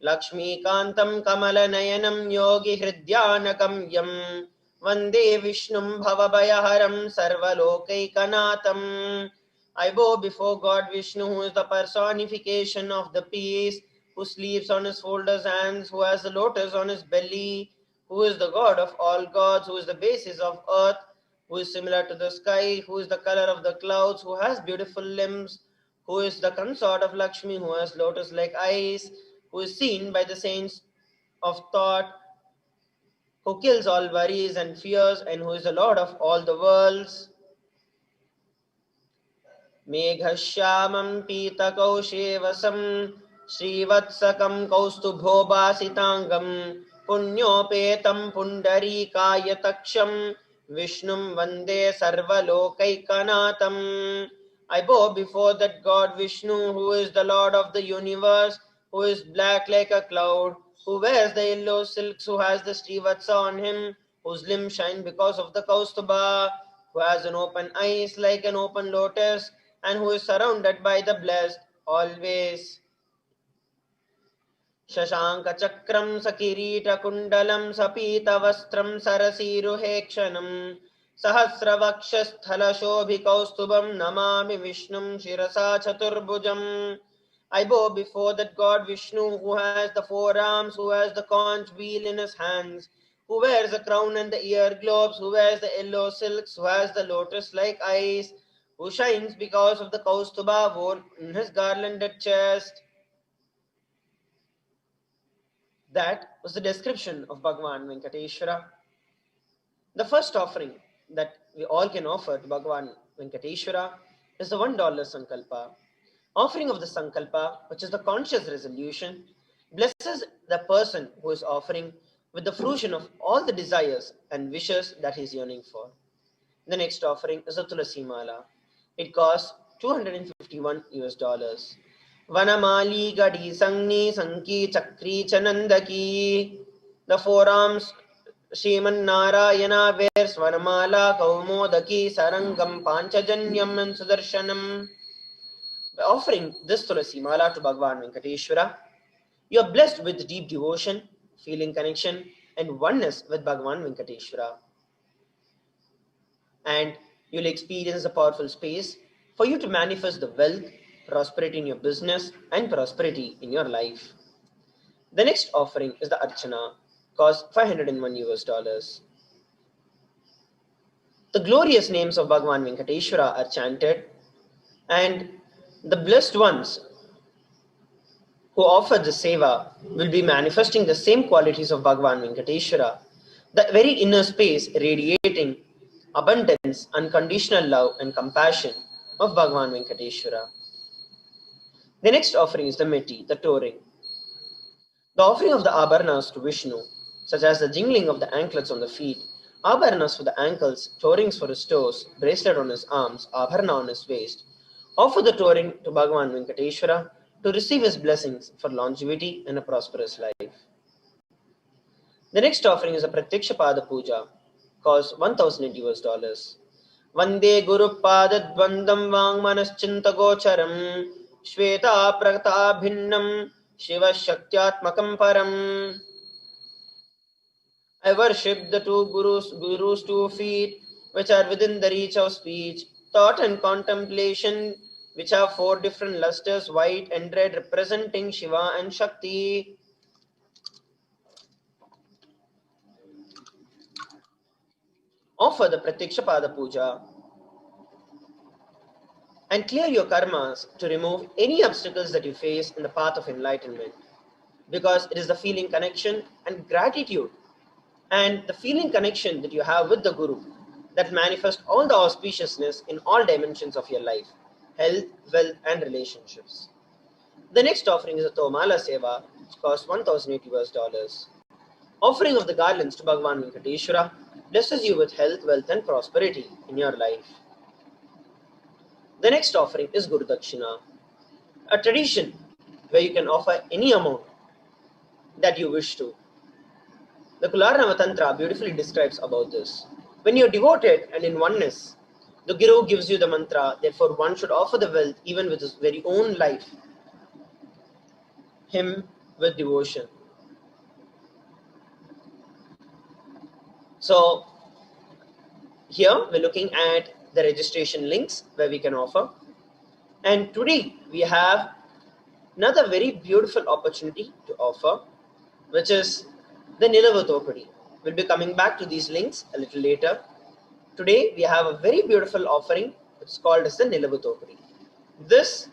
Lakshmikantam kamalanayanam yogi hridyanakam Vande Vishnum bhavabhayaharam sarvalokaikkanatham. I bow before God Vishnu, who is the personification of the peace, who sleeps on his folded hands, who has the lotus on his belly, who is the God of all gods, who is the basis of earth, who is similar to the sky, who is the color of the clouds, who has beautiful limbs, who is the consort of Lakshmi, who has lotus-like eyes, who is seen by the saints of thought, who kills all worries and fears, and who is the Lord of all the worlds. Meghashyamam Pitakausevasam Srivatsakam Kaustubhobasitangam Punyopetam Pundarikayatakszam Vishnum Vande Sarvalokaikanatham. I bow before that God Vishnu, who is the Lord of the universe, who is black like a cloud, who wears the yellow silks, who has the Srivatsa on him, whose limbs shine because of the Kaustubha, who has an open eyes like an open lotus, and who is surrounded by the blessed always. Shashanka Chakram Sakirita Kundalam Sapita Vastram Sarasiruhekshanam Sahasravakshasthala Shobhi Kaustubam Namami Vishnum Shirasa Chaturbujam. I bow before that God Vishnu, who has the forearms, who has the conch wheel in his hands, who wears a crown and the ear globes, who wears the yellow silks, who has the lotus-like eyes, who shines because of the Kaustubha worn in his garlanded chest. That was the description of Bhagavan Venkateshwara. The first offering that we all can offer to Bhagavan Venkateshwara is the $1 Sankalpa. Offering of the Sankalpa, which is the conscious resolution, blesses the person who is offering with the fruition of all the desires and wishes that he is yearning for. The next offering is a Tulasi Mala. It costs $251 US. Vanamali Gadi Sangni Sanki Chakri Chanandaki. The forearms Shriman Narayana wears Vanamala Kaumodaki Sarangam Panchajanyam and Sudarshanam. By offering this Tulasi Mala to Bhagavan Venkateshwara, you are blessed with deep devotion, feeling connection, and oneness with Bhagavan Venkateshwara. And you'll experience a powerful space for you to manifest the wealth, prosperity in your business, and prosperity in your life. The next offering is the Archana, cost $501. The glorious names of Bhagavan Venkateshwara are chanted, and the blessed ones who offer the seva will be manifesting the same qualities of Bhagavan Venkateshwara, the very inner space radiating abundance, unconditional love and compassion of Bhagavan Venkateshwara. The next offering is the Meti, the touring. The offering of the Abharanas to Vishnu, such as the jingling of the anklets on the feet, Abharanas for the ankles, tourings for his toes, bracelet on his arms, Abharana on his waist, offer the touring to Bhagavan Venkateshwara to receive his blessings for longevity and a prosperous life. The next offering is a Pratyaksha Pada Puja, cost $1,000. Vande Guru Pada Dvandam Vang Manaschinta Gocharam Shveta Prata Bhinnam Shiva Shaktyatmakam Param. I worship the two Guru's 2 feet, which are within the reach of speech, thought and contemplation, which have 4 different lustres, white and red, representing Shiva and Shakti. Offer the Pratyaksha Pada Puja and clear your karmas to remove any obstacles that you face in the path of enlightenment, because it is the feeling connection and gratitude and the feeling connection that you have with the Guru that manifest all the auspiciousness in all dimensions of your life, health, wealth and relationships. The next offering is a Tomala Seva, which costs $1,080. Offering of the garlands to Bhagavan Venkateshwara blesses you with health, wealth and prosperity in your life. The next offering is Guru Dakshina, a tradition where you can offer any amount that you wish to. The Kularnava Tantra beautifully describes about this. When you are devoted and in oneness, the Guru gives you the mantra, therefore one should offer the wealth even with his very own life, him with devotion. So here we're looking at the registration links where we can offer. And today we have another very beautiful opportunity to offer, which is the Nilavatopadi. We'll be coming back to these links a little later. Today we have a very beautiful offering. It's called as the Nilavatopadi. This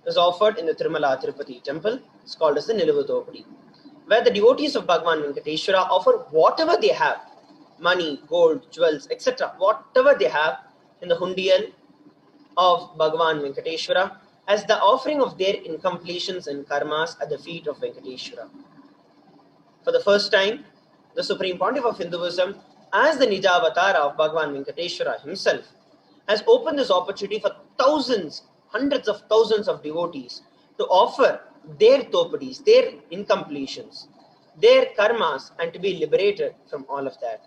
is offered in the Tirumala Tirupati temple. It's called as the Nilavatopadi, where the devotees of Bhagavan Venkateshwara offer whatever they have, money, gold, jewels, etc., whatever they have in the hundiyal of Bhagavan Venkateshwara as the offering of their incompletions and karmas at the feet of Venkateshwara. For the first time, the Supreme Pontiff of Hinduism, as the Nijavatar of Bhagavan Venkateshwara himself, has opened this opportunity for thousands, hundreds of thousands of devotees to offer their topadis, their incompletions, their karmas, and to be liberated from all of that.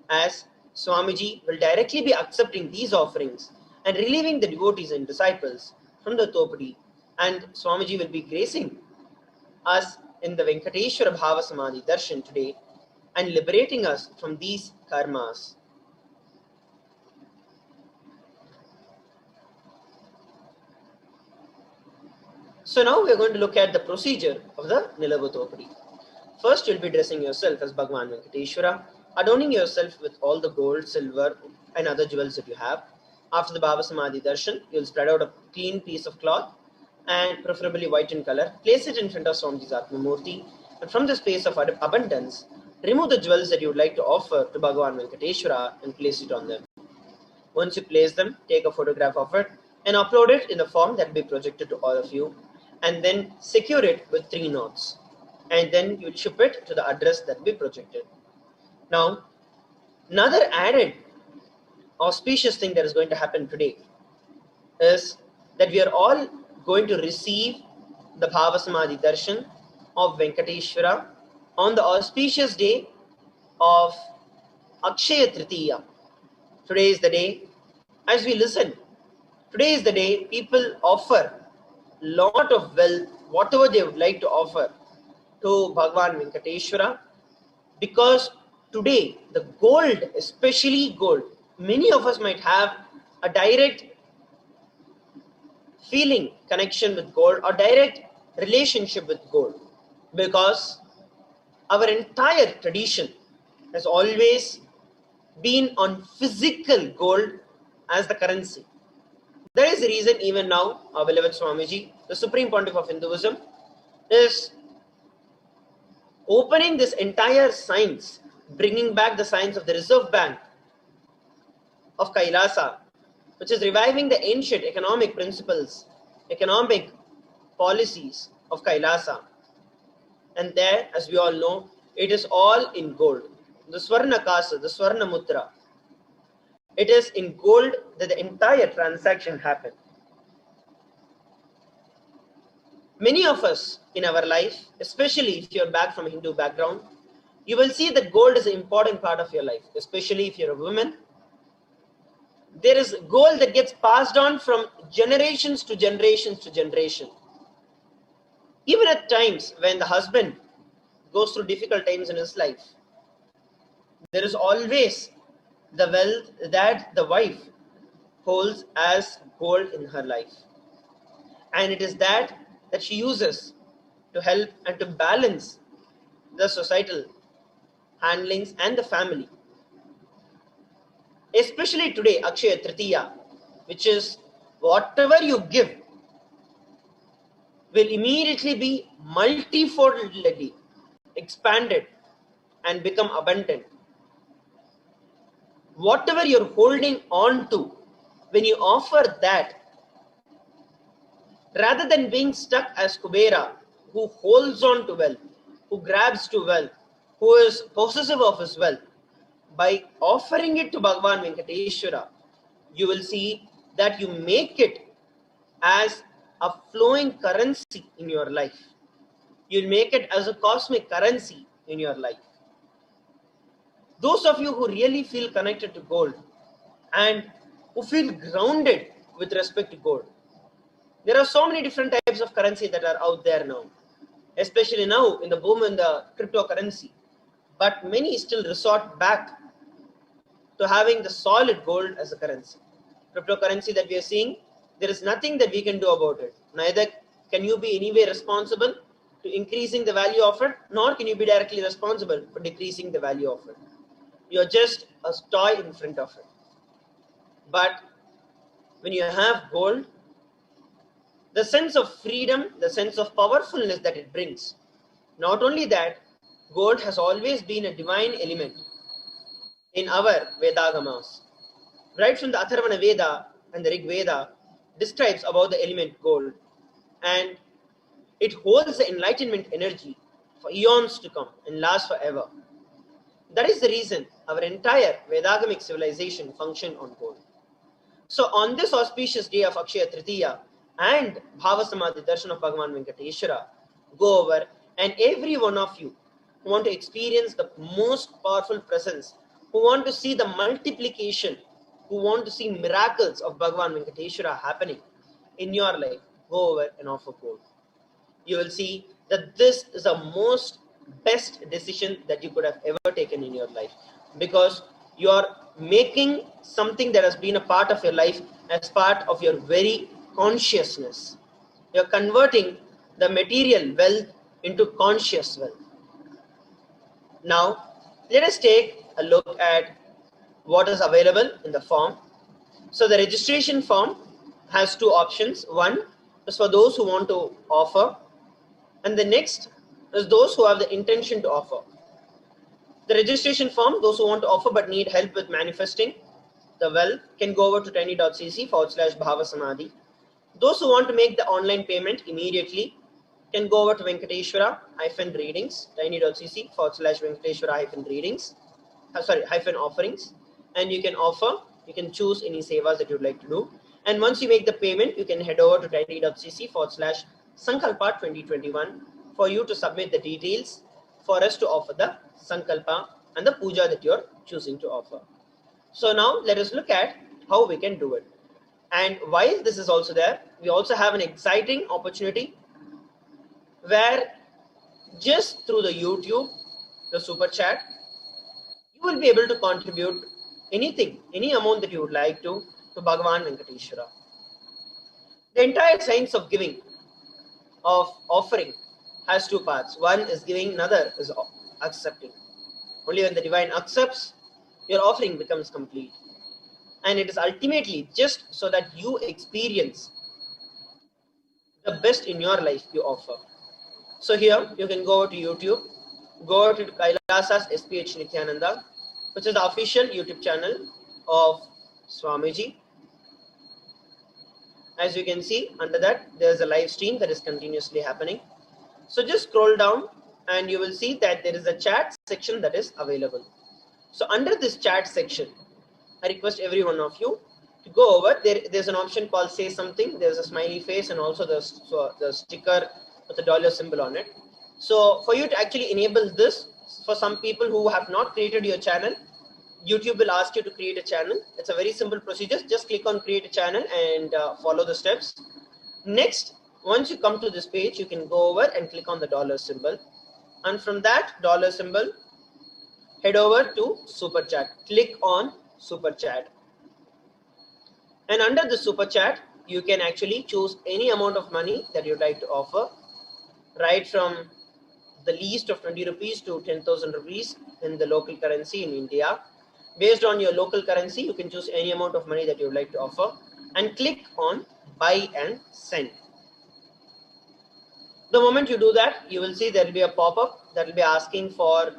As Swamiji will directly be accepting these offerings and relieving the devotees and disciples from the topadi, and Swamiji will be gracing us in the Venkateshwara Bhava Samadhi Darshan today and liberating us from these karmas. So now we are going to look at the procedure of the Nilavatopadi. First, you'll be dressing yourself as Bhagavan Venkateshwara, adorning yourself with all the gold, silver and other jewels that you have. After the Bhava Samadhi Darshan, you'll spread out a clean piece of cloth and preferably white in color. Place it in front of Swamiji's Atma Murti, and from the space of abundance, remove the jewels that you would like to offer to Bhagavan Venkateshwara and place it on them. Once you place them, take a photograph of it and upload it in the form that will be projected to all of you, and then secure it with 3 knots. And then you will ship it to the address that will be projected. Now, another added auspicious thing that is going to happen today is that we are all going to receive the Bhava Samadhi Darshan of Venkateshwara on the auspicious day of Akshaya Tritiya. Today is the day, as we listen, today is the day people offer lot of wealth, whatever they would like to offer to Bhagavan Venkateshwara, because today the gold, especially gold, many of us might have a direct feeling connection with gold or direct relationship with gold, because our entire tradition has always been on physical gold as the currency. That is the reason even now our beloved Swamiji, the Supreme Pontiff of Hinduism, is opening this entire science, bringing back the science of the Reserve Bank of KAILASA, which is reviving the ancient economic principles, economic policies of KAILASA. And there, as we all know, it is all in gold. The Swarna Kasa, the Swarna Mudra, it is in gold that the entire transaction happened. Many of us in our life, especially if you're back from a Hindu background, you will see that gold is an important part of your life, especially if you're a woman. There is gold that gets passed on from generations to generations to generation. Even at times when the husband goes through difficult times in his life, there is always the wealth that the wife holds as gold in her life. And it is that she uses to help and to balance the societal handlings and the family. Especially today, Akshaya Tritiya, which is whatever you give will immediately be multifoldly expanded and become abundant. Whatever you're holding on to, when you offer that, rather than being stuck as Kubera, who holds on to wealth, who grabs to wealth, who is possessive of his wealth, by offering it to Bhagavan Venkateshwara, you will see that you make it as a flowing currency in your life. You'll make it as a cosmic currency in your life. Those of you who really feel connected to gold and who feel grounded with respect to gold, there are so many different types of currency that are out there now, especially now in the boom in the cryptocurrency. But many still resort back to having the solid gold as a currency. Cryptocurrency that we are seeing, there is nothing that we can do about it. Neither can you be any way responsible to increasing the value of it, nor can you be directly responsible for decreasing the value of it. You're just a toy in front of it. But when you have gold, the sense of freedom, the sense of powerfulness that it brings. Not only that, gold has always been a divine element in our Vedagamas. Right from the Atharvana Veda and the Rig Veda describes about the element gold, and it holds the enlightenment energy for eons to come and last forever. That is the reason our entire Vedagamic civilization functioned on gold. So on this auspicious day of Akshaya Tritiya and Bhava Samadhi Darshan of Bhagavan Venkateshwara, go over, and every one of you who want to experience the most powerful presence, who want to see the multiplication, who want to see miracles of Bhagavan Venkateshwara happening in your life, go over and offer gold. You will see that this is the most best decision that you could have ever taken in your life, because you are making something that has been a part of your life as part of your very consciousness. You are converting the material wealth into conscious wealth. Now, let us take a look at what is available in the form. So the registration form has two options. One is for those who want to offer, and the next is those who have the intention to offer. The registration form, those who want to offer but need help with manifesting the wealth, can go over to tiny.cc/Bhava Samadhi. Those who want to make the online payment immediately can go over to Venkateshwara-readings, tiny.cc/Venkateshwara-readings, -offerings, and you can offer, you can choose any sevas that you'd like to do. And once you make the payment, you can head over to tiny.cc/Sankalpa 2021 for you to submit the details for us to offer the Sankalpa and the Puja that you're choosing to offer. So now let us look at how we can do it. And while this is also there, we also have an exciting opportunity where just through the YouTube, the super chat, you will be able to contribute anything, any amount that you would like to Bhagavan Venkateshwara. The entire science of giving, of offering, has two parts. One is giving, another is accepting. Only when the divine accepts, your offering becomes complete. And it is ultimately just so that you experience the best in your life you offer. So here you can go to YouTube, go to Kailasa's SPH Nityananda, which is the official YouTube channel of Swamiji. As you can see, under that there is a live stream that is continuously happening. So just scroll down and you will see that there is a chat section that is available. So under this chat section, I request every one of you to go over. There's an option called say something. There's a smiley face and also the sticker with the dollar symbol on it. So for you to actually enable this, for some people who have not created your channel, YouTube will ask you to create a channel. It's a very simple procedure. Just click on create a channel and follow the steps. Next, once you come to this page, you can go over and click on the dollar symbol. And from that dollar symbol, head over to super chat. Click on super chat. And under the super chat, you can actually choose any amount of money that you'd like to offer, right from the least of 20 rupees to 10,000 rupees in the local currency in India. Based on your local currency, you can choose any amount of money that you would like to offer and click on buy and send. The moment you do that, you will see there will be a pop-up that will be asking for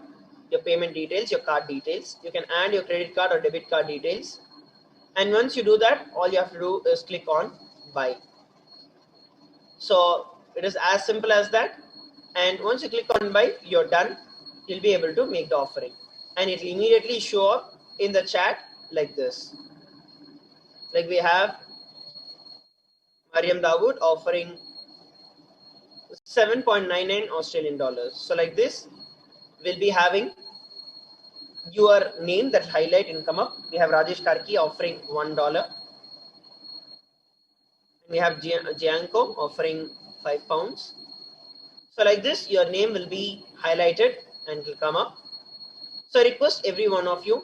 your payment details, your card details. You can add your credit card or debit card details. And once you do that, all you have to do is click on buy. So it is as simple as that. And once you click on buy, you're done. You'll be able to make the offering. And it will immediately show up in the chat like this. Like we have Mariam Dawood offering 7.99 Australian dollars. So like this, we'll be having your name that highlight and come up. We have Rajesh Karki offering $1. We have Gianco offering £5. So like this, your name will be highlighted and will come up. So I request every one of you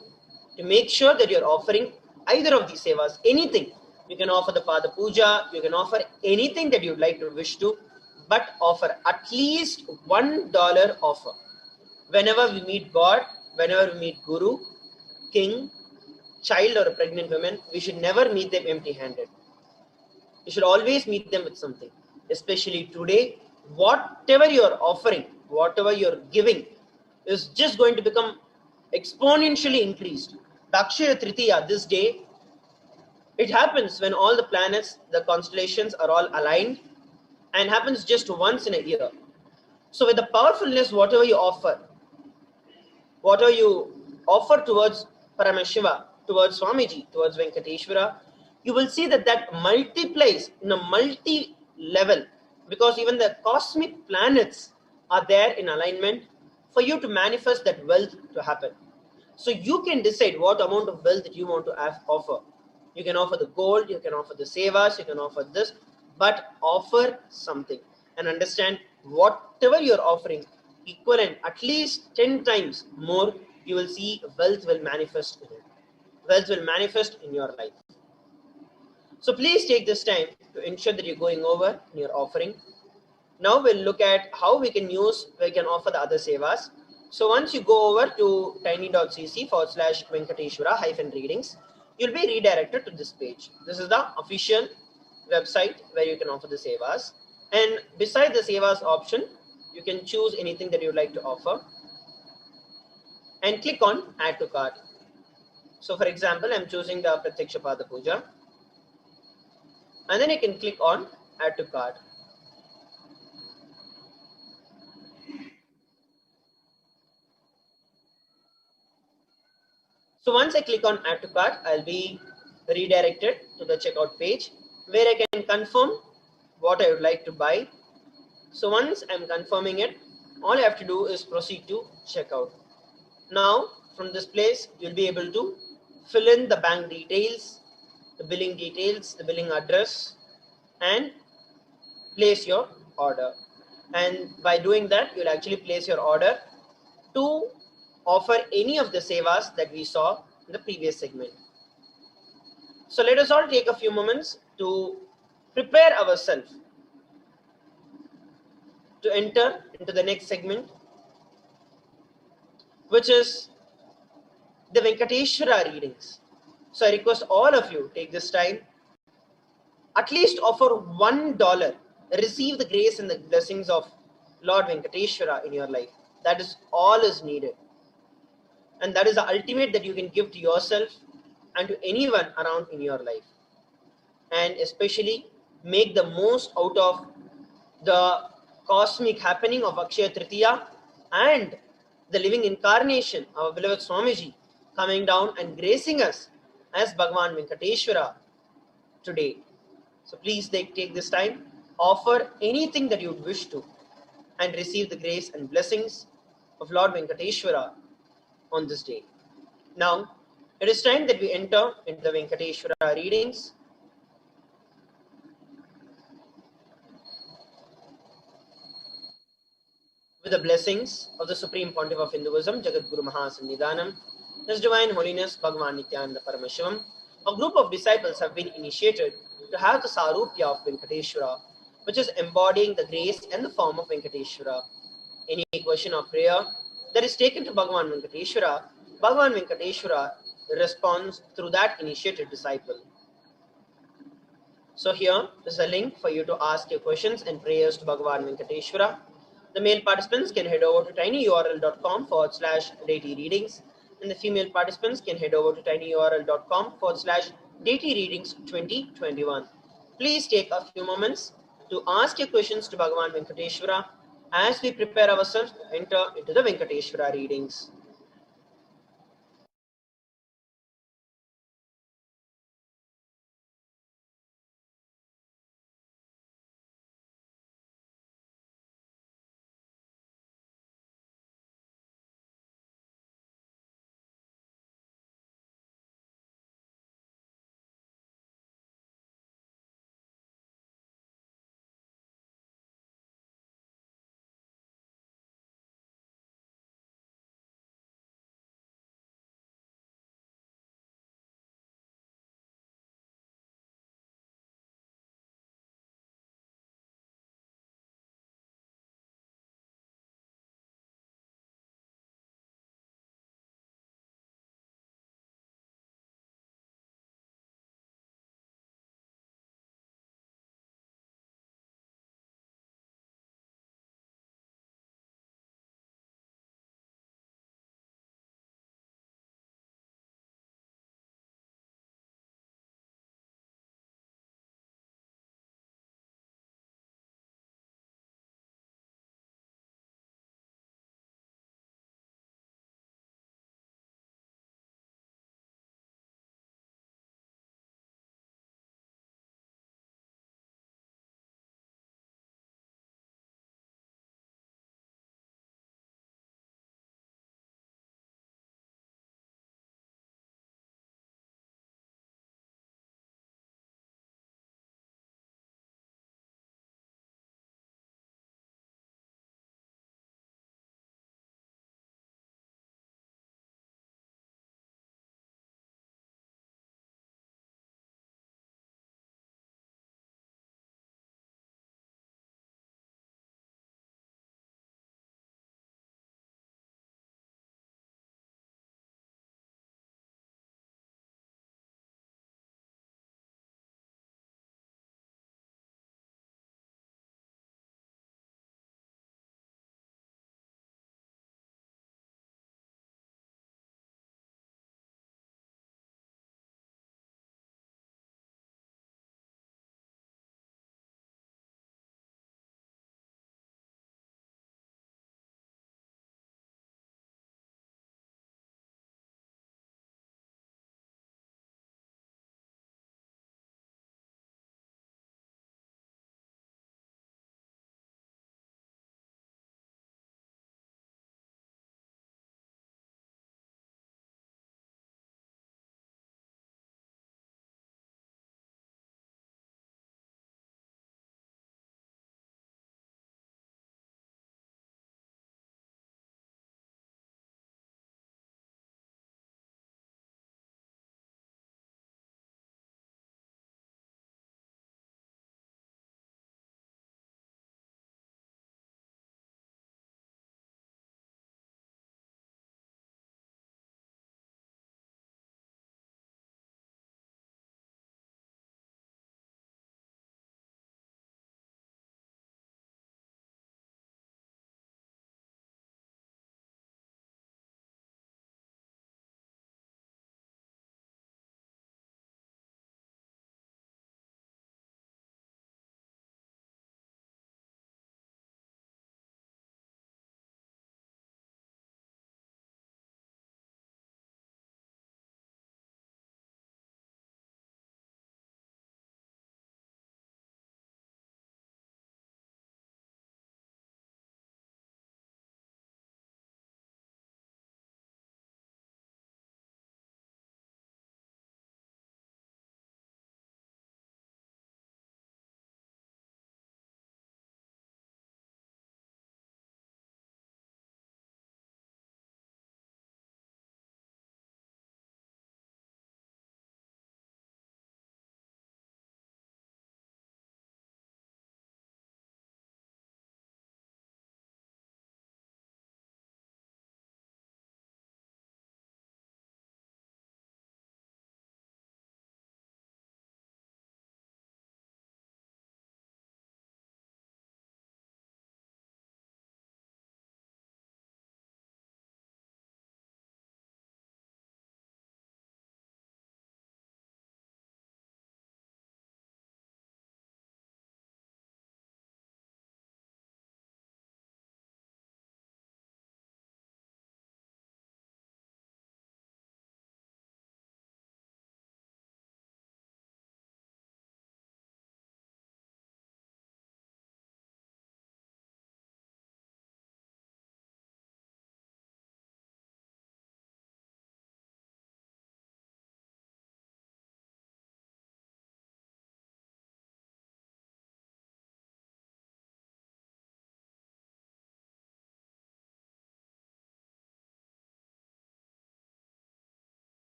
to make sure that you're offering either of these sevas, anything. You can offer the Pada Puja, you can offer anything that you'd like to wish to, but offer at least $1 offer. Whenever we meet God, whenever we meet Guru, King, child or a pregnant woman, we should never meet them empty-handed. We should always meet them with something. Especially today, whatever you're offering, whatever you're giving is just going to become exponentially increased. Dakshaya Tritiya, this day, it happens when all the planets, the constellations are all aligned and happens just once in a year. So with the powerfulness, whatever you offer towards Paramashiva, towards Swamiji, towards Venkateshwara, you will see that that multiplies in a multi-level, because even the cosmic planets are there in alignment for you to manifest that wealth to happen. So you can decide what amount of wealth that you want to offer. You can offer the gold, you can offer the sevas, you can offer this, but offer something and understand whatever you're offering, equivalent at least 10 times more, you will see wealth will manifest in it. Wealth will manifest in your life. So please take this time to ensure that you're going over in your offering. Now we'll look at how we can offer the other sevas. So once you go over to tiny.cc/Venkateshwara-readings, you'll be redirected to this page. This is the official website where you can offer the sevas. And beside the sevas option, you can choose anything that you'd like to offer and click on add to cart. So for example, I'm choosing the Pratyaksha Pada Puja. And then you can click on add to cart. So once I click on add to cart, I'll be redirected to the checkout page where I can confirm what I would like to buy. So once I'm confirming it, all I have to do is proceed to checkout. Now from this place, you'll be able to fill in the bank details, the billing details, the billing address, and place your order. And by doing that, you'll actually place your order to offer any of the sevas that we saw in the previous segment. So let us all take a few moments to prepare ourselves to enter into the next segment, which is the Venkateshwara readings. So I request all of you take this time, at least offer $1, receive the grace and the blessings of Lord Venkateshwara in your life. That is all is needed. And that is the ultimate that you can give to yourself and to anyone around in your life. And especially make the most out of the cosmic happening of Akshaya Tritiya and the living incarnation, our beloved Swamiji, coming down and gracing us as Bhagavan Venkateshwara today. So please take this time, offer anything that you would wish to, and receive the grace and blessings of Lord Venkateshwara on this day. Now, it is time that we enter into the Venkateshwara readings. With the blessings of the Supreme Pontiff of Hinduism, Jagat Guru Mahasannidhanam, His Divine Holiness Bhagavan Nityananda Paramashivam, a group of disciples have been initiated to have the Sarupya of Venkateshwara, which is embodying the grace and the form of Venkateshwara. Any question or prayer that is taken to Bhagavan Venkateshwara responds through that initiated disciple. So here is a link for you to ask your questions and prayers to Bhagavan Venkateshwara. The male participants can head over to tinyurl.com/deity readings, and the female participants can head over to tinyurl.com/deity readings 2021. Please take a few moments to ask your questions to Bhagavan Venkateshwara as we prepare ourselves to enter into the Venkateshwara readings.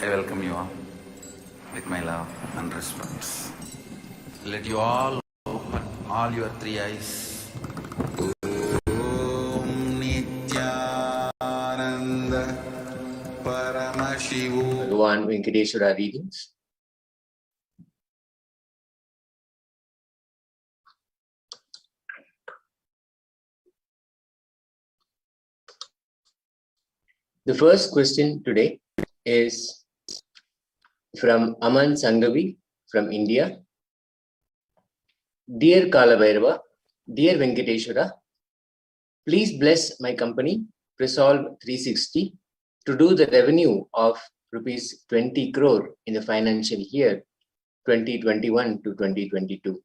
I welcome you all with my love and respect. Let you all open all your three eyes. Om Nityananda Paramashivam. Bhagavan Venkateshwara readings. The first question today is from Aman Sangavi from India. Dear Kalabhairava, dear Venkateshwara, please bless my company, Resolve 360, to do the revenue of rupees 20 crore in the financial year 2021 to 2022.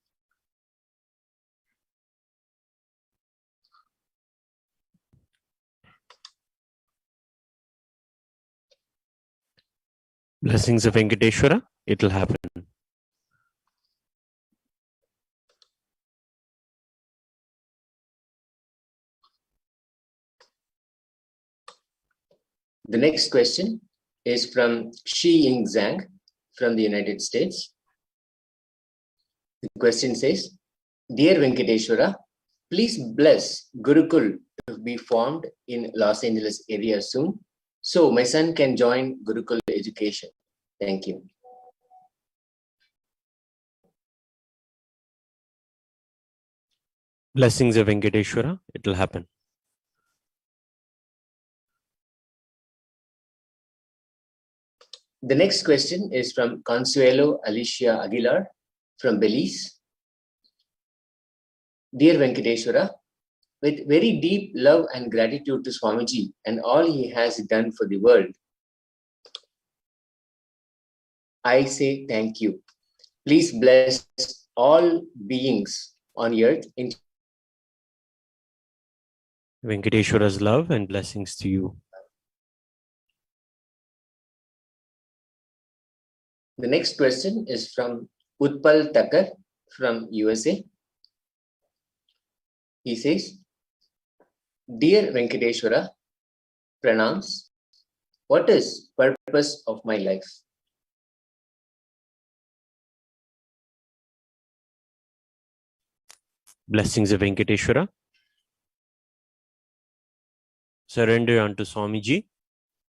Blessings of Venkateshwara, it will happen. The next question is from Shi Ying Zhang from the United States. The question says, Dear Venkateshwara, please bless Gurukul to be formed in Los Angeles area soon, so my son can join Gurukul education. Thank you. Blessings of Venkateshwara, it will happen. The next question is from Consuelo Alicia Aguilar from Belize. Dear Venkateshwara, with very deep love and gratitude to Swamiji and all he has done for the world, I say thank you. Please bless all beings on earth. Venkateshwara's love and blessings to you. The next question is from Utpal Thakkar from USA. He says, Dear Venkateshwara, pranams, what is purpose of my life? Blessings of Venkateshwara. Surrender unto Swamiji.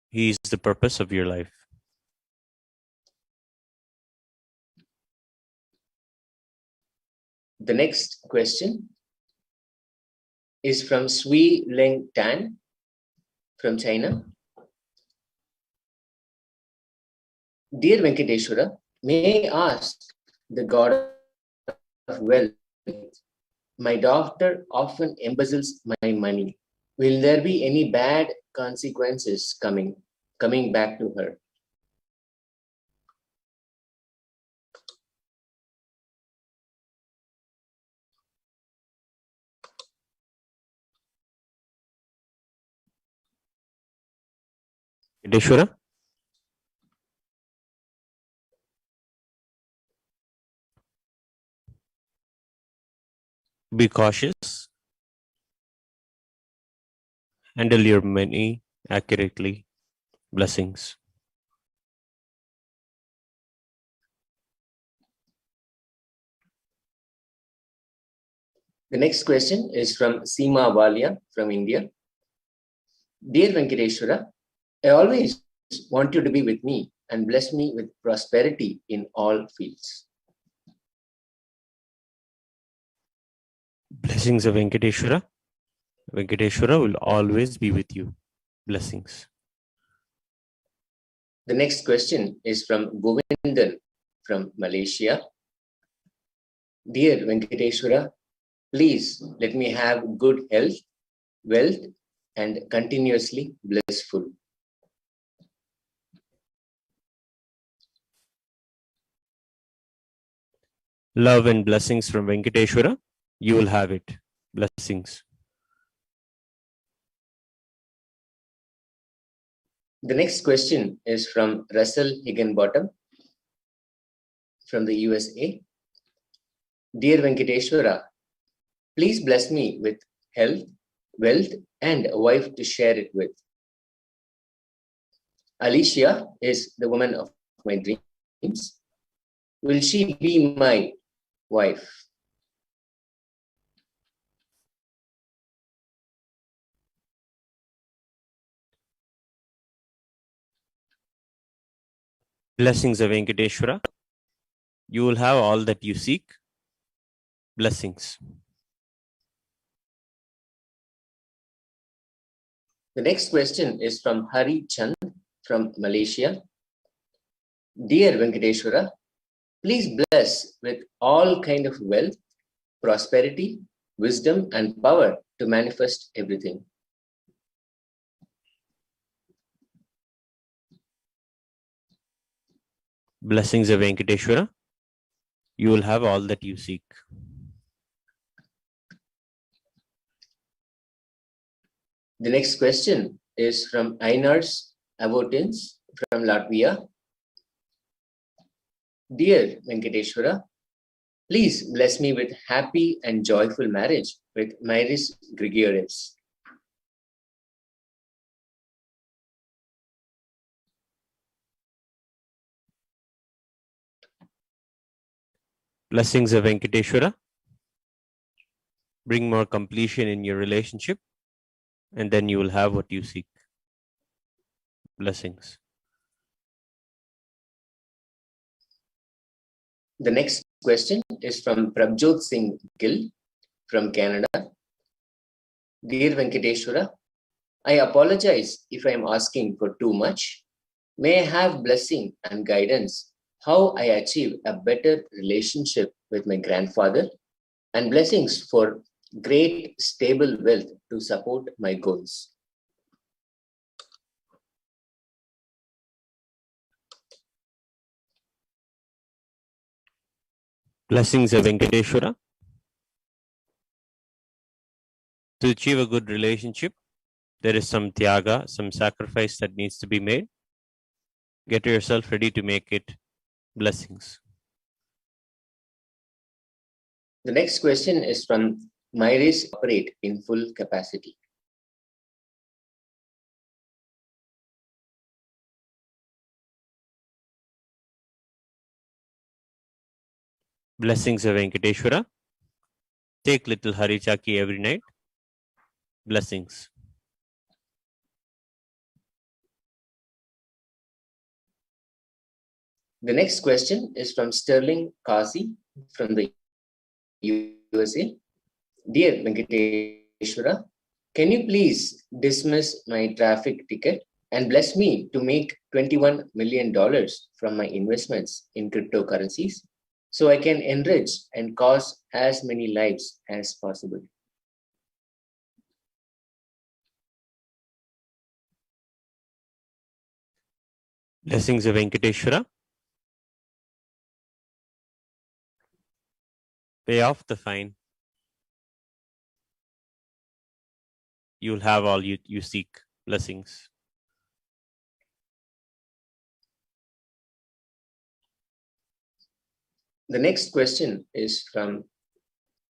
He is the purpose of your life. The next question is from Sui Leng Tan from China. Dear Venkateshwara, may I ask the God of wealth, my daughter often embezzles my money. Will there be any bad consequences coming back to her? Venkateshwara. Be cautious. Handle your money accurately. Blessings. The next question is from Seema Walia from India. Dear Venkateshwara, I always want you to be with me and bless me with prosperity in all fields. Blessings of Venkateshwara. Venkateshwara will always be with you. Blessings. The next question is from Govindan from Malaysia. Dear Venkateshwara, please let me have good health, wealth, and continuously blissful. Love and blessings from Venkateshwara. You will have it. Blessings. The next question is from Russell Higginbottom from the USA. Dear Venkateshwara, please bless me with health, wealth, and a wife to share it with. Alicia is the woman of my dreams. Will she be my wife? Blessings of Venkateshwara. You will have all that you seek. Blessings. The next question is from Hari Chand from Malaysia. Dear Venkateshwara, please bless with all kind of wealth, prosperity, wisdom, and power to manifest everything. Blessings of Venkateshwara. You will have all that you seek. The next question is from Einars Avotins from Latvia. Dear Venkateshwara, please bless me with happy and joyful marriage with Myris Grigorius. Blessings of Venkateshwara. Bring more completion in your relationship, and then you will have what you seek. Blessings. The next question is from Prabjot Singh Gill from Canada. Dear Venkateshwara, I apologize if I am asking for too much. May I have blessing and guidance how I achieve a better relationship with my grandfather, and blessings for great stable wealth to support my goals. Blessings of Venkateshwara. To achieve a good relationship, there is some tyaga, some sacrifice that needs to be made. Get yourself ready to make it. Blessings. The next question is from Myris Operate in Full Capacity. Blessings of Venkateshwara. Take little Harichaki every night. Blessings. The next question is from Sterling Kasi from the USA. Dear Venkateshwara, can you please dismiss my traffic ticket and bless me to make $21 million from my investments in cryptocurrencies so I can enrich and cause as many lives as possible? Blessings of Venkateshwara. Pay off the fine. You'll have all you seek. Blessings. The next question is from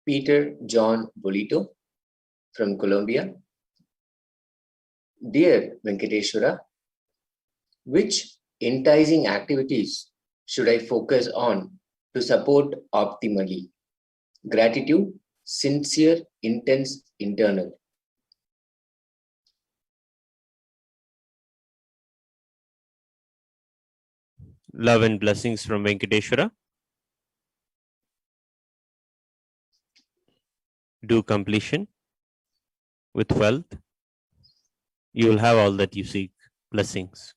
Peter John Bolito from Colombia. Dear Venkateshwara, which enticing activities should I focus on to support optimally? Gratitude, sincere, intense, internal. Love and blessings from Venkateshwara. Do completion with wealth. You will have all that you seek. Blessings.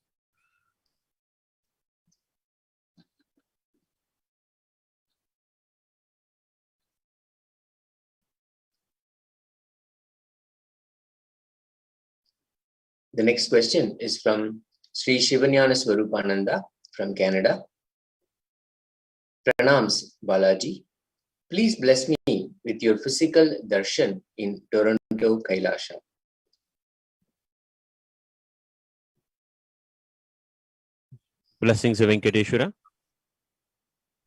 The next question is from Sri Shivanyana Swarupananda from Canada. Pranams Balaji. Please bless me with your physical darshan in Toronto, KAILASA. Blessings of Venkateshwara.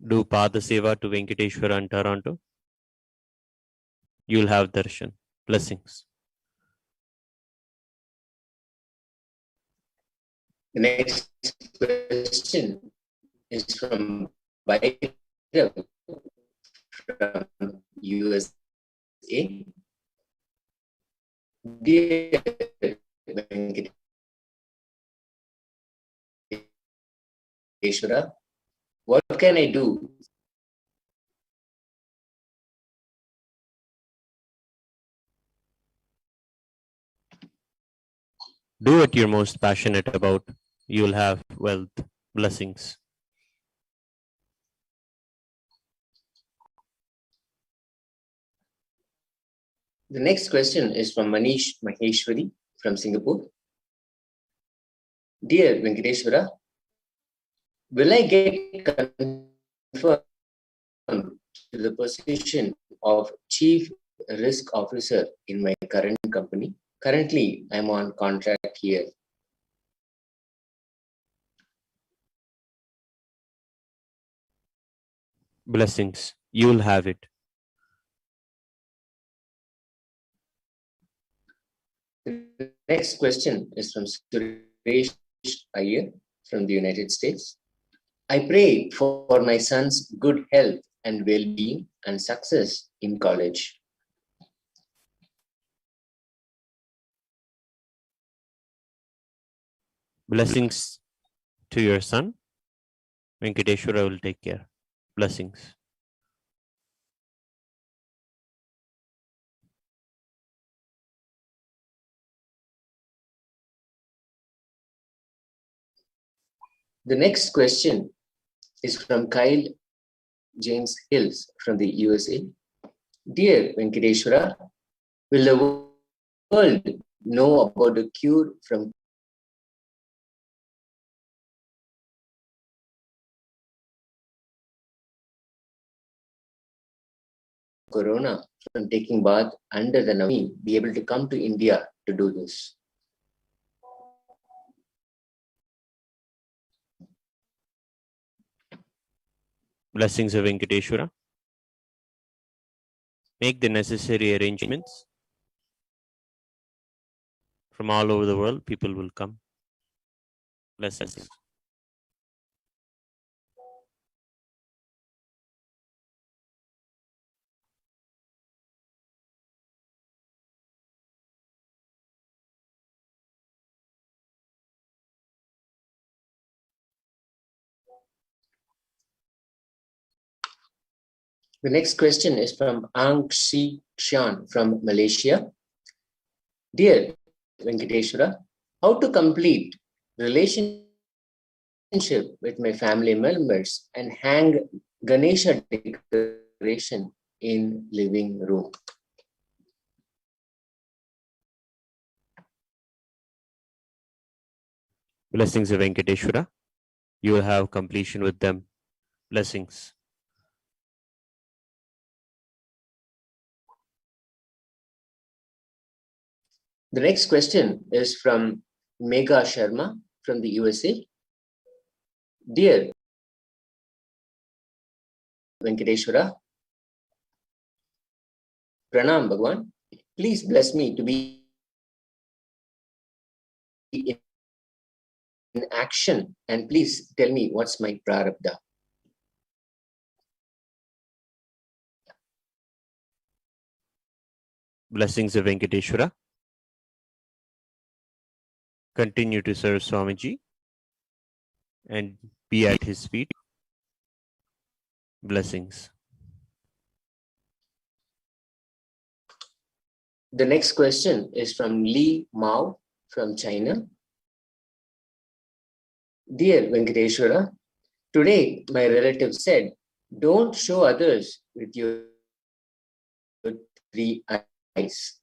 Do Pada Seva to Venkateshwara in Toronto. You'll have darshan. Blessings. The next question is from Bhairav from USA. Dear Venkateshwara, what can I do? Do what you're most passionate about. You'll have wealth, blessings. The next question is from Manish Maheshwari from Singapore. Dear Venkateshwara, will I get confirmed to the position of Chief Risk Officer in my current company? Currently, I'm on contract here. Blessings. You'll have it. The next question is from Suresh Iyer from the United States. I pray for my son's good health and well-being and success in college. Blessings to your son. Venkateshwara will take care. Blessings. The next question is from Kyle James Hills from the USA. Dear Venkateshwara, will the world know about the cure from Corona from taking bath under the Navami be able to come to India to do this? Blessings of Venkateshwara. Make the necessary arrangements. From all over the world, people will come. Blessings. The next question is from Ang Si Xian from Malaysia. Dear Venkateshwara, how to complete relationship with my family members and hang Ganesha decoration in living room? Blessings of Venkateshwara. You will have completion with them. Blessings. The next question is from Megha Sharma from the USA. Dear Venkateshwara, Pranam Bhagavan, please bless me to be in action and please tell me what's my prarabdha. Blessings of Venkateshwara. Continue to serve Swamiji and be at his feet. Blessings. The next question is from Li Mao from China. Dear Venkateshwara, today my relative said, don't show others with your 3 eyes.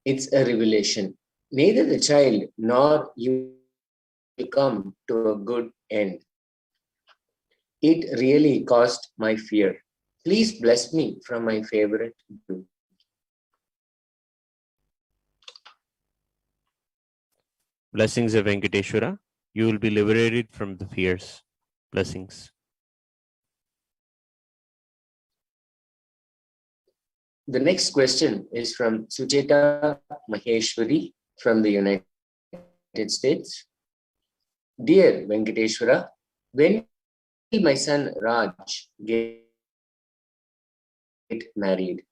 It's a revelation. Neither the child nor you will come to a good end. It really caused my fear. Please bless me from my favorite Guru. Blessings of Venkateshwara. You will be liberated from the fears. Blessings. The next question is from Sucheta Maheshwari from the United States. Dear Venkateshwara, when will my son Raj get married?